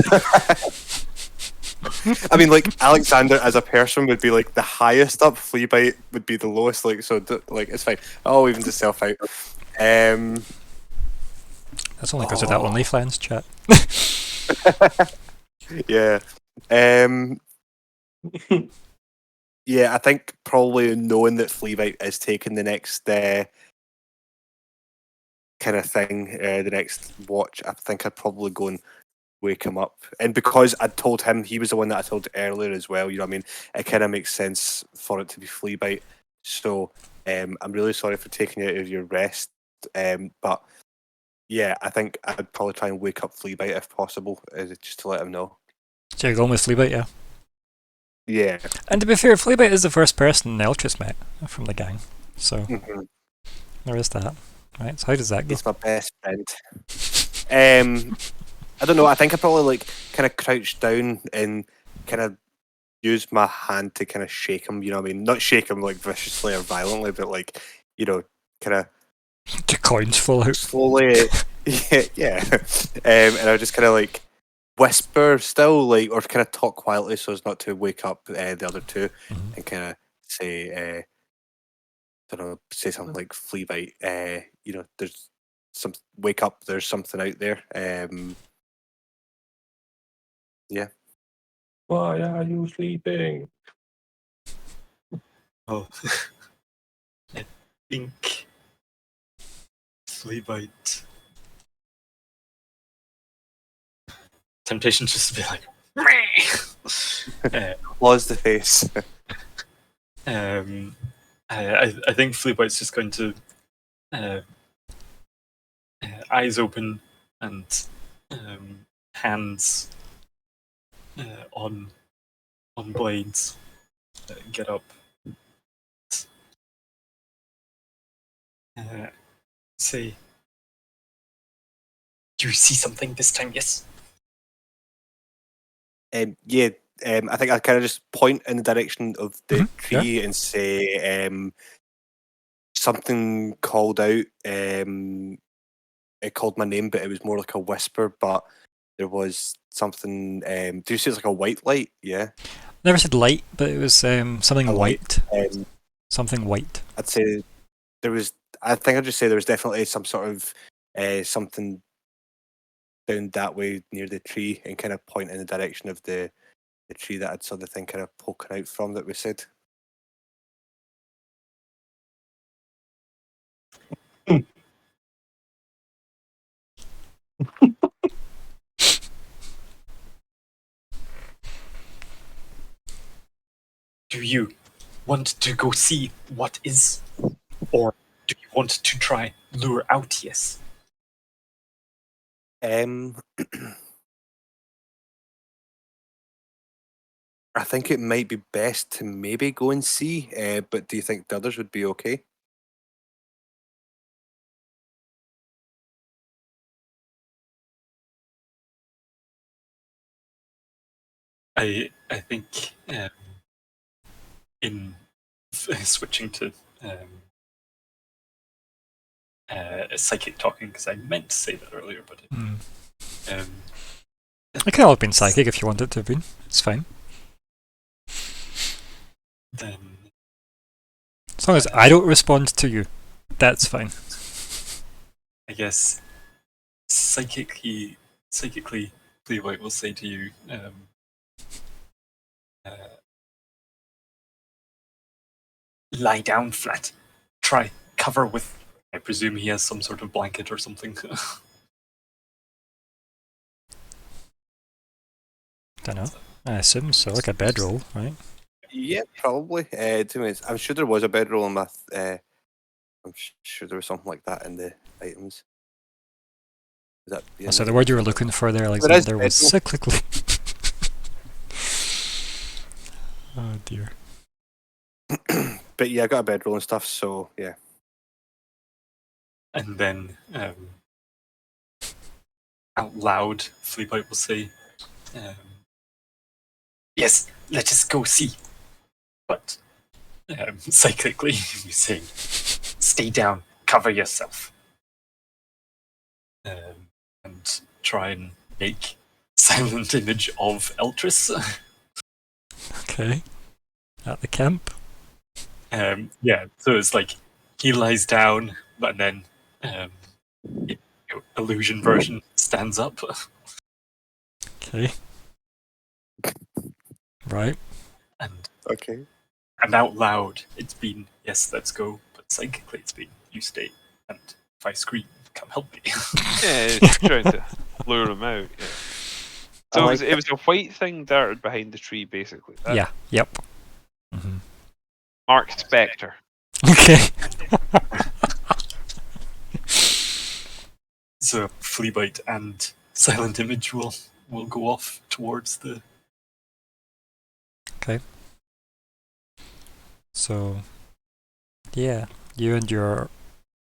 I mean, like, Alexander as a person would be like the highest up. Fleabite would be the lowest. Like, so, like, it's fine. I'll even to self out. that's only because of that OnlyFans chat. Yeah. Yeah, I think probably knowing that Fleabite is taking the next kind of thing, the next watch, I think I'd probably go and wake him up. And because I'd told him, he was the one that I told earlier as well, you know what I mean? It kind of makes sense for it to be Fleabite. So I'm really sorry for taking you out of your rest. But yeah, I think I'd probably try and wake up Fleabite if possible, just to let him know. So you're going with Fleabite, yeah. Yeah. And to be fair, Fleabite is the first person Eltress met from the gang. So there is that. Right, so how does that go? He's my best friend. I don't know. I think I probably like kind of crouch down and kind of use my hand to kind of shake him. You know what I mean? Not shake him like viciously or violently, but like kind of The coins fall out. slowly. Yeah. And I just kind of like whisper still, like, or kind of talk quietly so as not to wake up the other two, and kind of say, don't know, say something like Fleabite. There's some wake up. There's something out there. Yeah. Why are you sleeping? Oh, I think Fleabite. Temptation just to be like, Claws the face. I think Fleabite's just going to eyes open and hands on blades, get up. Say, do you see something this time? Yes. Yeah, I think I kind of just point in the direction of the tree and say something called out. It called my name, but it was more like a whisper. But there was something. Do you say it's like a white light? Yeah. Never said light, but it was something A white. light. Something white. I'd say there was. I think I'd just say there was definitely some sort of something down that way near the tree, and kind of point in the direction of the tree that I'd saw the thing kind of poking out from that we said. Do you want to go see what is, or do you want to try lure out? Yes. I think it might be best to maybe go and see, but do you think the others would be okay? I think in switching to psychic talking, because I meant to say that earlier, but It could have been psychic if you want it to have been. It's fine. then As long as I don't respond to you, that's fine. I guess psychically, Fleetwood will say to you, lie down flat. Try cover with. I presume he has some sort of blanket or something. Don't know. I assume so, like a bedroll, right? Yeah, probably. 2 minutes. I'm sure there was a bedroll in my. I'm sure there was something like that in the items. Is that the So the word you were looking for there, is Alexander, was bedroll. cyclically. Oh dear. But yeah, I got a bedroll and stuff, so yeah. And then out loud, Fleetwood will say, yes, let us go see. But cyclically, you say, stay down, cover yourself. And try and make silent image of Eltris. Okay. At the camp. Yeah, so it's like he lies down, but then illusion version stands up. Okay. Right. And Okay. out loud, it's been, yes, let's go. But psychically, it's been, you stay. And if I scream, come help me. Yeah, it's trying to lure him out. Yeah. So it was a white thing darted behind the tree, basically. Yeah. Yep. Mm-hmm. Mark Spectre. Okay. So Fleabite and Silent Image will go off towards the. Okay. So, yeah, you and your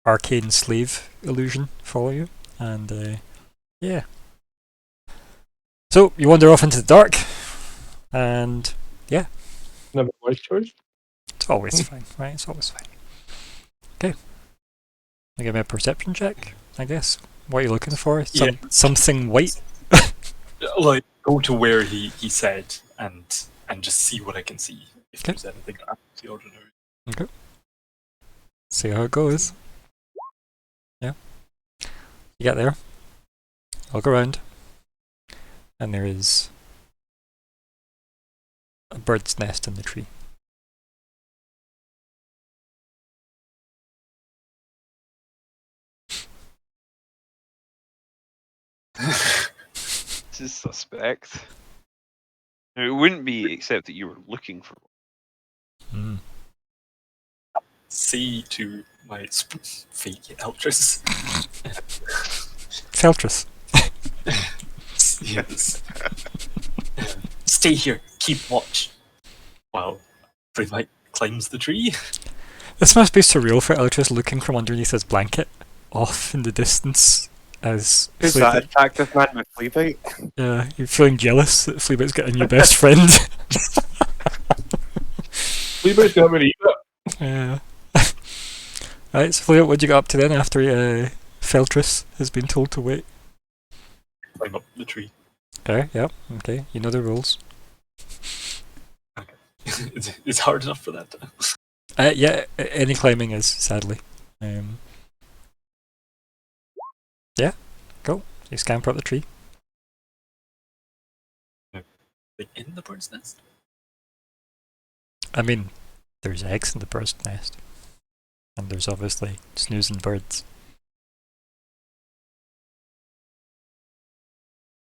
arcane slave illusion follow you, and yeah. So you wander off into the dark, and yeah, Never was choice. it's always fine, right? It's always fine. Okay. I give me a perception check, I guess. What are you looking for? Something white? Like, go to where he said and just see what I can see. If Okay. there's anything out of the ordinary. Okay. See how it goes. Yeah. You get there. Look around. And there is a bird's nest in the tree. This is suspect. Now, it wouldn't be except that you were looking for one. Say to my fake Eltris. Feltris. Yes. Stay here, keep watch. While Fleabite climbs the tree. This must be surreal for Eltrus looking from underneath his blanket, off in the distance, as Who's Fleabite. that attractive man with Fleabite? Yeah, you're feeling jealous that Fleabite's got a new best friend. Fleabite's got me to eat it. Yeah. Right, so Fleabite, what'd you get up to then after Feltress has been told to wait? Climb up the tree. Okay, yep, okay, you know the rules. It's hard enough for that. Yeah, any climbing is, sadly. Yeah, go. You scamper up the tree. Like in the bird's nest? I mean, there's eggs in the bird's nest. And there's obviously snoozing birds.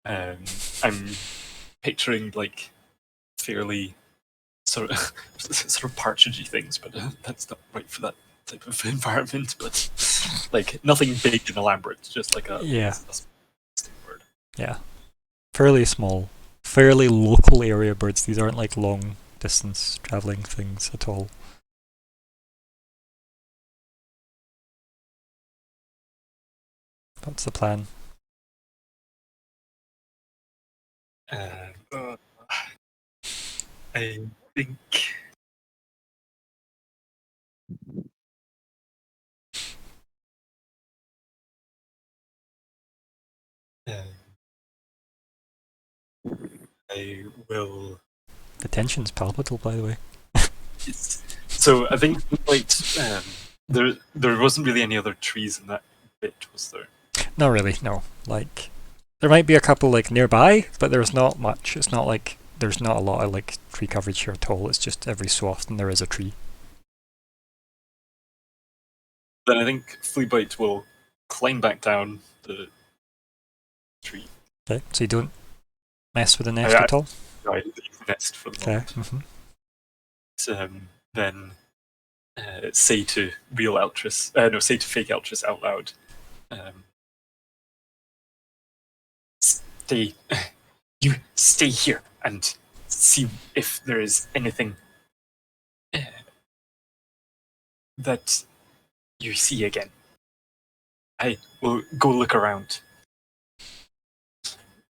I'm picturing like fairly sort of partridgey things, but that's not right for that type of environment. But like nothing big and elaborate, just like a Yeah. a bird. Yeah. Fairly small, fairly local area birds. These aren't like long distance travelling things at all. What's the plan? I think I will. The tension's palpable, by the way. So I think like there wasn't really any other trees in that bit, was there? Not really, no. Like, there might be a couple like nearby, but there's not much. It's not like there's not a lot of like tree coverage here at all. It's just every so often there is a tree. Then I think Fleabite will climb back down the tree. Okay, so you don't mess with the nest I- at all. No, I leave the nest for the Okay. moment. Then say to real Eltress, say to fake Eltress out loud. Stay, you stay here and see if there is anything that you see again. I will go look around.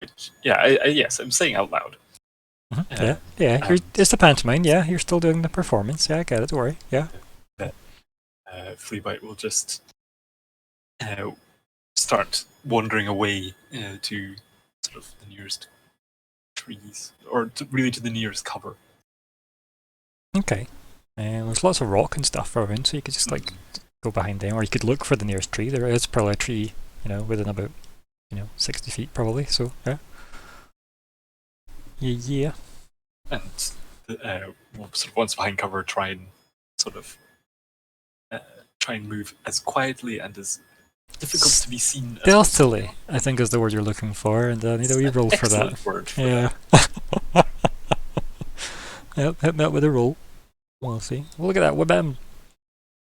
Which, yeah, yes, I'm saying out loud. Yeah. It's the pantomime. Yeah, you're still doing the performance. Yeah, I get it. Don't worry. Yeah. Fleabite will just start wandering away to sort of the nearest trees, or really to the nearest cover. Okay. There's lots of rock and stuff around, so you could just like go behind them, or you could look for the nearest tree. There is probably a tree, within about 60 feet probably. So yeah. Yeah. And we'll sort of once behind cover, try and move as quietly and as difficult to be seen as Stealthily, I think is the word you're looking for, and I need a wee roll for that. Excellent word for Yeah. Yep, hit me up with a roll. We'll see. Well, look at that. Wabam.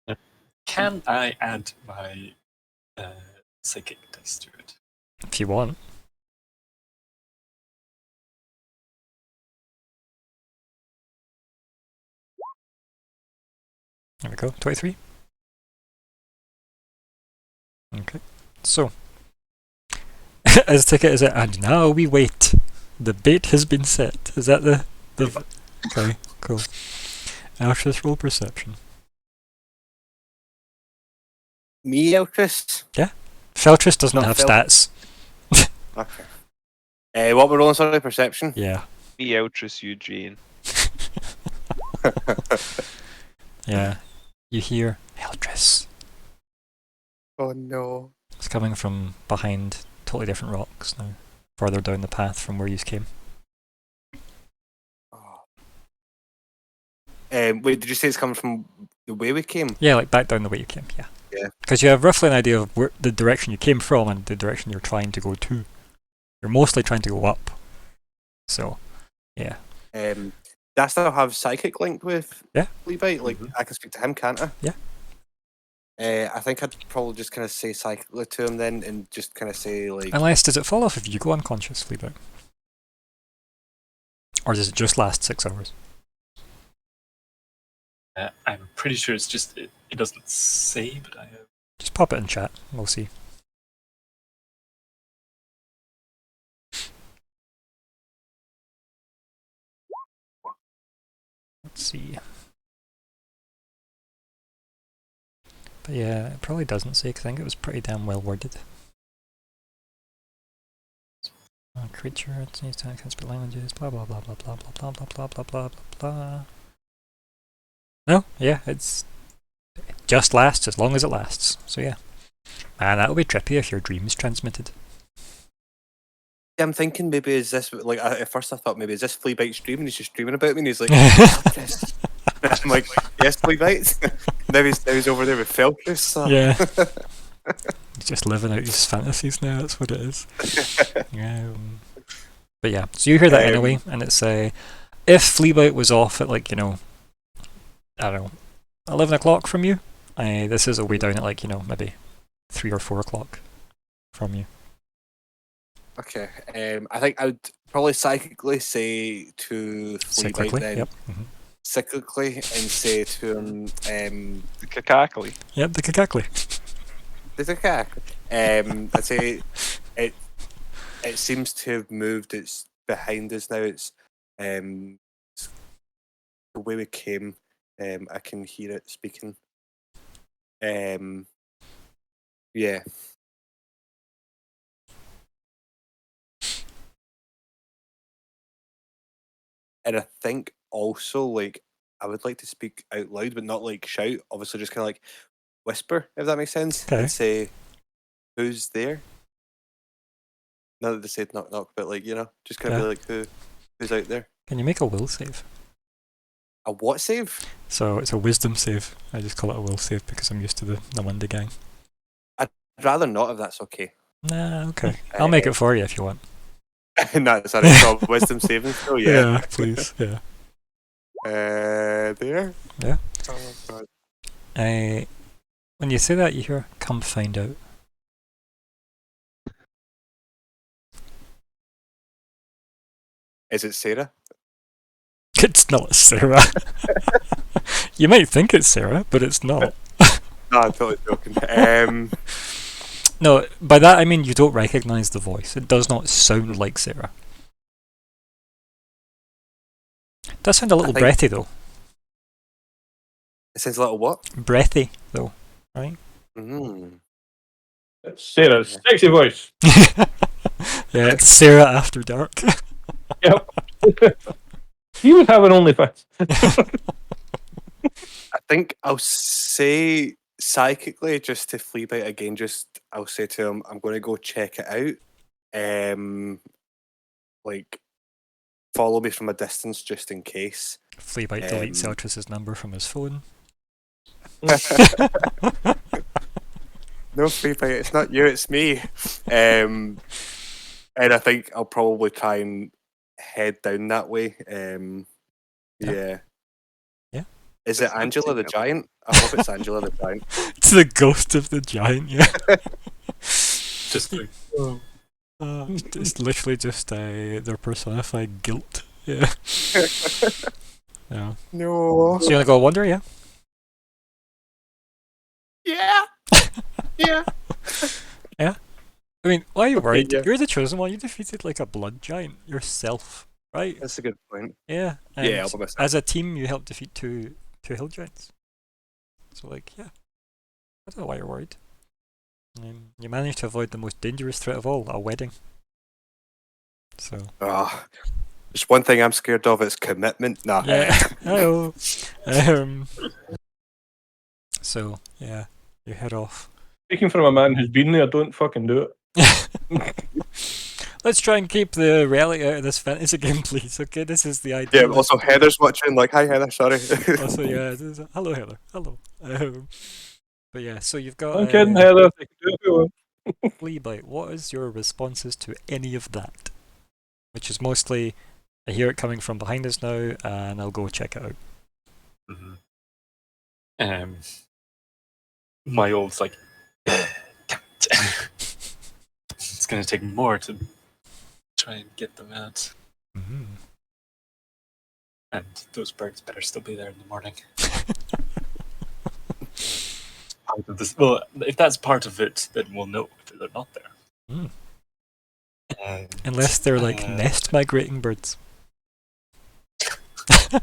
that. Can I add my psychic dice to it? If you want. There we go. 23. Okay. So, as ticket is it, and now we wait. The bait has been set. Is that the Okay, cool. Eltress roll perception. Me, Eltress? Feltress doesn't Not have Fel- stats. Okay. What we're rolling, sorry, perception? Yeah. Me, Eltress, Eugene. Yeah. You hear Eltress. Oh no. It's coming from behind totally different rocks now. Further down the path from where you came. Oh. Wait, did you say it's coming from the way we came? Yeah, like back down the way you came, yeah. Yeah. Because you have roughly an idea of where the direction you came from and the direction you're trying to go to. You're mostly trying to go up. So, yeah. Do I still have psychic linked with Yeah. Fleabite? Like, I can speak to him, can't I? Yeah. I think I'd probably just kind of say psychically to him then, and just kind of say like, Unless, does it fall off if you go unconscious, Fleabag? Or does it just last 6 hours? I'm pretty sure it's just it doesn't say, but I have. Just pop it in chat, we'll see. Let's see. But yeah, it probably doesn't say, because I think it was pretty damn well worded. Creature, it needs to access languages, blah blah blah blah blah blah blah blah blah blah blah blah. No, yeah, it just lasts as long as it lasts. So yeah. And that'll be trippy if your dream is transmitted. yeah, I'm thinking maybe is this like at first I thought maybe is this Fleabite's dream and he's just dreaming about me and he's like, yes. I'm like, yes, Fleabite. now he's over there with Feltress. So. Yeah. He's just living out his fantasies now, that's what it is. But yeah, so you hear that anyway, and it's if Fleabite was off at like, I don't know, 11 o'clock from you, this will be down at like, maybe 3 or 4 o'clock from you. Okay, I think I would probably psychically say to Fleabite then, yep. cyclically, and say to him, The Kakakli. Yep, the Kakakli. there's a cack. I'd say it seems to have moved. It's behind us now. It's the way we came. I can hear it speaking. Yeah. And I think also like I would like to speak out loud, but not like shout. Obviously, just kind of like whisper, if that makes sense. Okay. And say, "Who's there?" Not that they said knock knock, but like just kind of be like, who's out there? Can you make a will save? A what save? So it's a wisdom save. I just call it a will save because I'm used to the Monday gang. I'd rather not, if that's okay. Nah, okay. I'll make it for you if you want. No, sorry, it's called wisdom saving throw. Yeah. Please. Yeah. There. Yeah. Oh god. When you say that, you hear "come find out." Is it Sarah? It's not Sarah. You might think it's Sarah, but it's not. No, I'm totally joking. No, by that I mean you don't recognise the voice. It does not sound like Sarah. It does sound a little breathy though. It sounds a little what? Breathy though, right? Mm. Sarah's sexy voice. Yeah, it's Sarah after dark. Yep. He would have an OnlyFans. I think I'll say psychically just to Fleabite again. I'll say to him, I'm going to go check it out. Like follow me from a distance just in case. Fleabite deletes Eltress's number from his phone. No, Fleabite, it's not you, it's me. And I think I'll probably try and head down that way. Yeah. Yeah. Is it Angela the Giant? I hope it's Angela the Giant. It's the ghost of the giant, yeah. Just like, It's literally just their personified guilt. Yeah. Yeah. No. So you wanna go wonder, yeah? Yeah. Yeah. Yeah. I mean, why are you worried? yeah. You're the chosen one. You defeated like a blood giant yourself, right? That's a good point. Yeah. Yeah, I'll put myself. As a team, you helped defeat two hill giants. So like, yeah, I don't know why you're worried. You managed to avoid the most dangerous threat of all, a wedding. So. There's one thing I'm scared of. It's commitment. Nah. Yeah. Hello. So yeah, you head off. Speaking from a man who's been there, don't fucking do it. Let's try and keep the reality out of this fantasy game, please. Okay, this is the idea. Yeah. Also, Heather's watching. Like, hi, Heather. Sorry. Also, yeah. Hello, Heather. Hello. But yeah, so you've got. I'm kidding, Heather. They can do it if you want. Fleabite, what is your responses to any of that? Which is mostly, I hear it coming from behind us now, and I'll go check it out. mm-hmm. my old like, damn it. It's gonna take more to try and get them out. Mhm. And those birds better still be there in the morning. Part of this, well, if that's part of it, then we'll know that they're not there. Mm. And, Unless they're like nest migrating birds. the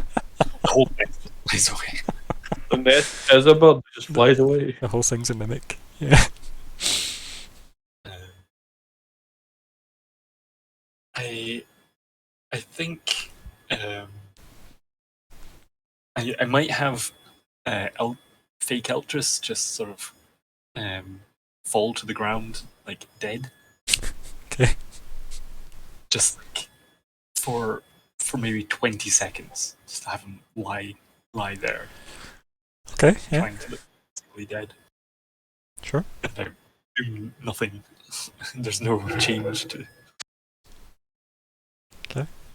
whole thing flies away. The nest is a bird that just flies away. The whole thing's a mimic. Yeah. I think I might have fake Eltress just sort of fall to the ground like dead. Okay. Just like for maybe 20 seconds, just to have him lie there, Okay. Yeah. trying to look physically dead. Sure. And I do nothing. There's no change to.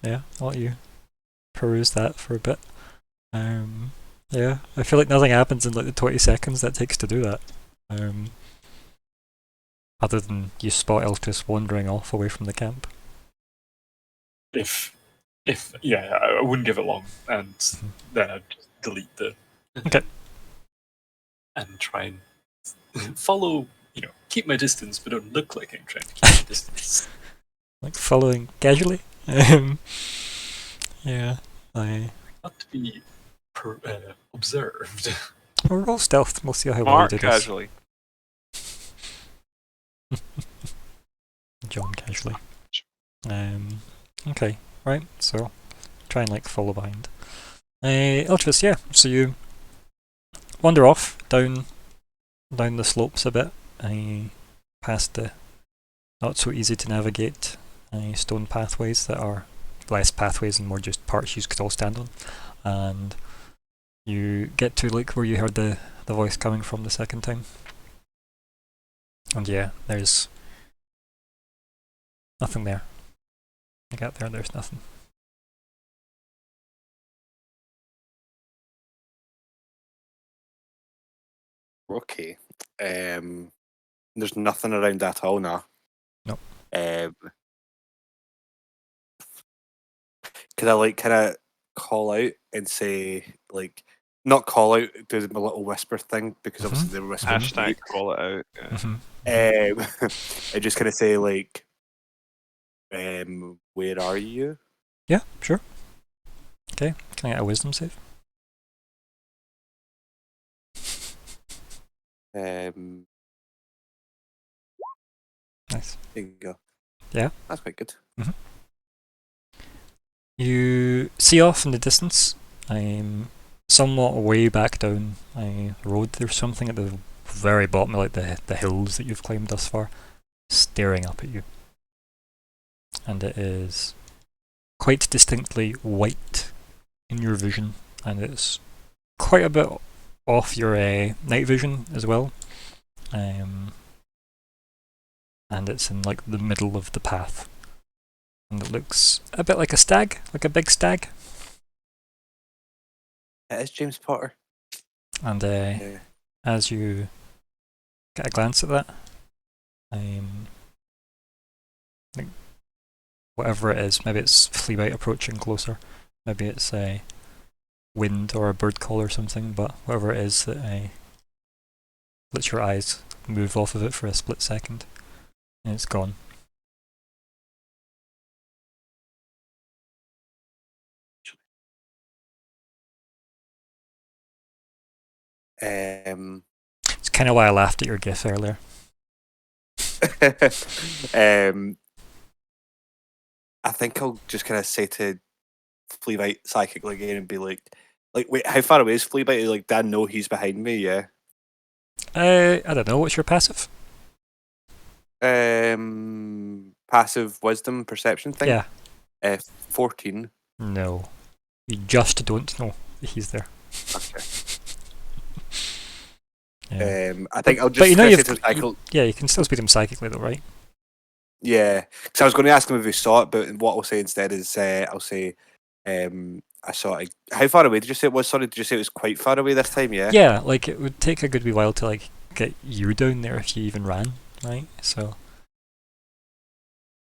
Yeah. I'll let you peruse that for a bit. Yeah. I feel like nothing happens in like the 20 seconds that takes to do that. Other than you spot Eltis wandering off away from the camp. If yeah, I wouldn't give it long, and then I'd just delete the. Okay. And try and follow, keep my distance, but don't look like I'm trying to keep my distance. Like following casually. Yeah. Not to be observed. Or roll stealth. We'll see how well you Mark do this. casually. John casually. Okay, right, so try and like follow behind. Eltris, yeah, so you wander off down the slopes a bit, past the not so easy to navigate stone pathways that are less pathways and more just parts you could all stand on, and you get to like where you heard the voice coming from the second time. And yeah, there's nothing there. I got there, there's nothing. Okay. There's nothing around at all now. Nope. Could I like kind of call out and say like not call out, do my little whisper thing because obviously they were whispering. Hashtag call it out. Yeah. I just kind of say like, where are you? Yeah, sure. Okay, can I get a wisdom save? Nice. There you go. Yeah. That's quite good. You see off in the distance, somewhat way back down a road, there's something at the very bottom of like the hills that you've climbed thus far, staring up at you. And it is quite distinctly white in your vision, and it's quite a bit off your night vision as well. And it's in like the middle of the path. And it looks a bit like a stag, like a big stag. It is James Potter. And as you get a glance at that, like whatever it is, maybe it's Fleabite approaching closer, maybe it's a wind or a bird call or something, but whatever it is that lets your eyes move off of it for a split second, and it's gone. It's kind of why I laughed at your gif earlier. I think I'll just kind of say to Fleabite psychically again and be like, wait, how far away is Fleabite? Like, Dan, know he's behind me, yeah. I don't know. What's your passive? Passive wisdom perception thing. Yeah. 14. No, you just don't know that he's there. Okay. Yeah. I think I'll just But you know you you can still speak to him psychically though, right? Yeah, because I was going to ask him if he saw it, but what I'll say instead is I'll say I saw it. How far away did you say it was? Sorry, did you say it was quite far away this time? Yeah. Yeah, like it would take a good wee while to like get you down there if you even ran, right? So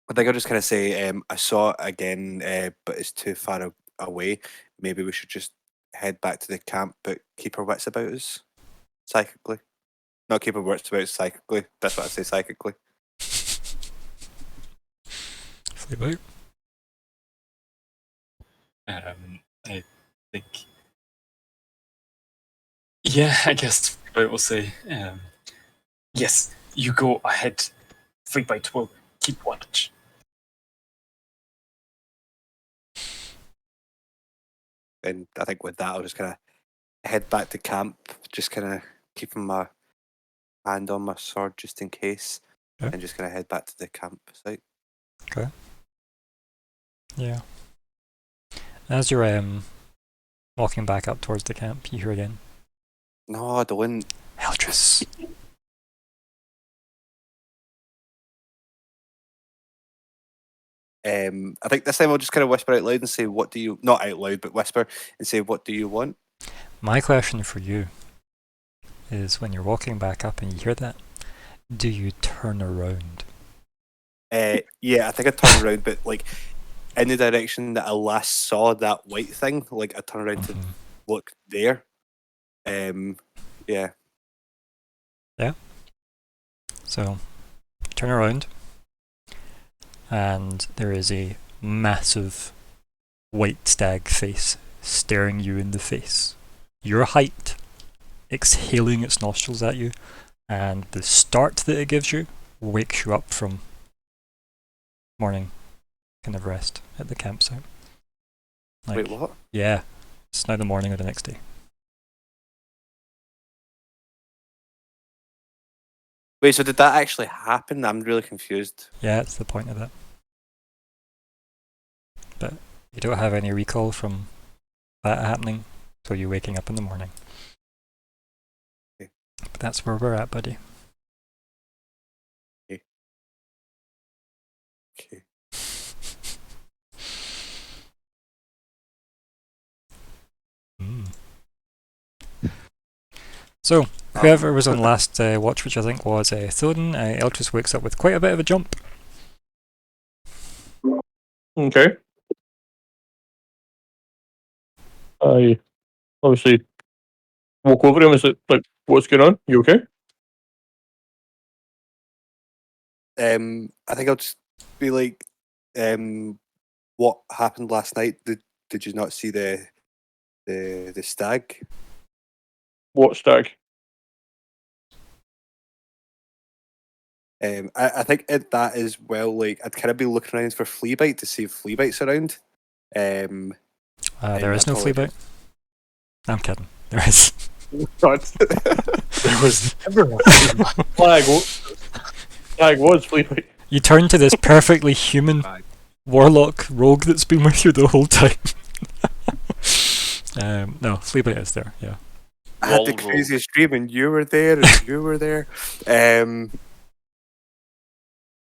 I think I'll just kind of say I saw it again, but it's too far away. Maybe we should just head back to the camp, but keep our wits about us psychically. Not keep our wits about us psychically. That's what I say, psychically. sleep out. I think. Yeah, I guess I will say. Yes, you go ahead. Fleetbite will keep watch. And I think with that, I'll just kind of head back to camp, just kind of keeping my hand on my sword just in case, Okay. and just kind of head back to the campsite. Okay. Yeah. As you're walking back up towards the camp, you hear again, No, I don't. Eldris. I think this time I'll just kind of whisper out loud and say, "What do you?" Not out loud, but whisper and say, "What do you want?" My question for you is, when you're walking back up and you hear that, do you turn around? Yeah, I think I turned around, but like in the direction that I last saw that white thing. Like I turn around to look there. Yeah. So, turn around, and there is a massive white stag face staring you in the face. Your height, exhaling its nostrils at you, and the start that it gives you wakes you up from morning kind of rest at the campsite. Wait, what? Yeah, it's now the morning of the next day. Wait, so did that actually happen? I'm really confused. Yeah, it's the point of that. But you don't have any recall from that happening, so you're waking up in the morning. Okay. But that's where we're at, buddy. Okay. So, whoever was on last watch, which I think was Thoden, Eltris wakes up with quite a bit of a jump. Okay. I obviously walk over to him and say, like, what's going on? You okay? I think I'll just be like, what happened last night? Did you not see the stag? What stag? I think that as well. Like I'd kind of be looking around for Fleabite to see if Fleabite's around. There And is I no probably Fleabite. I'm kidding. There is. God. There was never a Flag was sleeping. You turn to this perfectly human warlock rogue that's been with you the whole time. No, Fleabite is there, yeah. I had the Wall roll. craziest dream, and you were there, and you were there.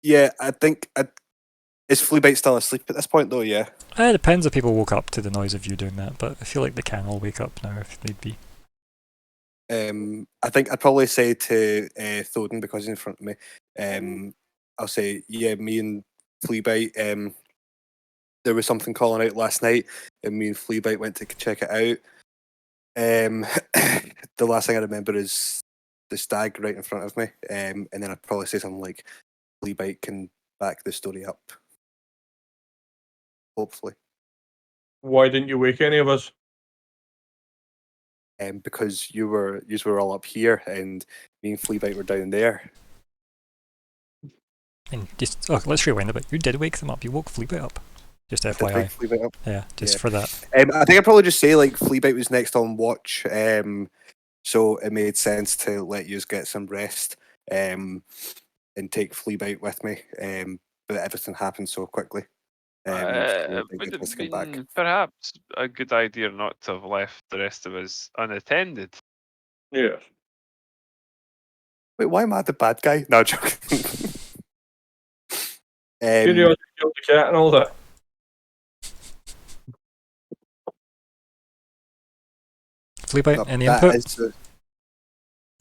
Yeah, I think is Fleabite still asleep at this point, though? Yeah. It depends if people woke up to the noise of you doing that, but I feel like they can all wake up now if need be. I think I'd probably say to Thoden, because he's in front of me, I'll say, yeah, me and Fleabite, there was something calling out last night, and me and Fleabite went to check it out. The last thing I remember is the stag right in front of me, and then I'd probably say something like, Fleabite can back the story up. Hopefully. Why didn't you wake any of us? Because you were all up here, and me and Fleabite were down there. And just let's rewind a bit. You did wake them up. You woke Fleabite up. Just I did FYI. wake Fleabite up. Yeah, just Yeah. for that. I think I'd probably just say like Fleabite was next on watch, so it made sense to let you get some rest, and take Fleabite with me. But everything happened so quickly. So I think Would it it was have come back. been perhaps a good idea not to have left the rest of us unattended? Yes. Wait, why am I the bad guy? No, I'm joking. Curiosity killed the cat and all that. Fleabite, any input?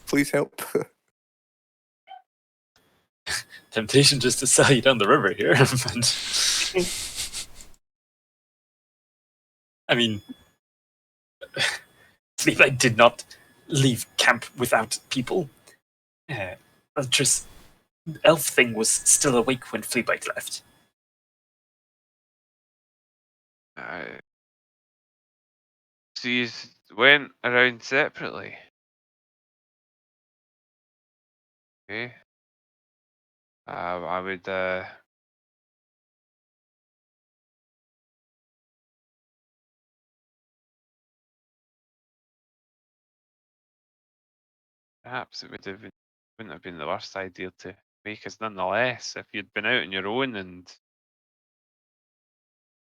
Please help. temptation just to sell you down the river here. But, I mean, Fleabag did not leave camp without people. Ultra's elf thing was still awake when Fleabag left. So you went around separately. Okay. I would. Perhaps it wouldn't have been the worst idea to make us nonetheless if you'd been out on your own and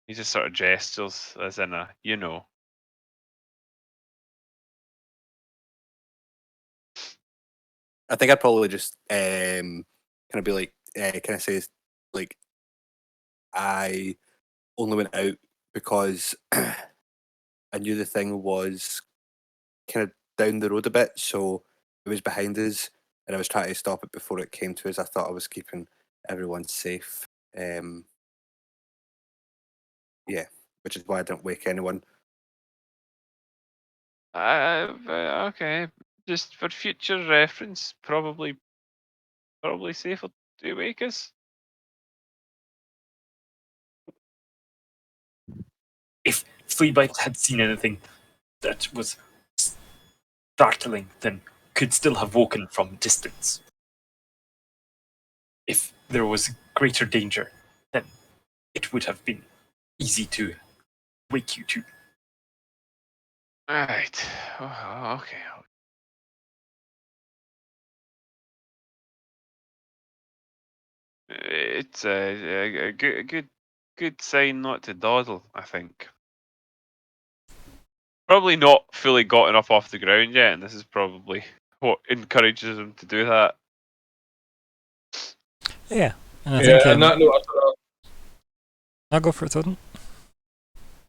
he just sort of gestures as in a, you know. I think I'd probably just kind of be like, kind of say like, I only went out because I knew the thing was kind of down the road a bit, so it was behind us, and I was trying to stop it before it came to us. I thought I was keeping everyone safe. Yeah, which is why I didn't wake anyone. Okay. Just for future reference, probably safer to wake us. If Fleabag had seen anything that was startling, then could still have woken from distance. If there was greater danger, then it would have been easy to wake you to. Alright. Okay. It's a good sign not to dawdle, I think. Probably not fully gotten up off the ground yet, and this is probably what encourages him to do that. Yeah, and I Yeah, think and that note, I'll go for it, Thoden.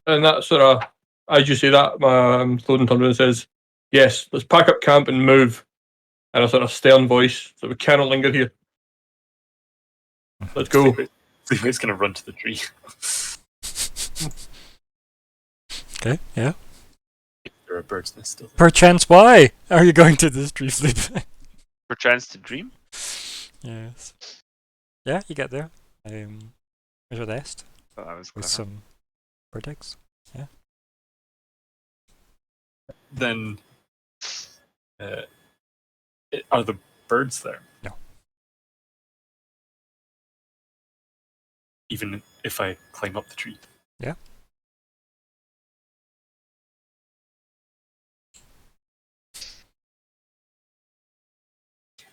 and that sort of, as you say that, Sloden turns around and says, "Yes, let's pack up camp and move." In a sort of stern voice, so we cannot linger here. Let's go. Fleabag's going to run to the tree. Okay, yeah. There are birds' nests still. Perchance, why are you going to this tree, Fleabag? Perchance to dream? Yes. Yeah, you get there. There's your nest Thought that was with clever. some bird eggs. Yeah. Then, are the birds there? No. Even if I climb up the tree? Yeah.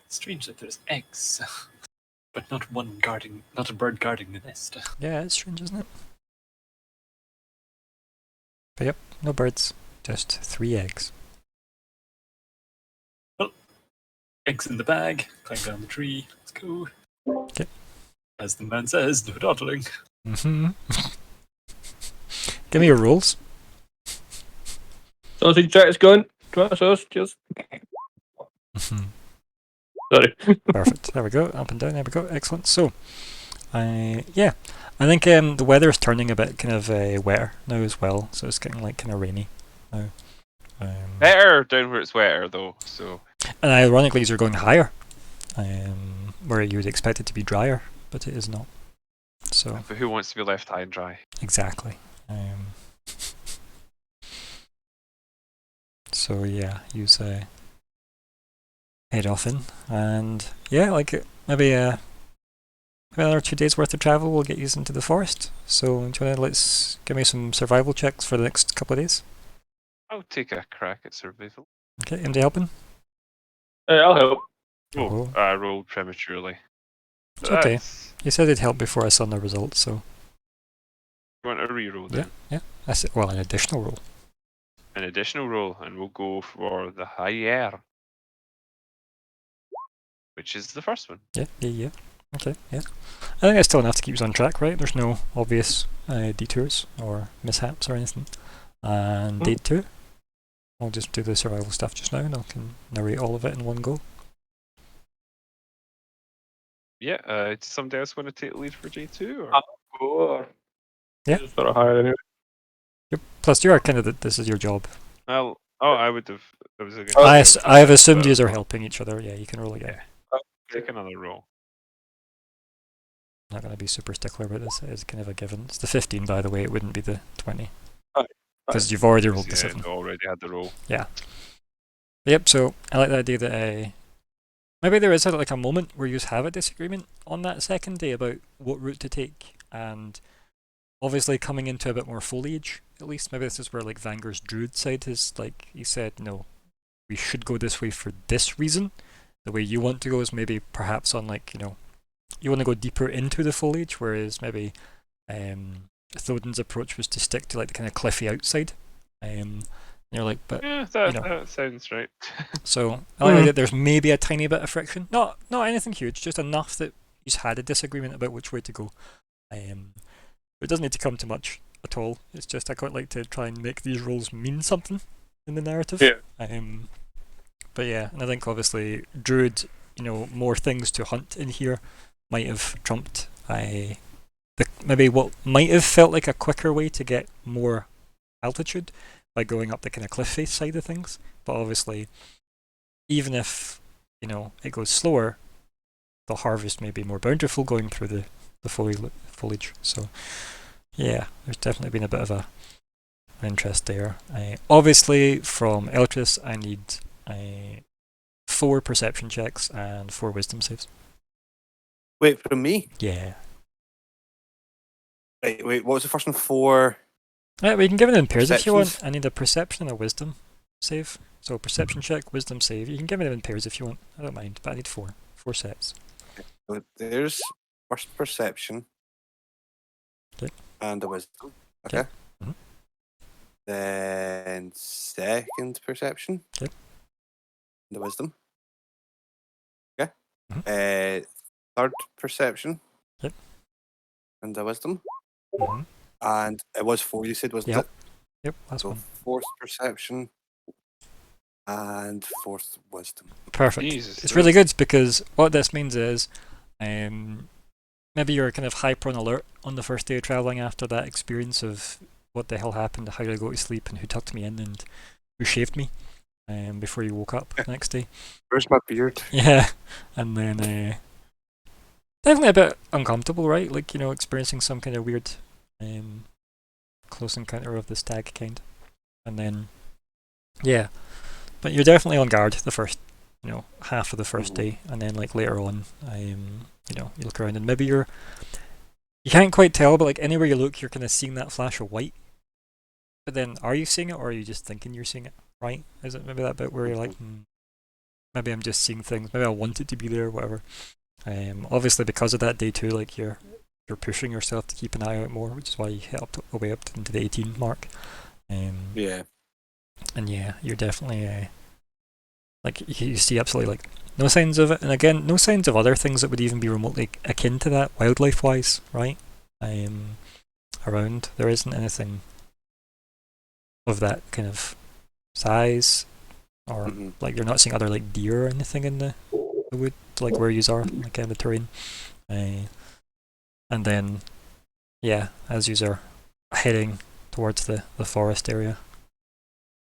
Strange that there's eggs, but not a bird guarding the nest. Yeah, it's strange, isn't it? But yep, no birds, just 3 eggs. Eggs in the bag, climb down the tree, let's go. Okay. As the man says, no dawdling. Mm-hmm. Give me your rules. Sausage chat is gone. Tomato sauce, cheers. Mm-hmm. Sorry. Perfect. There we go. Up and down. There we go. Excellent. So, I think the weather is turning a bit kind of wetter now as well. So it's getting like kind of rainy now. Better down where it's wetter though. So. And ironically, you're going higher, where you would expect it to be drier, but it is not. So. But who wants to be left high and dry? Exactly. So yeah, use head off in, and yeah, like maybe another 2 days worth of travel will get you into the forest. So do you want to let's give me some survival checks for the next couple of days? I'll take a crack at survival. Okay, MD helping? I'll help. Oh, Oh. I rolled prematurely. It's okay. You said it'd help before I saw the results, so You want a reroll then? yeah. I said, well, an additional roll. An additional roll, and we'll go for the higher, which is the first one. Yeah. Okay, yeah. I think that's still enough to keep us on track, right? There's no obvious detours or mishaps or anything. And day 2, I'll just do the survival stuff just now, and I can narrate all of it in one go. Yeah. Does somebody else want to take the lead for J2? Or? Or Yeah. just sort of higher anyway. Plus, you are kind of this is your job. Well, I would have. I was going I have assumed you are helping each other. Yeah, you can roll again. Take another roll. Not going to be super stickler about this. It's kind of a given. It's the 15, by the way. It wouldn't be the 20 because you've already rolled the 7. Already had the roll. Yeah. Yep. So I like the idea that maybe there is like a moment where you have a disagreement on that second day about what route to take, and obviously coming into a bit more foliage. At least maybe this is where like Vanger's druid side is like he said, no, we should go this way for this reason. The way you want to go is maybe perhaps on like you want to go deeper into the foliage, whereas maybe Thodin's approach was to stick to like the kind of cliffy outside. And you're like, but yeah, that sounds right. so I like that there's maybe a tiny bit of friction, not anything huge, just enough that you've had a disagreement about which way to go. It doesn't need to come to much at all. It's just I quite like to try and make these roles mean something in the narrative. Yeah. But yeah, and I think obviously Druid, more things to hunt in here might have trumped maybe what might have felt like a quicker way to get more altitude by going up the kind of cliff face side of things. But obviously, even if it goes slower, the harvest may be more bountiful going through the foliage. So yeah, there's definitely been a bit of an interest there. Obviously, from Eltris, I need 4 perception checks and 4 wisdom saves. Wait, from me? Yeah. Wait, what was the first one? 4? Yeah, we can give it in pairs if you want. Perceptions? I need a perception and a wisdom save. So perception check, wisdom save. You can give it in pairs if you want. I don't mind, but I need 4 sets. So there's first perception. Okay. And a wisdom. Okay. Okay. Mhm. Then second perception. Okay. And a wisdom. Okay. Mhm. Third perception. Yep. And a wisdom. Mhm. And it was 4, you said, wasn't Yep. it? Yep, last So one. fourth perception and fourth wisdom. Perfect. Jesus, It's really good because what this means is maybe you're kind of hyper on alert on the first day of travelling after that experience of what the hell happened, how did I go to sleep, and who tucked me in, and who shaved me before you woke up the next day. Where's my beard? Yeah, and then definitely a bit uncomfortable, right? Like, experiencing some kind of weird close encounter of the stag kind. And then, yeah, but you're definitely on guard the first, half of the first day, and then like later on, you look around and maybe you can't quite tell, but like anywhere you look, you're kind of seeing that flash of white. But then, are you seeing it, or are you just thinking you're seeing it? Right? Is it maybe that bit where you're like, maybe I'm just seeing things. Maybe I want it to be there, or whatever. Obviously, because of that day 2, like you're pushing yourself to keep an eye out more, which is why you hit up way up into the 18 mark. Yeah. And yeah, you're definitely like you see absolutely like no signs of it, and again, no signs of other things that would even be remotely akin to that wildlife-wise, right? Around there isn't anything of that kind of size, or like you're not seeing other like deer or anything in the wood, like where you are, like in the terrain. And then, yeah, as you are heading towards the forest area,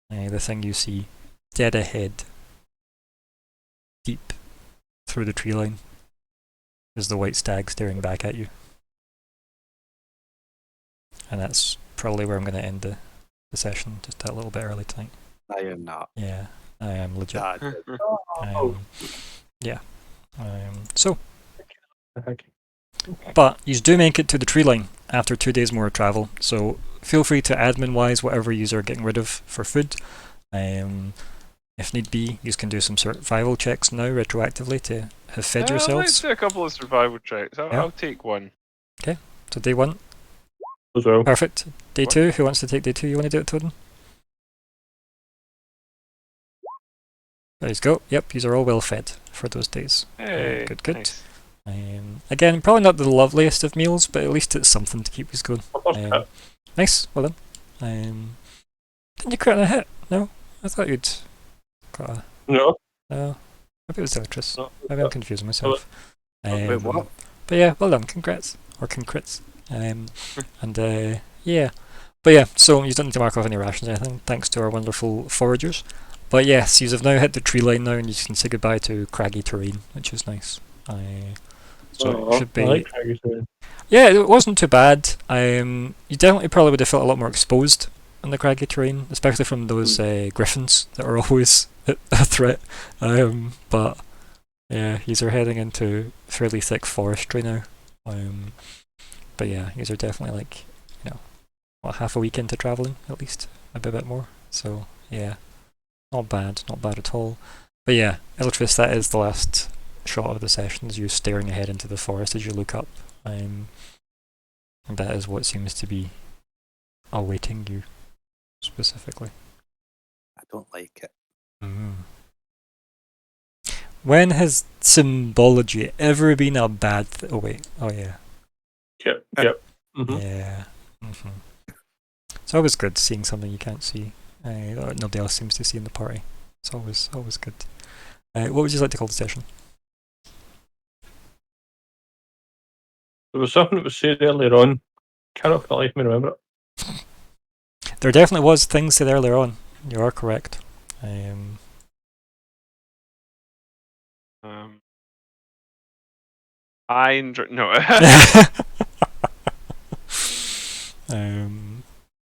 the thing you see dead ahead, deep through the tree line, is the white stag staring back at you. And that's probably where I'm going to end the session, just a little bit early tonight. I am not. Yeah, I am legit. God. Yeah. So, but you do make it to the tree line after 2 days more of travel, so feel free to admin-wise whatever you are getting rid of for food. If need be, you can do some survival checks now retroactively to have fed Let's yourselves. do a couple of survival checks. I'll take one. So day 1, So, perfect. Day What? 2, who wants to take day 2? You want to do it, Toden? Let's go. Yep, these are all well fed for those days. Hey, good. nice. Again, probably not the loveliest of meals, but at least it's something to keep us going. Nice, well done. Didn't you crit on a hit? No? I thought you'd got a... no. No. Maybe it was Deltris. No. Maybe I'm confusing myself. Wait, what? But yeah, well done, congrats or congrats. Yeah, but yeah, so you don't need to mark off any rations or anything, thanks to our wonderful foragers. But yes, you have now hit the tree line now, and you can say goodbye to craggy terrain, which is nice. So it should be. I like Craggy Terrain. Yeah, it wasn't too bad. You definitely probably would have felt a lot more exposed on the craggy terrain, especially from those griffins that are always a threat. But yeah, these are heading into fairly thick forestry now. But yeah, these are definitely like, half a week into travelling at least, maybe a bit more. So yeah, not bad at all. But yeah, Eltris, that is the last shot of the session, is you staring ahead into the forest as you look up. And that is what seems to be awaiting you specifically. I don't like it. When has symbology ever been a bad thing? Oh wait, oh yeah. Yep. Mm-hmm. Yeah. It's always good seeing something you can't see, or nobody else seems to see in the party. It's always good. What would you like to call the session? There was something that was said earlier on. Cannot for the life of me remember it. There definitely was things said earlier on. You are correct. No.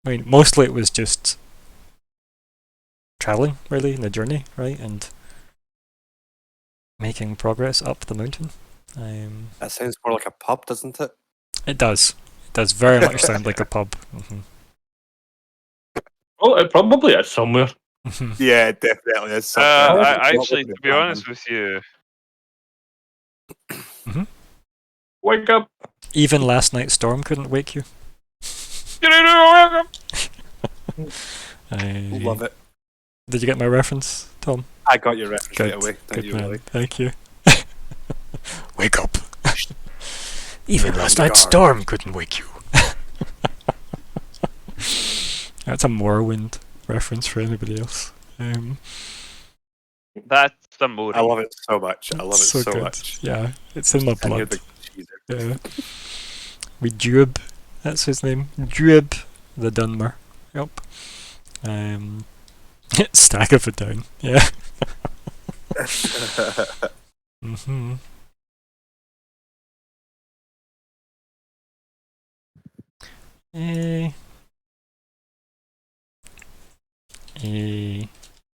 I mean, mostly it was just traveling, really, in the journey, right, and making progress up the mountain. That sounds more like a pub, doesn't it? It does. It does very much sound like a pub. Well, it probably is somewhere. Yeah, it definitely is. Actually, to be honest with you, Wake up! Even last night's storm couldn't wake you. Love it. Did you get my reference, Tom? I got your reference Good. right away. Thank Good you, man. Willie. Thank you. Wake up. Even You're last on night's guard. storm couldn't wake you. That's a Morrowind reference for anybody else. that's the mode. I love it so much. I love it so good. much. Yeah, it's in my I hear blood. the cheeser. Yeah. We Jube, that's his name. Jube the Dunmer. Yep. Stag of a Down. Yeah. A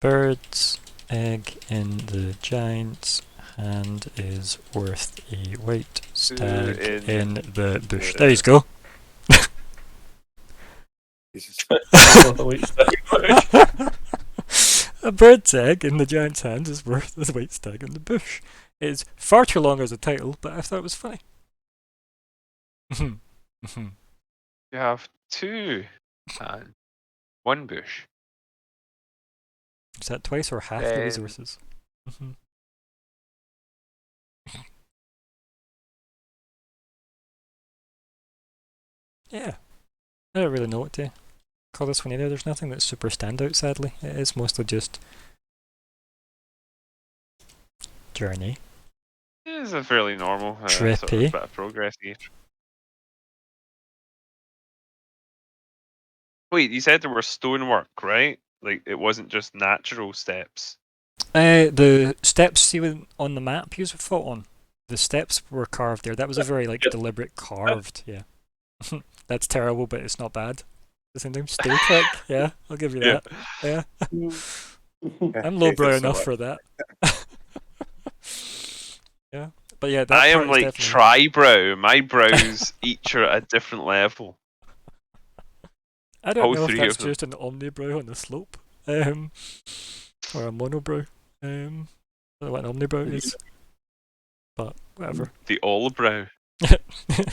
bird's egg in the giant's hand is worth a white stag in the bush. There you go. Jesus. A bird's egg in the giant's hand is worth a white stag in the bush. It's far too long as a title, but I thought it was funny. You have two and one bush. Is that twice or half the resources? Yeah. I don't really know what to call this one either. There's nothing that's super standout, sadly. It is mostly just journey. It is a fairly normal sort of Trippy. bit of progress here. Wait, you said there were stonework, right? Like it wasn't just natural steps. The steps see on the map you fought on. The steps were carved there. That was a very deliberate carved. Yeah. That's terrible, but it's not bad. The same time, stay quick. Yeah, I'll give you that. Yeah. I'm lowbrow enough for that. Yeah, but yeah, that I part am is like definitely... tri-brow. My brows each are at a different level. I don't all know if three that's of them. just an omnibrow on the slope, or a monobrow. I don't know what an omnibrow is, but whatever. The all brow,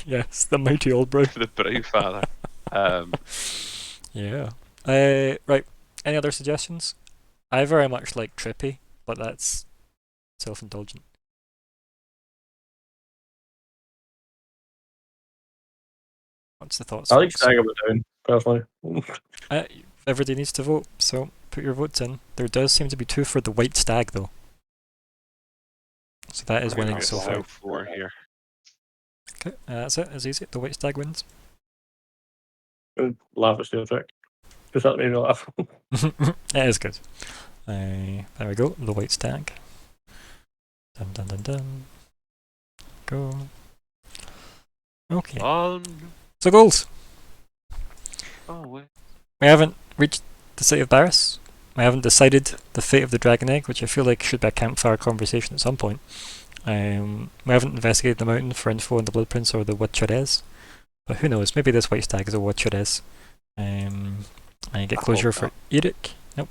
Yes, the mighty old brow. the brow father. Yeah. Right. Any other suggestions? I very much like Trippy, but that's self-indulgent. What's the thoughts? I like folks? Stag of a Down, personally. Everybody needs to vote, so put your votes in. There does seem to be two for the white stag, though. So that is I'm gonna winning go so far. south 4 here. Okay, that's it. It's easy. The White Stag wins. Good. Laugh at Steel Trek. Just that made me laugh. It is good. There we go. The White Stag. Dun dun dun dun. Go. Okay. So goals. Oh wait. We haven't reached the city of Barris. We haven't decided the fate of the Dragon Egg, which I feel like should be a campfire conversation at some point. We haven't investigated the mountain for info on the Blood Prince or the Watcheres. But who knows, maybe this White Stag is a Watcheres. I get closure for Eric. Nope.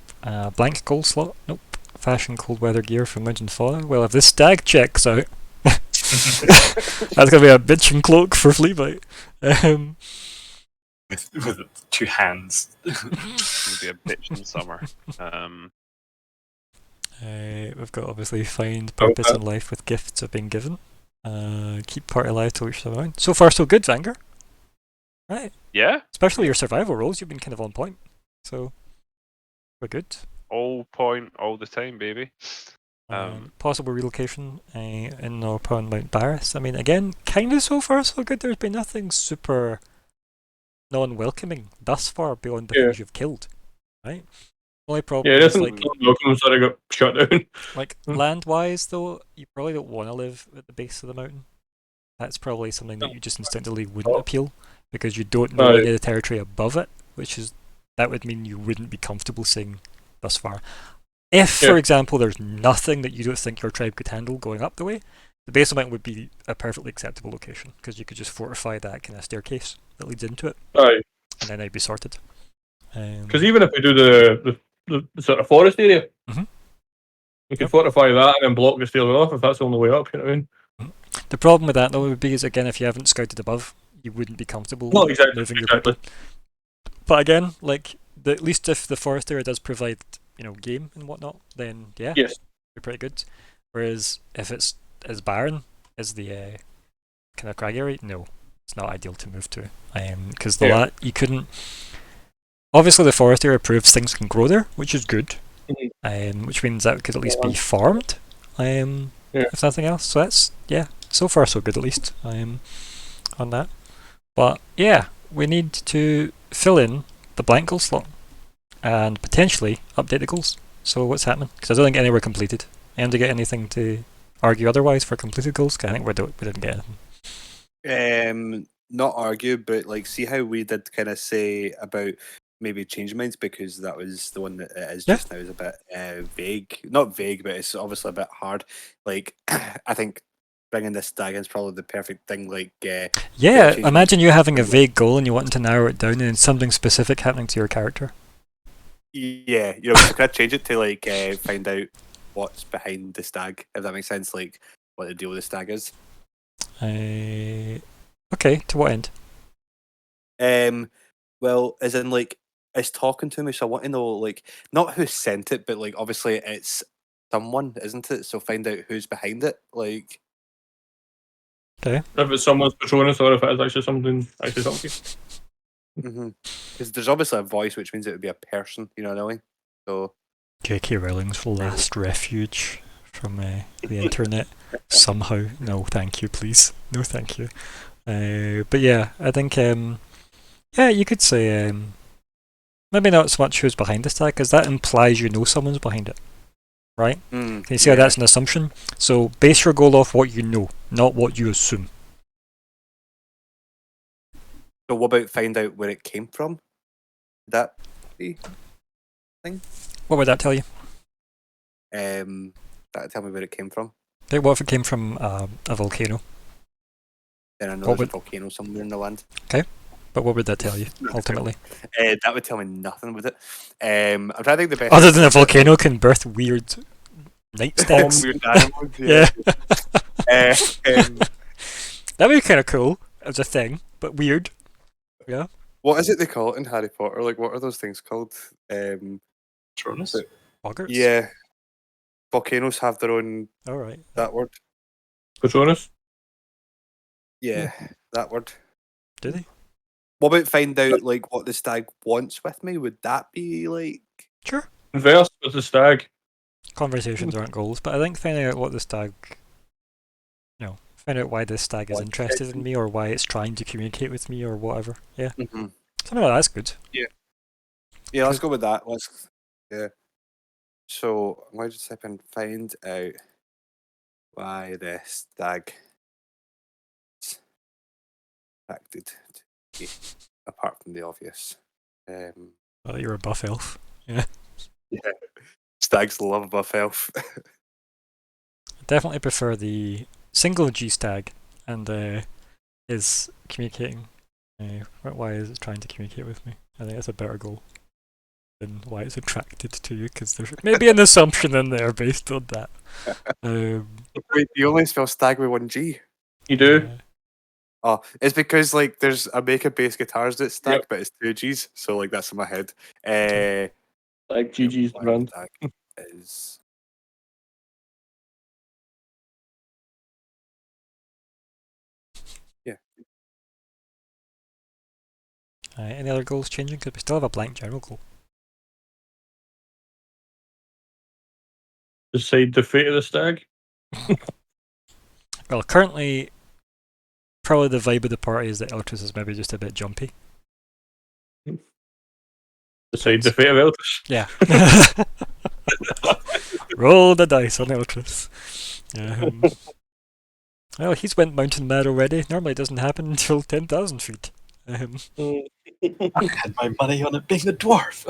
Blank gold slot. Nope. Fashion cold weather gear from Mountain Fauna. Well, if this stag checks out, that's gonna be a bitchin' cloak for Fleabite. With 2 hands. It'll be a bitch in summer. We've got obviously find purpose in life with gifts of being given. Keep party alive till you're surviving. So far, so good, Vanger. Right. Yeah. Especially your survival rolls, you've been kind of on point. So we're good. All point, all the time, baby. Possible relocation in or upon Mount Barris. I mean, again, kind of so far so good. There's been nothing super non-welcoming thus far beyond the things you've killed, right? Only problem Yeah, it is isn't welcome, so I got shut down. like land-wise though, you probably don't want to live at the base of the mountain. That's probably something that you just instinctively wouldn't appeal because you don't know any of the territory above it, that would mean you wouldn't be comfortable seeing thus far. If, for example, there's nothing that you don't think your tribe could handle going up the way, the base of the mountain would be a perfectly acceptable location because you could just fortify that kind of staircase that leads into it, and then they'd be sorted. Because even if we do the sort of forest area, you could fortify that and then block the stairs off if that's the only way up. You know what I mean? The problem with that though would be is again if you haven't scouted above, you wouldn't be comfortable moving your people. But again, like at least if the forest area does provide game and whatnot, then you're pretty good. Whereas if it's as barren as the kind of crag area, no, it's not ideal to move to. Because you couldn't. Obviously, the forest area proves things can grow there, which is good. Which means that could at least be farmed. If nothing else, so that's so far so good at least. On that, but we need to fill in the blank goal slot and potentially update the goals. So what's happening? Because I don't think any were completed. And to get anything to argue otherwise for completed goals? Cause I think we didn't get anything. Not argue, but like see how we did kind of say about maybe change minds because that was the one that it is just now is a bit vague. Not vague, but it's obviously a bit hard. Like I think bringing this stag in is probably the perfect thing. Like imagine you having a vague goal and you wanting to narrow it down and something specific happening to your character. Yeah, we could change it to like find out what's behind the stag, if that makes sense. Like what the deal with the stag is. Okay, to what end? Well, as in like it's talking to me, so I want to know like not who sent it, but like obviously it's someone, isn't it? So find out who's behind it. Like, okay, if it's someone's Patronus or if it is actually something. Because there's obviously a voice, which means it would be a person. You know what I mean? So J.K. Rowling's last refuge from the internet. Somehow, no, thank you, please, no, thank you. But yeah, I think you could say maybe not so much who's behind this tag because that implies someone's behind it, right? Can you see how that's an assumption? So base your goal off what you know, not what you assume. So what about find out where it came from? Would that be thing? What would that tell you? That'd tell me where it came from. Okay, what if it came from a volcano? Then I know there's a volcano somewhere in the land. Okay, but what would that tell you ultimately? That would tell me nothing with it. I'm trying to think the best. Other than a volcano can birth weird night stags. Weird animals, yeah. That'd be kind of cool as a thing, but weird. Yeah. What is it they call it in Harry Potter? Like, what are those things called? Patronus? Boggarts? Yeah. Volcanoes have their own. All right. That word. Patronus? Yeah, that word. Do they? What about find out like what the stag wants with me? Would that be like? Sure. Converse with the stag. Conversations aren't goals, but I think finding out what the stag Find out why this stag is interested in me, or why it's trying to communicate with me, or whatever. Yeah, Mm-hmm. something like that's good. Yeah, let's go with that. Yeah. So I'm going to type in find out why the stag is attracted to me, apart from the obvious. Oh, you're a buff elf. Yeah, Yeah. Stags love buff elf. I definitely prefer the single G stag, and is communicating. Why is it trying to communicate with me? I think that's a better goal than why it's attracted to you, because there's maybe an assumption in there based on that. Wait, you only spell stag with one G. You do? Yeah. Oh, it's because like there's a makeup based guitars that's stag, Yep. but it's two G's, so like that's in my head. Like GG's Why brand. stag is yeah. Any other goals changing? Because we still have a blank general goal. Decide the fate of the stag. Well, currently, probably the vibe of the party is that Eltris is maybe just a bit jumpy. Decide the fate of Eltis. Yeah. Roll the dice on Eltris. Well, he's went mountain mad already. Normally it doesn't happen until 10,000 feet. I had my money on it being a dwarf.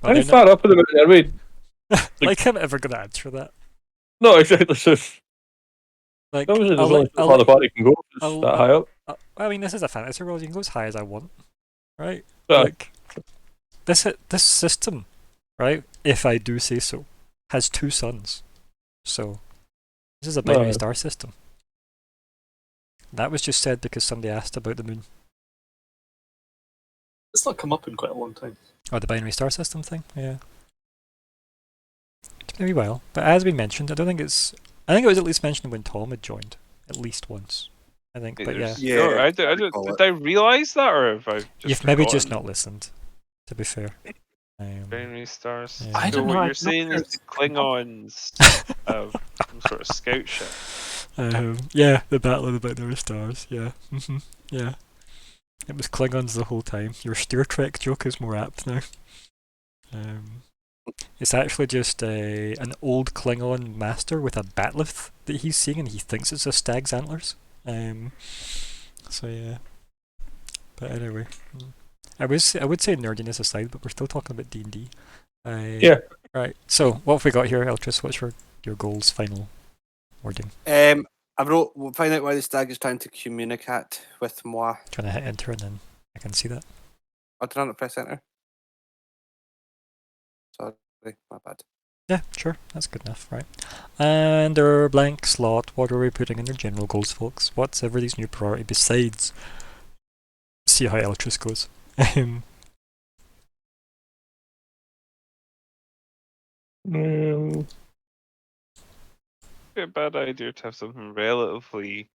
Well, How far up in the mountain are we? like I'm ever going to answer that. No, exactly. So, Like, obviously, I'll there's only let- so I'll far the let- party can go. It's I'll- that high up. I mean, this is a fantasy world. You can go as high as I want, right? Yeah. Like, this system, right? If I do say so, has 2 suns. So, this is a binary Right. star system. That was just said because somebody asked about the moon. It's not come up in quite a long time. Oh, the binary star system thing? Yeah. It's been a wee while. But as we mentioned, I think it was at least mentioned when Tom had joined. At least once. I think, but yeah. Yeah, I did I realise that, or have I just You've maybe just forgotten? not listened, to be fair. Binary stars. Yeah. I So don't know, what I you're saying is don't the know. Klingons have some sort of scout ship. Yeah, the Battle of the Binary Stars, yeah. Yeah. It was Klingons the whole time. Your Star Trek joke is more apt now. It's actually just an old Klingon master with a batleth that he's seeing, and he thinks it's a stag's antlers. So yeah. But anyway, I would say nerdiness aside, but we're still talking about D&D. Yeah. Right. So what have we got here, Eltris? What's your goals? Final wording. I wrote. We'll find out why the stag is trying to communicate with moi. Trying to hit enter, and then I can see that. I did not press enter. Sorry, my bad. Yeah, sure. That's good enough, right? And our blank slot. What are we putting in the general goals, folks? What's everybody's new priority besides see how Eltris goes? Be a bad idea to have something relatively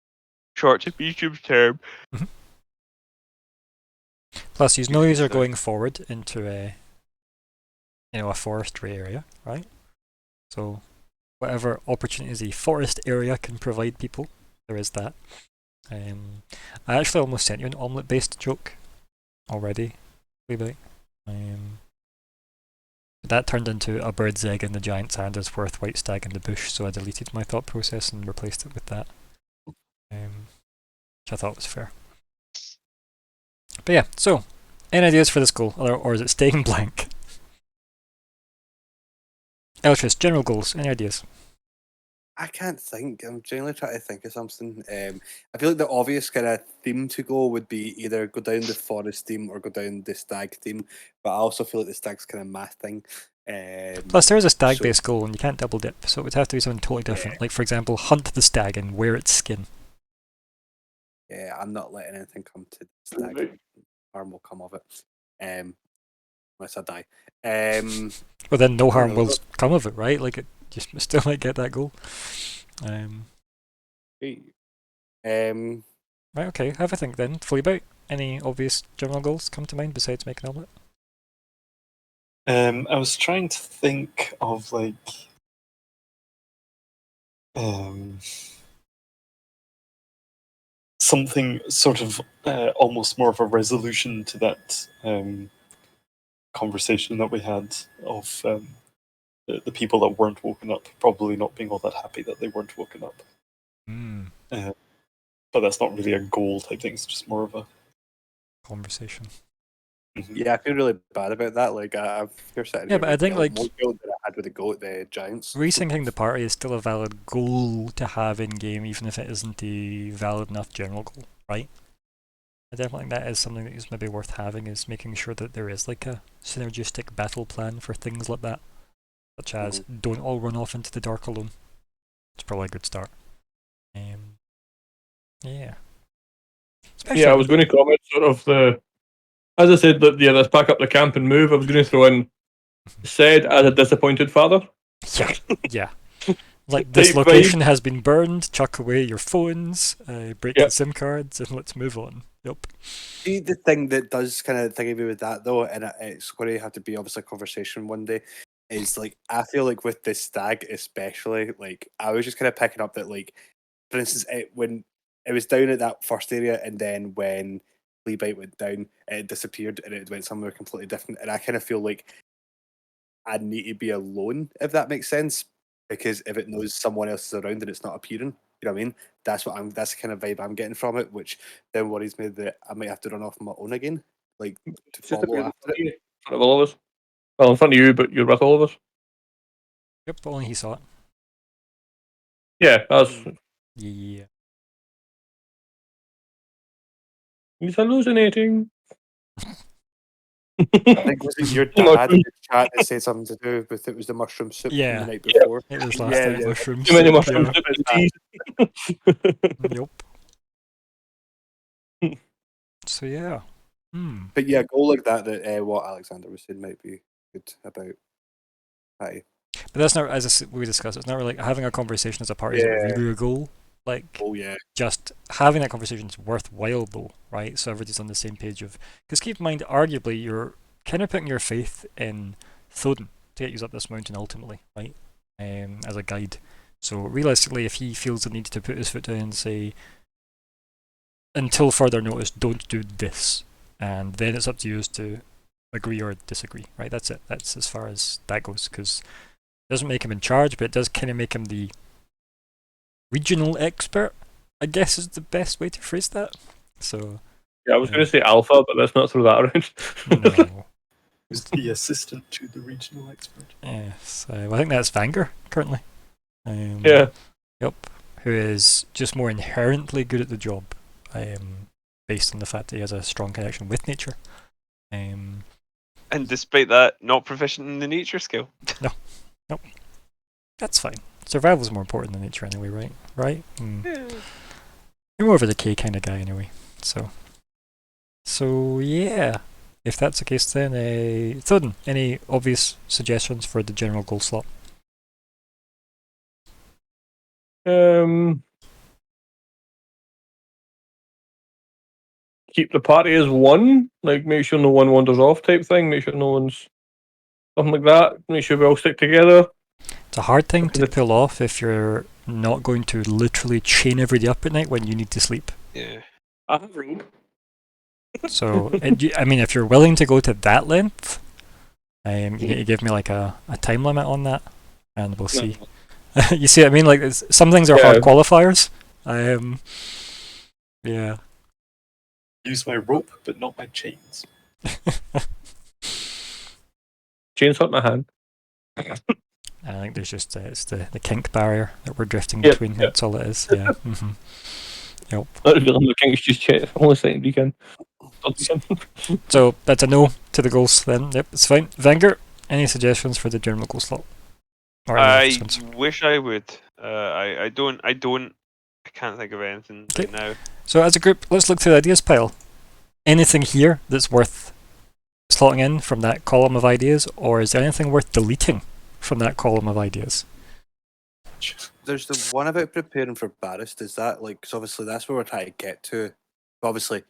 short to medium term. Plus, you know these are So- going forward into a forestry area, right? So whatever opportunities a forest area can provide people, there is that. I actually almost sent you an omelette-based joke already, maybe. But that turned into a bird's egg in the giant's hand is worth white stag in the bush, so I deleted my thought process and replaced it with that. Which I thought was fair. But yeah, so, any ideas for this goal, or is it staying blank? Eltris, general goals, any ideas? I can't think. I'm generally trying to think of something. I feel like the obvious kind of theme to go would be either go down the forest theme or go down the stag theme. But I also feel like the stag's kind of math thing. Plus, there is a so- stag-based goal, and you can't double dip, so it would have to be something totally different. Like, for example, hunt the stag and wear its skin. Yeah, I'm not letting anything come to the stag. Harm will come of it. Unless I die. But then no harm know. will come of it, right? Like, it just still might get that goal. Right, okay, have a think then. Fleabite, any obvious general goals come to mind besides making an omelette? I was trying to think of like something sort of almost more of a resolution to that conversation that we had of the people that weren't woken up probably not being all that happy that they weren't woken up. Mm, But that's not really a goal type thing. It's just more of a conversation. Yeah, I feel really bad about that. Like, I've you're sitting Yeah, here but I with think, like, more guilt than I had with the Giants. Resyncing the party is still a valid goal to have in game, even if it isn't a valid enough general goal, right? I definitely think that is something that is maybe worth having, is making sure that there is like a synergistic battle plan for things like that, such as don't all run off into the dark alone. It's probably a good start. Yeah. Especially Yeah, I was going to comment sort of as I said, that let's pack up the camp and move. I was going to throw in said as a disappointed father. Yeah, yeah. Like, Type this vibe. location has been burned, chuck away your phones, break Yep. the SIM cards, and let's move on. Yep. See, the thing that does kind of thing me with that though, and it's going to have to be obviously a conversation one day, is like I feel like with this stag especially, like I was just kind of picking up that, like, for instance, when it was down at that first area, and then when Flea Bite went down, it disappeared and it went somewhere completely different, and I kind of feel like I need to be alone, if that makes sense, because if it knows someone else is around and it's not appearing, you know what I mean? That's the kind of vibe I'm getting from it, which then worries me that I might have to run off on my own again, like to It's just follow appeared after it. in front of all of us. Well, in front of you, but you're with all of us. Yep, only he saw it. Yeah, that's. Yeah. He's hallucinating. I think was it your Mushroom. dad in the chat that said something to do with it was the mushroom soup from Yeah. the night before? It was last Yeah, night, yeah. mushroom Too many soup, mushrooms. yeah. Teas. Yep. So yeah. But yeah, a goal like that what Alexander was saying might be good about Patty. But that's not, as we discussed, it's not really like having a conversation as a party isn't Yeah. really a goal. Like, Oh yeah. just having that conversation is worthwhile though, right? So everybody's on the same page of, because keep in mind, arguably you're kind of putting your faith in Thoden to get you up this mountain ultimately, right? As a guide. So realistically, if he feels the need to put his foot down and say, until further notice, don't do this, and then it's up to you to agree or disagree, right? That's it. That's as far as that goes, because it doesn't make him in charge, but it does kind of make him the regional expert, I guess is the best way to phrase that. So Yeah, I was going to say alpha, but let's not throw that around. no. who's the assistant to the regional expert. Yes, I think that's Vanger currently. Yeah. Yep. Who is just more inherently good at the job, based on the fact that he has a strong connection with nature. And despite that, not proficient in the nature skill. That's fine. Survival's more important than nature anyway, right? Right? You're more of a decay kind of guy anyway. So yeah. If that's the case, then Thoden, any obvious suggestions for the general goal slot? Keep the party as one. Like, make sure no one wanders off type thing. Make sure no one's. Something like that. Make sure we all stick together. It's a hard thing to Because pull off if you're not going to literally chain everybody up at night when you need to sleep. Yeah. I have rope. So, I mean, if you're willing to go to that length, you need to give me like a time limit on that, and we'll see. You see what I mean? Like, some things are hard Yeah. qualifiers. Yeah. Use my rope, but not my chains. Chainsaw in my hand. I think there's just it's the kink barrier that we're drifting Yeah, between. yeah. That's all it is. Yeah. Yep. Not revealing the king's just chat. Only second weekend. So that's a no to the goals then. Yep, it's fine. Vanger, any suggestions for the general goal slot? Or any I office ones? wish I would. I don't. I can't think of anything Okay. right now. So as a group, let's look through the ideas pile. Anything here that's worth slotting in from that column of ideas, or is there anything worth deleting from that column of ideas? There's the one about preparing for Barrist. Is that like? Because obviously that's where we're trying to get to. Obviously,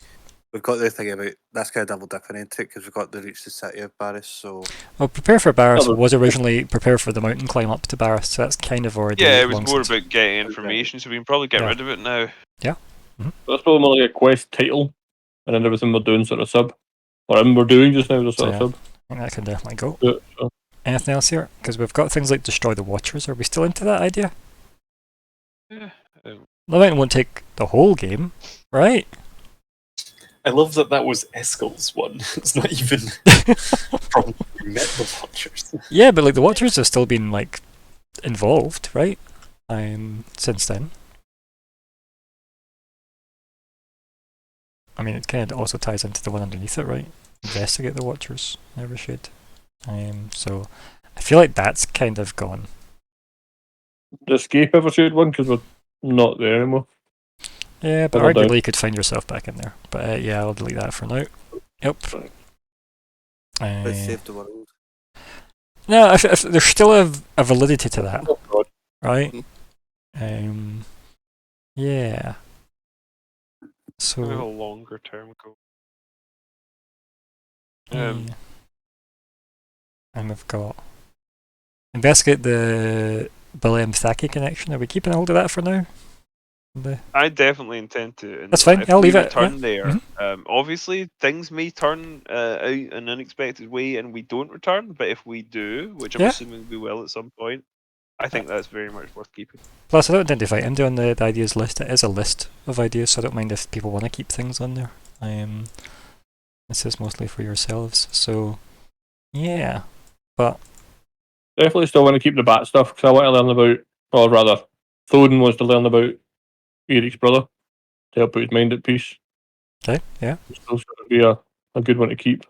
we've got the thing about that's kind of double dipping into it because we've got the reach the city of Barris. So Well, prepare for Barris Oh, was originally prepare for the mountain climb up to Barris, so that's kind of already. Yeah, it was long more since. about getting information, so we can probably get Yeah. rid of it now. That's probably more like a quest title, and then everything we're doing sort of sub, or everything we're doing just now is a sort So, of sub. I think that can definitely go. Yeah, so. Anything else here? Because we've got things like destroy the Watchers. Are we still into that idea? Yeah. The mountain won't take the whole game, right? I love that was Eskel's one. It's not even from we met the Watchers. Yeah, but like the Watchers have still been like involved, right? Since then. I mean, it kind of also ties into the one underneath it, right? Investigate the Watchers, never should. So I feel like that's kind of gone. The escape ever should one because we're not there anymore. Yeah, but Well done. arguably you could find yourself back in there. But yeah, I'll delete that for now. Yep. let's save the world. No, if there's still a validity to that, Oh god. right? Yeah. We have a So. longer term goal. Yeah. And we've got investigate the Billy Thaki connection. Are we keeping hold of that for now? I definitely intend to. And That's fine, if I'll we leave it, return yeah. there. Obviously, things may turn out in an unexpected way, and we don't return. But if we do, which I'm Yeah. assuming we will at some point, I think that's very much worth keeping. Plus, I don't intend to fight him doing the ideas list. It is a list of ideas, so I don't mind if people want to keep things on there. This is mostly for yourselves, so yeah. But Definitely still want to keep the bat stuff because I want to learn about, or rather, Thoden wants to learn about Eric's brother to help put his mind at peace. okay, yeah. It's still sort of be a good one to keep.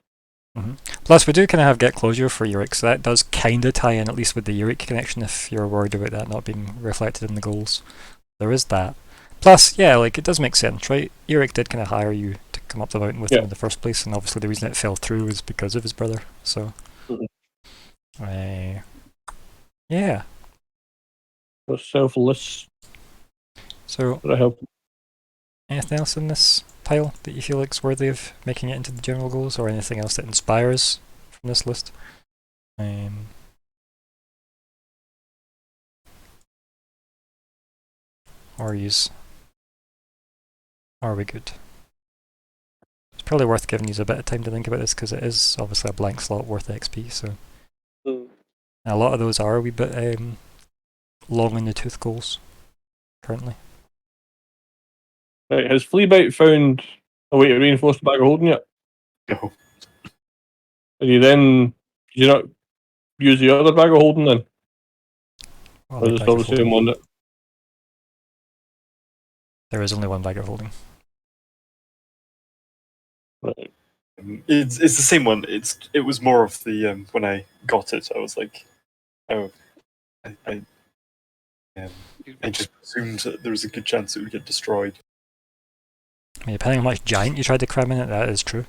Plus, we do kind of have get closure for Yurik, so that does kind of tie in at least with the Yurik connection. If you're worried about that not being reflected in the goals, there is that. Plus, yeah, like it does make sense, right? Yurik did kind of hire you to come up the mountain with him in the first place, and obviously the reason it fell through was because of his brother. So, yeah. For selfless, So, that help. anything else in this pile that you feel like is worthy of making it into the general goals, or anything else that inspires from this list? Or use. Are we good? It's probably worth giving you a bit of time to think about this because it is obviously a blank slot worth XP. So a lot of those are a wee bit long in the tooth goals currently. Right, has Fleabite found a way to reinforce the bag of holding yet? No. And did you not use the other bag of holding then? Well, Or is it still the same one that there is only one bag of holding. right. It's the same one. It was more of the when I got it, I was like, oh, I just assumed that there was a good chance it would get destroyed. I mean, depending on how much giant you tried to cram in it, that is true.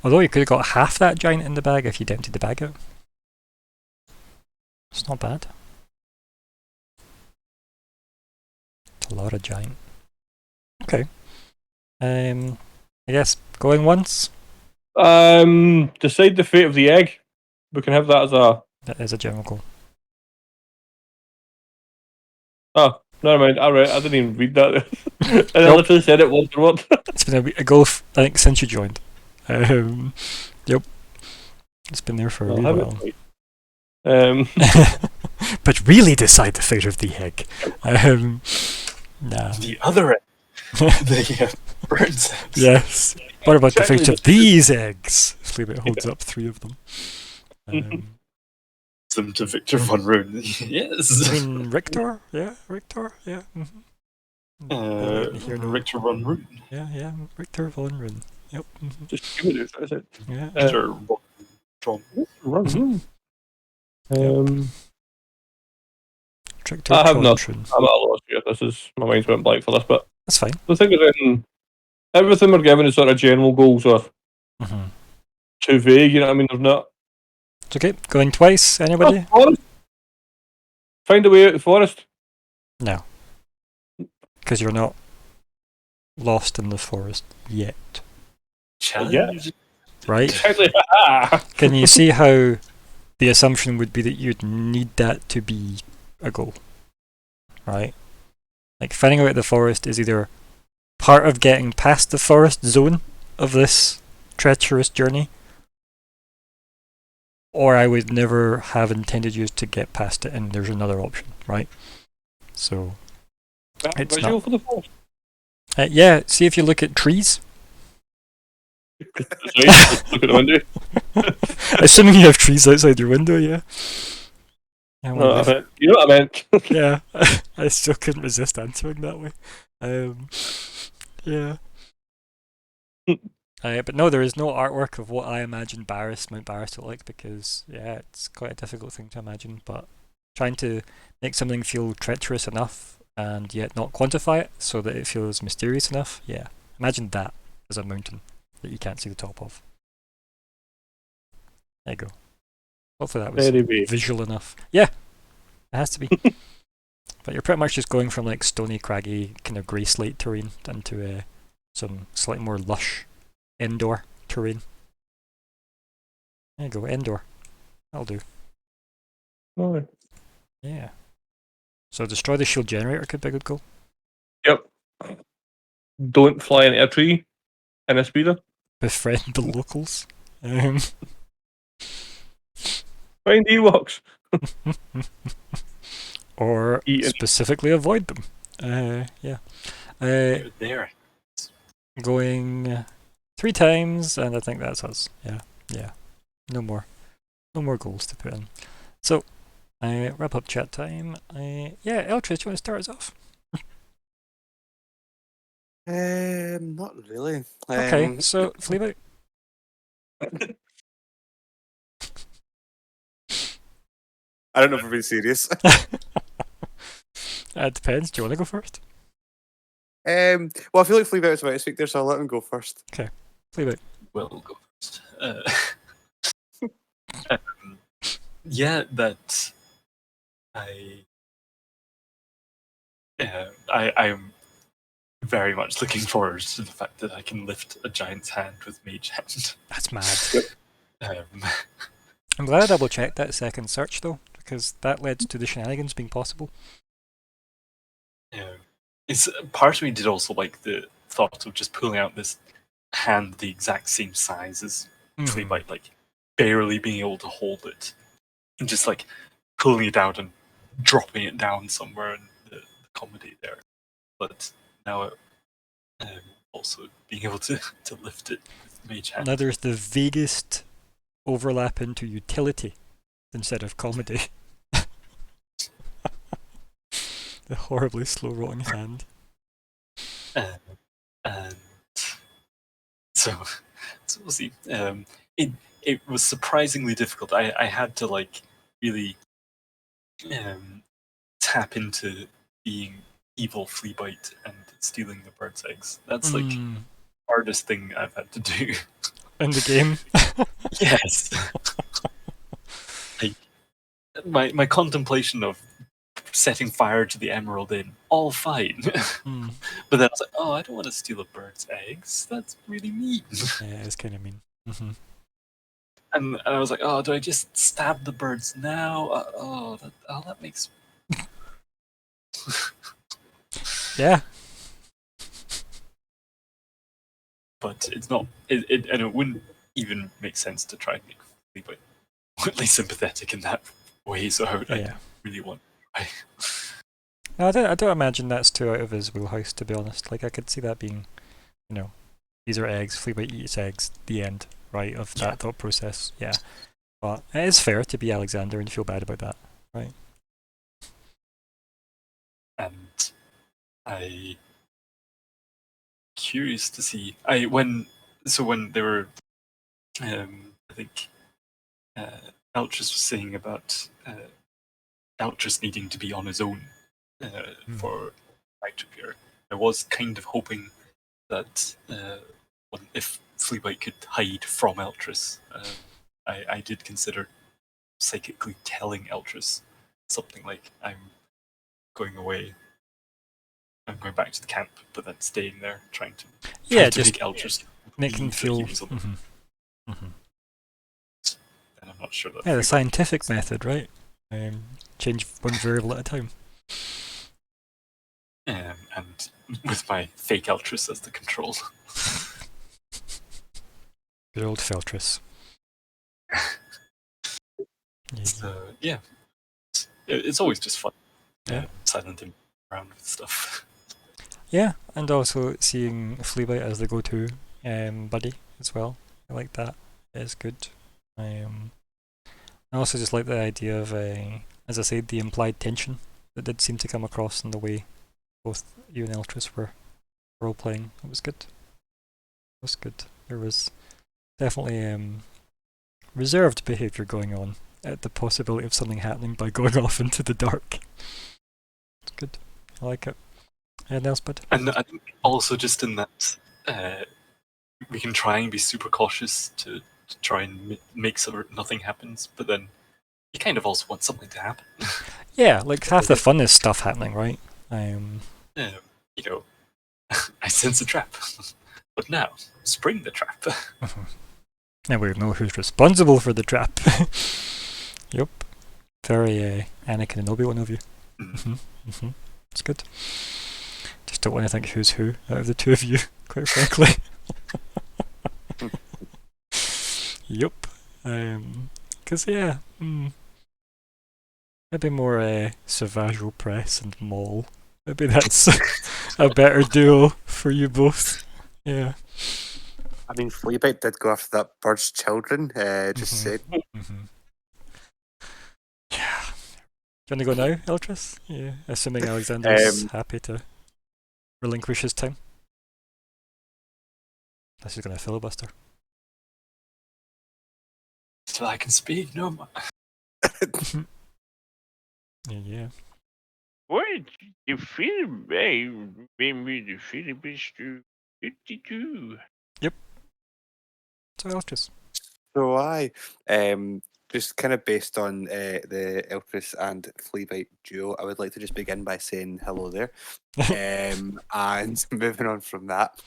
Although you could have got half that giant in the bag if you'd emptied the bag out. It's not bad. It's a lot of giant. Okay. I guess going once. Decide the fate of the egg. We can have that as a. That is a general goal. Oh, never mind. I didn't even read that. And I literally said it word for word. It's been a goal, I think, since you joined. Yep. It's been there for a wee while. But really decide the fate of the egg. Nah. The other end, the bird cells. Yes. What about the fate of these eggs? Fleabit holds up 3 of them. Them to Victor von Roon. Yes. I mean, Richter? Yeah, Richter? Yeah. Victor von Roon. Yeah, Richter von Roon. Yep. Just give it. That's it. Yeah. Victor von Run. Richter I have not. Trontrun. I'm at a loss here. My mind's went blank for this, but That's fine. the thing is, everything we're given is sort of general goals are too vague. You know what I mean? There's not. It's okay. Going twice, anybody? Forest. Find a way out of the forest. No. because you're not lost in the forest yet, Challenge. right? Exactly. Can you see how the assumption would be that you'd need that to be a goal, right? Like finding out the forest is either part of getting past the forest zone of this treacherous journey, or I would never have intended you to get past it, and there's another option, right? So it's Visual not. for the forest. Yeah, see if you look at trees. Just look at the window. Assuming you have trees outside your window, yeah. Yeah, well, You know what I meant. yeah, I still couldn't resist answering that way. Yeah. But no, there is no artwork of what I imagine Mount Barris to look like, because yeah, it's quite a difficult thing to imagine. But trying to make something feel treacherous enough and yet not quantify it so that it feels mysterious enough, yeah. Imagine that as a mountain that you can't see the top of. There you go. Hopefully that was Very big. visual enough. Yeah, it has to be. But you're pretty much just going from like stony, craggy, kind of grey slate terrain into some slightly more lush indoor terrain. There you go, indoor. That'll do. Oh, Yeah. So destroy the shield generator could be a good goal. yep. Don't fly into a tree in a speeder. Befriend the locals. Find Ewoks. Or Eat and specifically avoid them. Yeah. There. Going 3 times, and I think that's us. Yeah. No more goals to put in. So, wrap up chat time. Yeah, Eltris, do you want to start us off? Not really. Okay, so Fleabag. I don't know if we're being serious. It depends. Do you want to go first? Well, I feel like Fleabag was about to speak there, so I'll let him go first. Fleabag. We'll go first. Yeah, that I'm very much looking forward to the fact that I can lift a giant's hand with Mage Hand. That's mad. Um, I'm glad I double checked that second search though, because that led to the shenanigans being possible. it's part of me did also like the thought of just pulling out this hand the exact same size as Fleabite, like barely being able to hold it, and just like pulling it out and dropping it down somewhere in the comedy there. But now also being able to lift it with Mage Hand. Now there's the vaguest overlap into utility instead of comedy. The horribly slow rolling hand. And so we'll see. It was surprisingly difficult. I had to like really tap into being evil Fleabite and stealing the bird's eggs. That's like the hardest thing I've had to do. In the game. Yes. Like, my contemplation of setting fire to the Emerald Inn, all fine. But then I was like, oh, I don't want to steal a bird's eggs. That's really mean. Yeah, it's kind of mean. And I was like, oh, do I just stab the birds now? That makes... Yeah. But it's not... and it wouldn't even make sense to try and make Fleabite really sympathetic in that way, so I really want... No, I don't imagine that's too out of his wheelhouse, to be honest. Like, I could see that being, these are eggs, Fleabite eats eggs, the end, right, of that thought process. Yeah. But it is fair to be Alexander and feel bad about that, right? And curious to see when they were I think Eltris was saying about Eltris needing to be on his own for Night Repair. I was kind of hoping that if Fleabite could hide from Eltris, I did consider psychically telling Eltris something like, I'm going away I'm going back to the camp, but then staying there, trying to just make Eldris make them believe that feel. he was on the Mhm. and I'm not sure that. Yeah, the scientific method, right? Change one variable at a time. And with my fake Eldris as the control. Good old Feltris. So yeah, it's always just fun. Yeah. Silencing around with stuff. Yeah, and also seeing Fleabite as the go-to buddy as well. I like that. It is good. I also just like the idea of, as I said, the implied tension that did seem to come across in the way both you and Eltris were role-playing. It was good. It was good. There was definitely reserved behaviour going on at the possibility of something happening by going off into the dark. It's good. I like it. Anything else, bud? And I think also just in that we can try and be super cautious to try and make sure nothing happens, but then you kind of also want something to happen. Yeah, like half the fun is stuff happening, right? You know, I sense a trap, but now spring the trap. And we know who's responsible for the trap. Yep. Very Anakin and Obi-Wan of you. It's good. Just don't want to think who's who out of the two of you, quite frankly. Yep. Because, yeah, maybe more Savage Press and Maul. Maybe that's a better duo for you both. Yeah. I mean, Fleabite did go after that bird's children, just said. Yeah. Do you want to go now, Eltris? Yeah. Assuming Alexander's happy to relinquish his time. Unless he's going to filibuster. Till I can speak no more. Yeah. What you feel maybe the filibuster 52. So Eltris. So just kind of based on the Eltris and Fleabite duo, I would like to just begin by saying hello there, and moving on from that.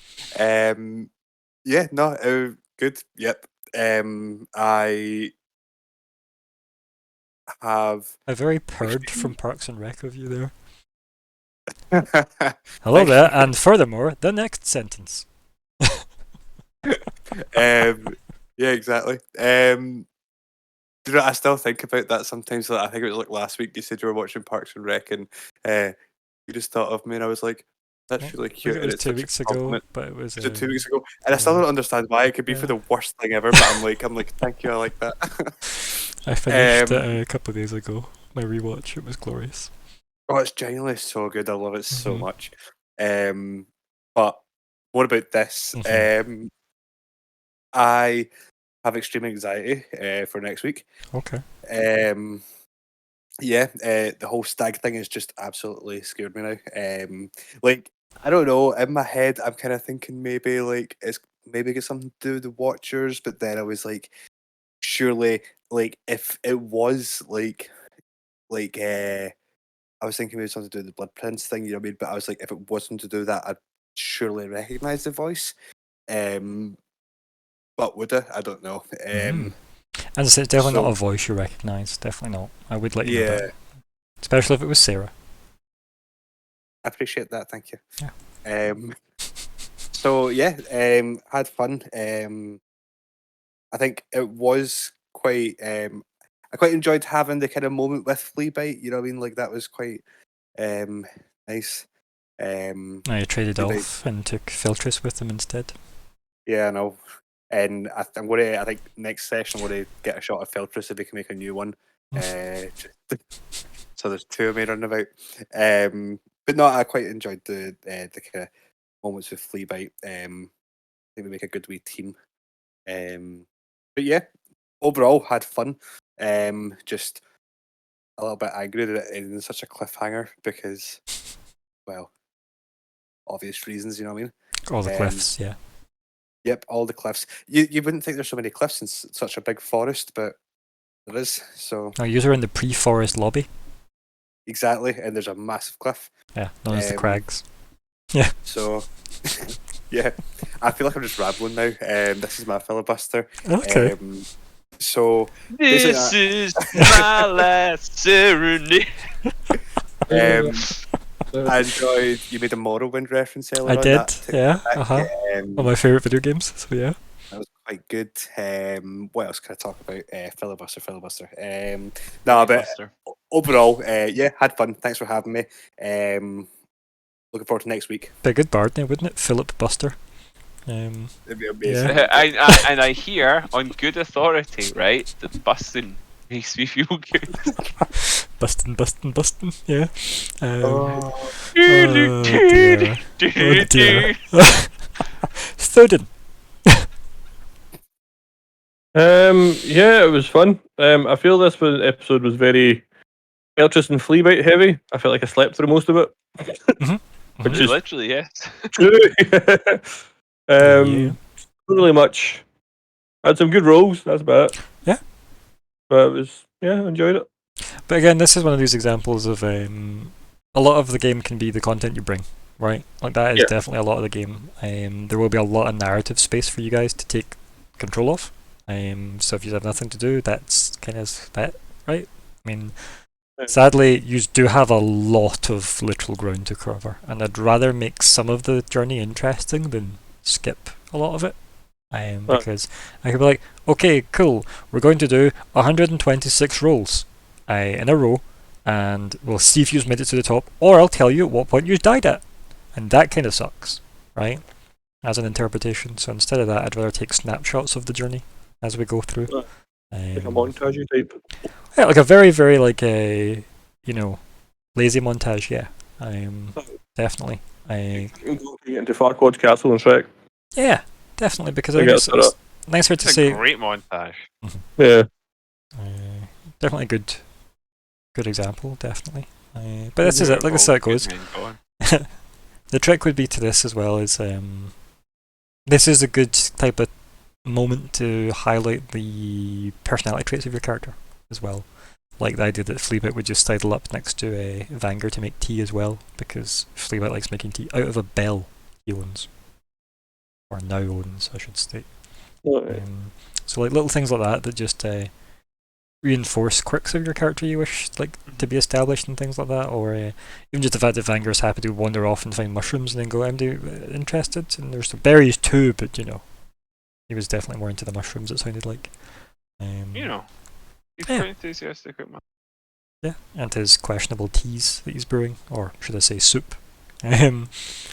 Good. Yep. I have A very purred from Parks and Rec of you there. Hello Hello there, and furthermore, the next sentence. Yeah, exactly. Do you know, I still think about that sometimes. Like, I think it was like last week you said you were watching Parks and Rec, and you just thought of me, and I was like, "That's really cute." It And was it's 2 such a weeks ago, compliment. but it was. Was it 2 weeks ago? And I still don't understand why. It could be for the worst thing ever, but I'm like, thank you, I like that. I finished it a couple of days ago. My rewatch, it was glorious. Oh, it's genuinely so good. I love it so much. But what about this? I have extreme anxiety for next week. Okay. The whole stag thing has just absolutely scared me now. Like, I don't know, in my head I'm kind of thinking maybe like it's maybe got something to do with the Watchers, but then I was like, surely, like if it was like I was thinking maybe something to do with the Blood Prince thing, you know what I mean? But I was like, if it wasn't to do that, I'd surely recognise the voice. But would I? I don't know. As I said, it's definitely not a voice you recognise. Definitely not. I would let you know that. Especially if it was Sarah. I appreciate that. Thank you. Yeah. Had fun. I think it was quite. I quite enjoyed having the kind of moment with Fleabite. You know what I mean? Like that was quite nice. I traded off and took Feltris with them instead. Yeah, I know. And I think next session I'm going to get a shot of Feltris if we can make a new one. So there's two of me running about. But no, I quite enjoyed the kind of moments with Fleabite. I think they make a good wee team. But yeah, overall had fun. Just a little bit angry that it ended in such a cliffhanger because, well, obvious reasons, you know what I mean? All the cliffs, yeah. Yep, all the cliffs. You wouldn't think there's so many cliffs in such a big forest, but there is. So. Oh, you're in the pre-forest lobby. Exactly, and there's a massive cliff. Yeah, known as the Crags. Yeah. So, yeah, I feel like I'm just rambling now. This is my filibuster. Okay. So This basically, is my last serenade. I enjoyed you made a Morrowind reference earlier I on. did. That took me Yeah. back. One of my favorite video games. So yeah. That was quite good. What else can I talk about? Filibuster. No, but Buster. overall, yeah, had fun. Thanks for having me. Looking forward to next week. Be a good bard name, wouldn't it? Philip Buster. It'd be amazing. Yeah. I hear on good authority, right, that busting makes me feel good. Bustin'. Yeah. Oh, Oh dear. Oh dear. Snowden. Yeah, it was fun. I feel this episode was very Eltrist and Fleabite heavy. I felt like I slept through most of it, which is Literally, yes. true. Yeah. Not really much. I had some good rolls. That's about it. Yeah. But it was I enjoyed it. But again, this is one of these examples of a lot of the game can be the content you bring, right? Like that is Yeah. definitely a lot of the game. There will be a lot of narrative space for you guys to take control of. So if you have nothing to do, that's kind of that, right? I mean, sadly, you do have a lot of literal ground to cover, and I'd rather make some of the journey interesting than skip a lot of it. Because I could be like, okay, cool, we're going to do 126 rolls in a row, and we'll see if you've made it to the top, or I'll tell you at what point you died at. And that kind of sucks, right? As an interpretation. So instead of that, I'd rather take snapshots of the journey as we go through. Like a montage type. Yeah, like a very, very lazy montage. Yeah, definitely. Get into Farquaad's castle and Shrek. Yeah, definitely, because I I think guess it's nicer to It's say. a great montage. Yeah. Definitely a good example, definitely. But this is it. Like this is how it goes. The trick would be to this as well is this is a good type of moment to highlight the personality traits of your character as well. Like the idea that Fleabit would just sidle up next to a Vanger to make tea as well, because Fleabit likes making tea out of a bell he owns. Or now owns, I should state. So like little things like that just reinforce quirks of your character you wish to be established and things like that, or even just the fact that Vanger's happy to wander off and find mushrooms and then go, I'm interested, and there's some berries too, but he was definitely more into the mushrooms, it sounded like. He's quite enthusiastic about. Yeah, and his questionable teas that he's brewing, or should I say soup.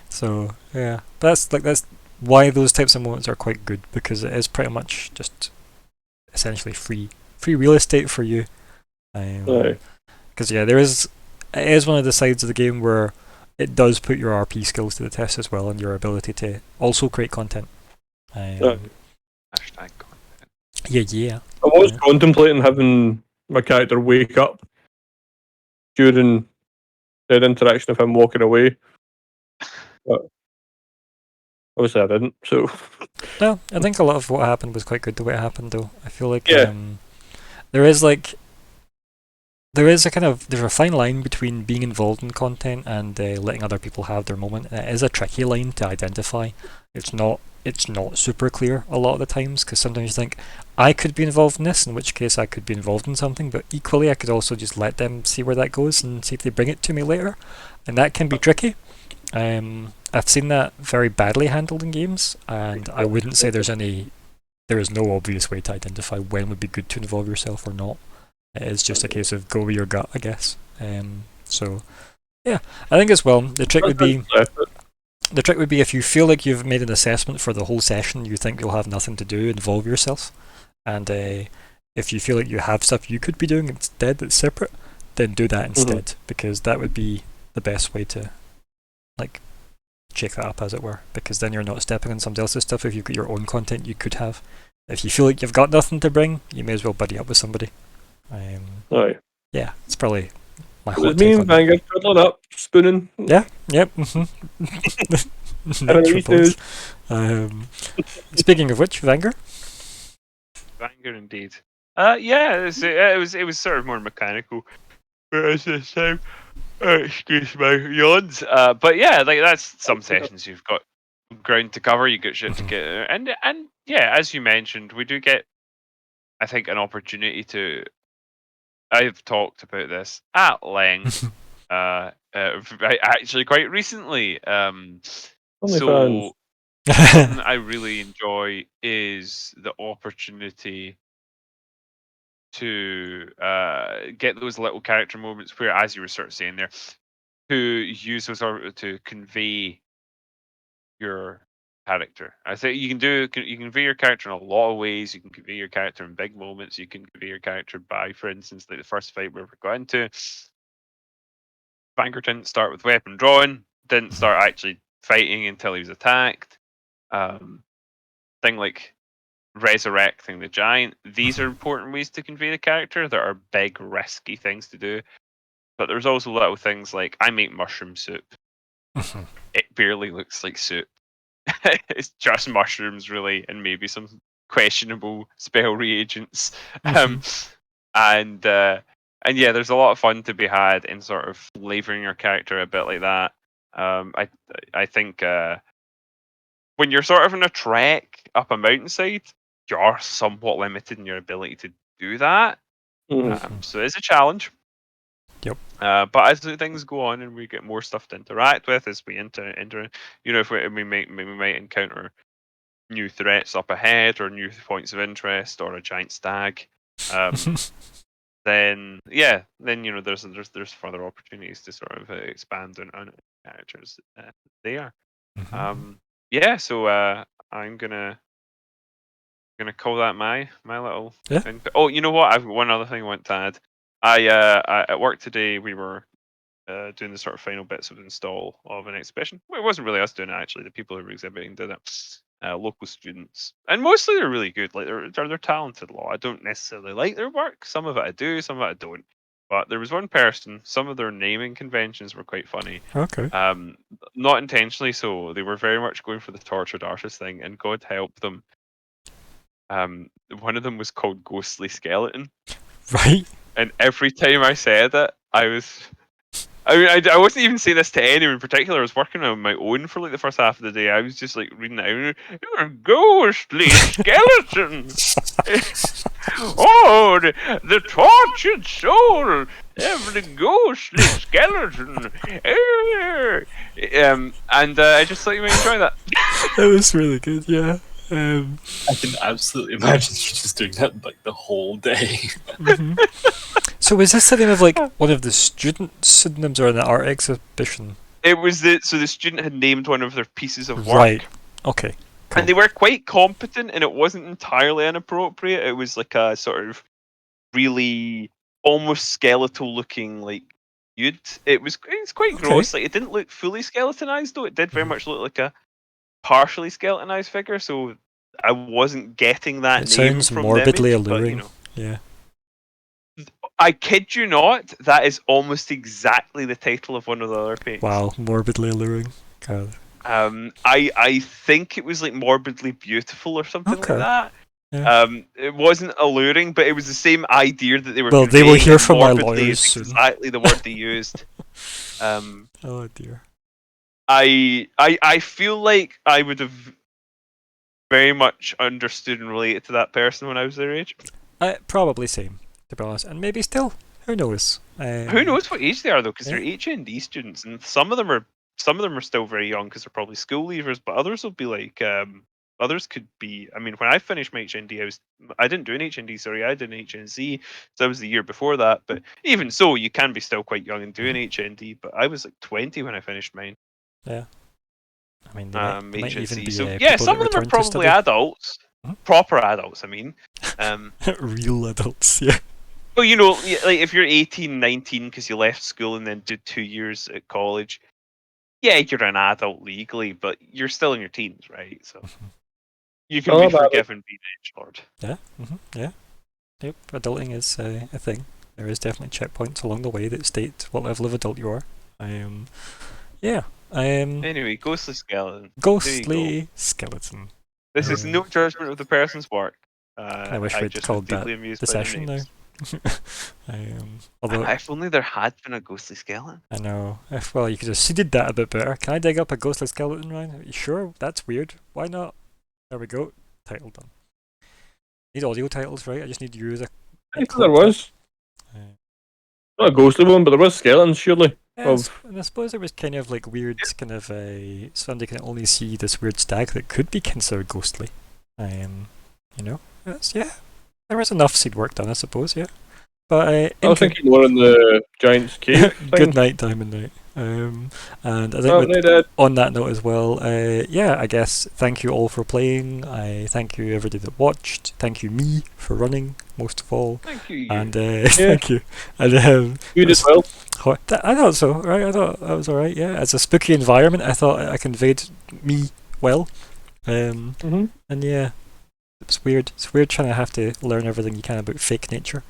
So yeah, that's why those types of moments are quite good, because it is pretty much just essentially free real estate for you. Because it is one of the sides of the game where it does put your RP skills to the test as well, and your ability to also create content. Hashtag content. Yeah. I was contemplating having my character wake up during the interaction of him walking away. But obviously I didn't, so No, I think a lot of what happened was quite good the way it happened, though. I feel like Yeah. there's a fine line between being involved in content and letting other people have their moment. And it is a tricky line to identify. It's not super clear a lot of the times, because sometimes you think I could be involved in this, in which case I could be involved in something, but equally I could also just let them see where that goes and see if they bring it to me later, and that can be tricky. I've seen that very badly handled in games, and I wouldn't say there is no obvious way to identify when would be good to involve yourself or not. It is just a case of go with your gut, I guess. So yeah, I think as well the trick would be if you feel like you've made an assessment for the whole session, you think you'll have nothing to do, involve yourself, and if you feel like you have stuff you could be doing instead that's separate, then do that instead, because that would be the best way to shake that up, as it were, because then you're not stepping on somebody else's stuff if you've got your own content you could have. If you feel like you've got nothing to bring, you may as well buddy up with somebody. Yeah, it's probably my hot It was me take and on Vanger cuddling up, spooning. that. Yep. Nature boys. Speaking of which, Vanger? Banger indeed. Yeah, it was sort of more mechanical. Whereas this time, Excuse my yawns. But yeah, like that's some sessions you've got ground to cover. You got shit to get, and yeah, as you mentioned, we do get, I think, an opportunity to. I've talked about this at length. Actually, quite recently. Only fans. So something I really enjoy is the opportunity to get those little character moments where, as you were sort of saying there, to use those to convey your character. I think you can convey your character in a lot of ways. You can convey your character in big moments. You can convey your character by, for instance, like the first fight we ever got into. Vanguard didn't start with weapon drawing. Didn't start actually fighting until he was attacked. Thing like resurrecting the giant. These are important ways to convey the character. There are big, risky things to do. But there's also little things like I make mushroom soup. It barely looks like soup. It's just mushrooms, really, and maybe some questionable spell reagents. And yeah, there's a lot of fun to be had in sort of flavoring your character a bit like that. I think when you're sort of on a trek up a mountainside, you're somewhat limited in your ability to do that. So it's a challenge. Yep. But as things go on and we get more stuff to interact with, as we enter, if we might encounter new threats up ahead or new points of interest or a giant stag, then there's further opportunities to sort of expand on characters there. So I'm gonna call that my little. Yeah. Oh, you know what? I've got one other thing I want to add. I at work today we were doing the sort of final bits of install of an exhibition. Well, it wasn't really us doing it actually. The people who were exhibiting did it. Local students, and mostly they're really good. Like they're talented lot. I don't necessarily like their work. Some of it I do, some of it I don't. But there was one person. Some of their naming conventions were quite funny. Okay. Not intentionally so. They were very much going for the tortured artist thing, and God help them. One of them was called Ghostly Skeleton. Right. And every time I said it, I wasn't even saying this to anyone in particular. I was working on my own for like the first half of the day. I was just like reading it out. You're a ghostly skeleton. Oh, the tortured soul of the ghostly skeleton. I just thought you might enjoy that. That was really good. Yeah. I can absolutely imagine you just doing that like the whole day. So was this the name of like one of the student pseudonyms or an art exhibition? It was the student had named one of their pieces of work. Right. Okay. Cool. And they were quite competent, and it wasn't entirely inappropriate. It was like a sort of really almost skeletal looking like you'd. It's quite gross. Like it didn't look fully skeletonized though. It did very much look like a partially skeletonized figure. So I wasn't getting that It name sounds from morbidly the image, alluring. But, Yeah. I kid you not, that is almost exactly the title of one of the other paintings. Wow, morbidly alluring. God. I think it was like morbidly beautiful or something like that. Yeah. It wasn't alluring, but it was the same idea that they were. Well, they will conveying, hear and from my morbidly lawyers is soon. exactly the word they used. Oh dear. I feel like I would have very much understood and related to that person when I was their age. Probably same, to be honest, and maybe still. Who knows? Who knows what age they are though? Because yeah. they're HND students, and some of them are still very young because they're probably school leavers. But others will be like others could be. I mean, when I finished my HND, I didn't do an HND. Sorry, I did an HNC. So that was the year before that. But even so, you can be still quite young and do an HND. But I was like 20 when I finished mine. Yeah. I mean, they might even be. So yeah, people some that of them are return to probably study. adults, proper adults. I mean, real adults. Yeah. well, you know, like if you're 18, 19 because you left school and then did 2 years at college, yeah, you're an adult legally, but you're still in your teens, right? So you can be forgiven being an edgelord. Yeah. Yeah. Yep. Adulting is a thing. There is definitely checkpoints along the way that state what level of adult you are. Yeah. Anyway, ghostly skeleton. Ghostly skeleton. This is no judgment of the person's work. I wish we'd just called was deeply that amused the by their session now. names. Although If only there had been a ghostly skeleton. I know, well, you could have seeded that a bit better. Can I dig up a ghostly skeleton, Ryan? Are you sure? That's weird. Why not? There we go. Title done. Need audio titles, right? I just need to use a. I thought there was. Not a ghostly one, but there was skeletons, surely. Yes, and I suppose there was kind of like weird, kind of somebody can only see this weird stag that could be considered ghostly. You know, there was enough seed work done, I suppose. Yeah, but I was thinking more in the giant's cave. Good night, Diamond Knight. And I think on that note as well, I guess thank you all for playing. I thank you everybody that watched. Thank you me for running most of all. Thank you. And thank you. And you did well. I thought so. Right, I thought that was all right. Yeah, it's a spooky environment. I thought I conveyed me well. And yeah, it's weird. It's weird trying to have to learn everything you can about fake nature.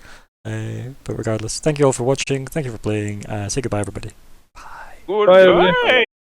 But regardless, thank you all for watching. Thank you for playing. Say goodbye, everybody. Goodbye.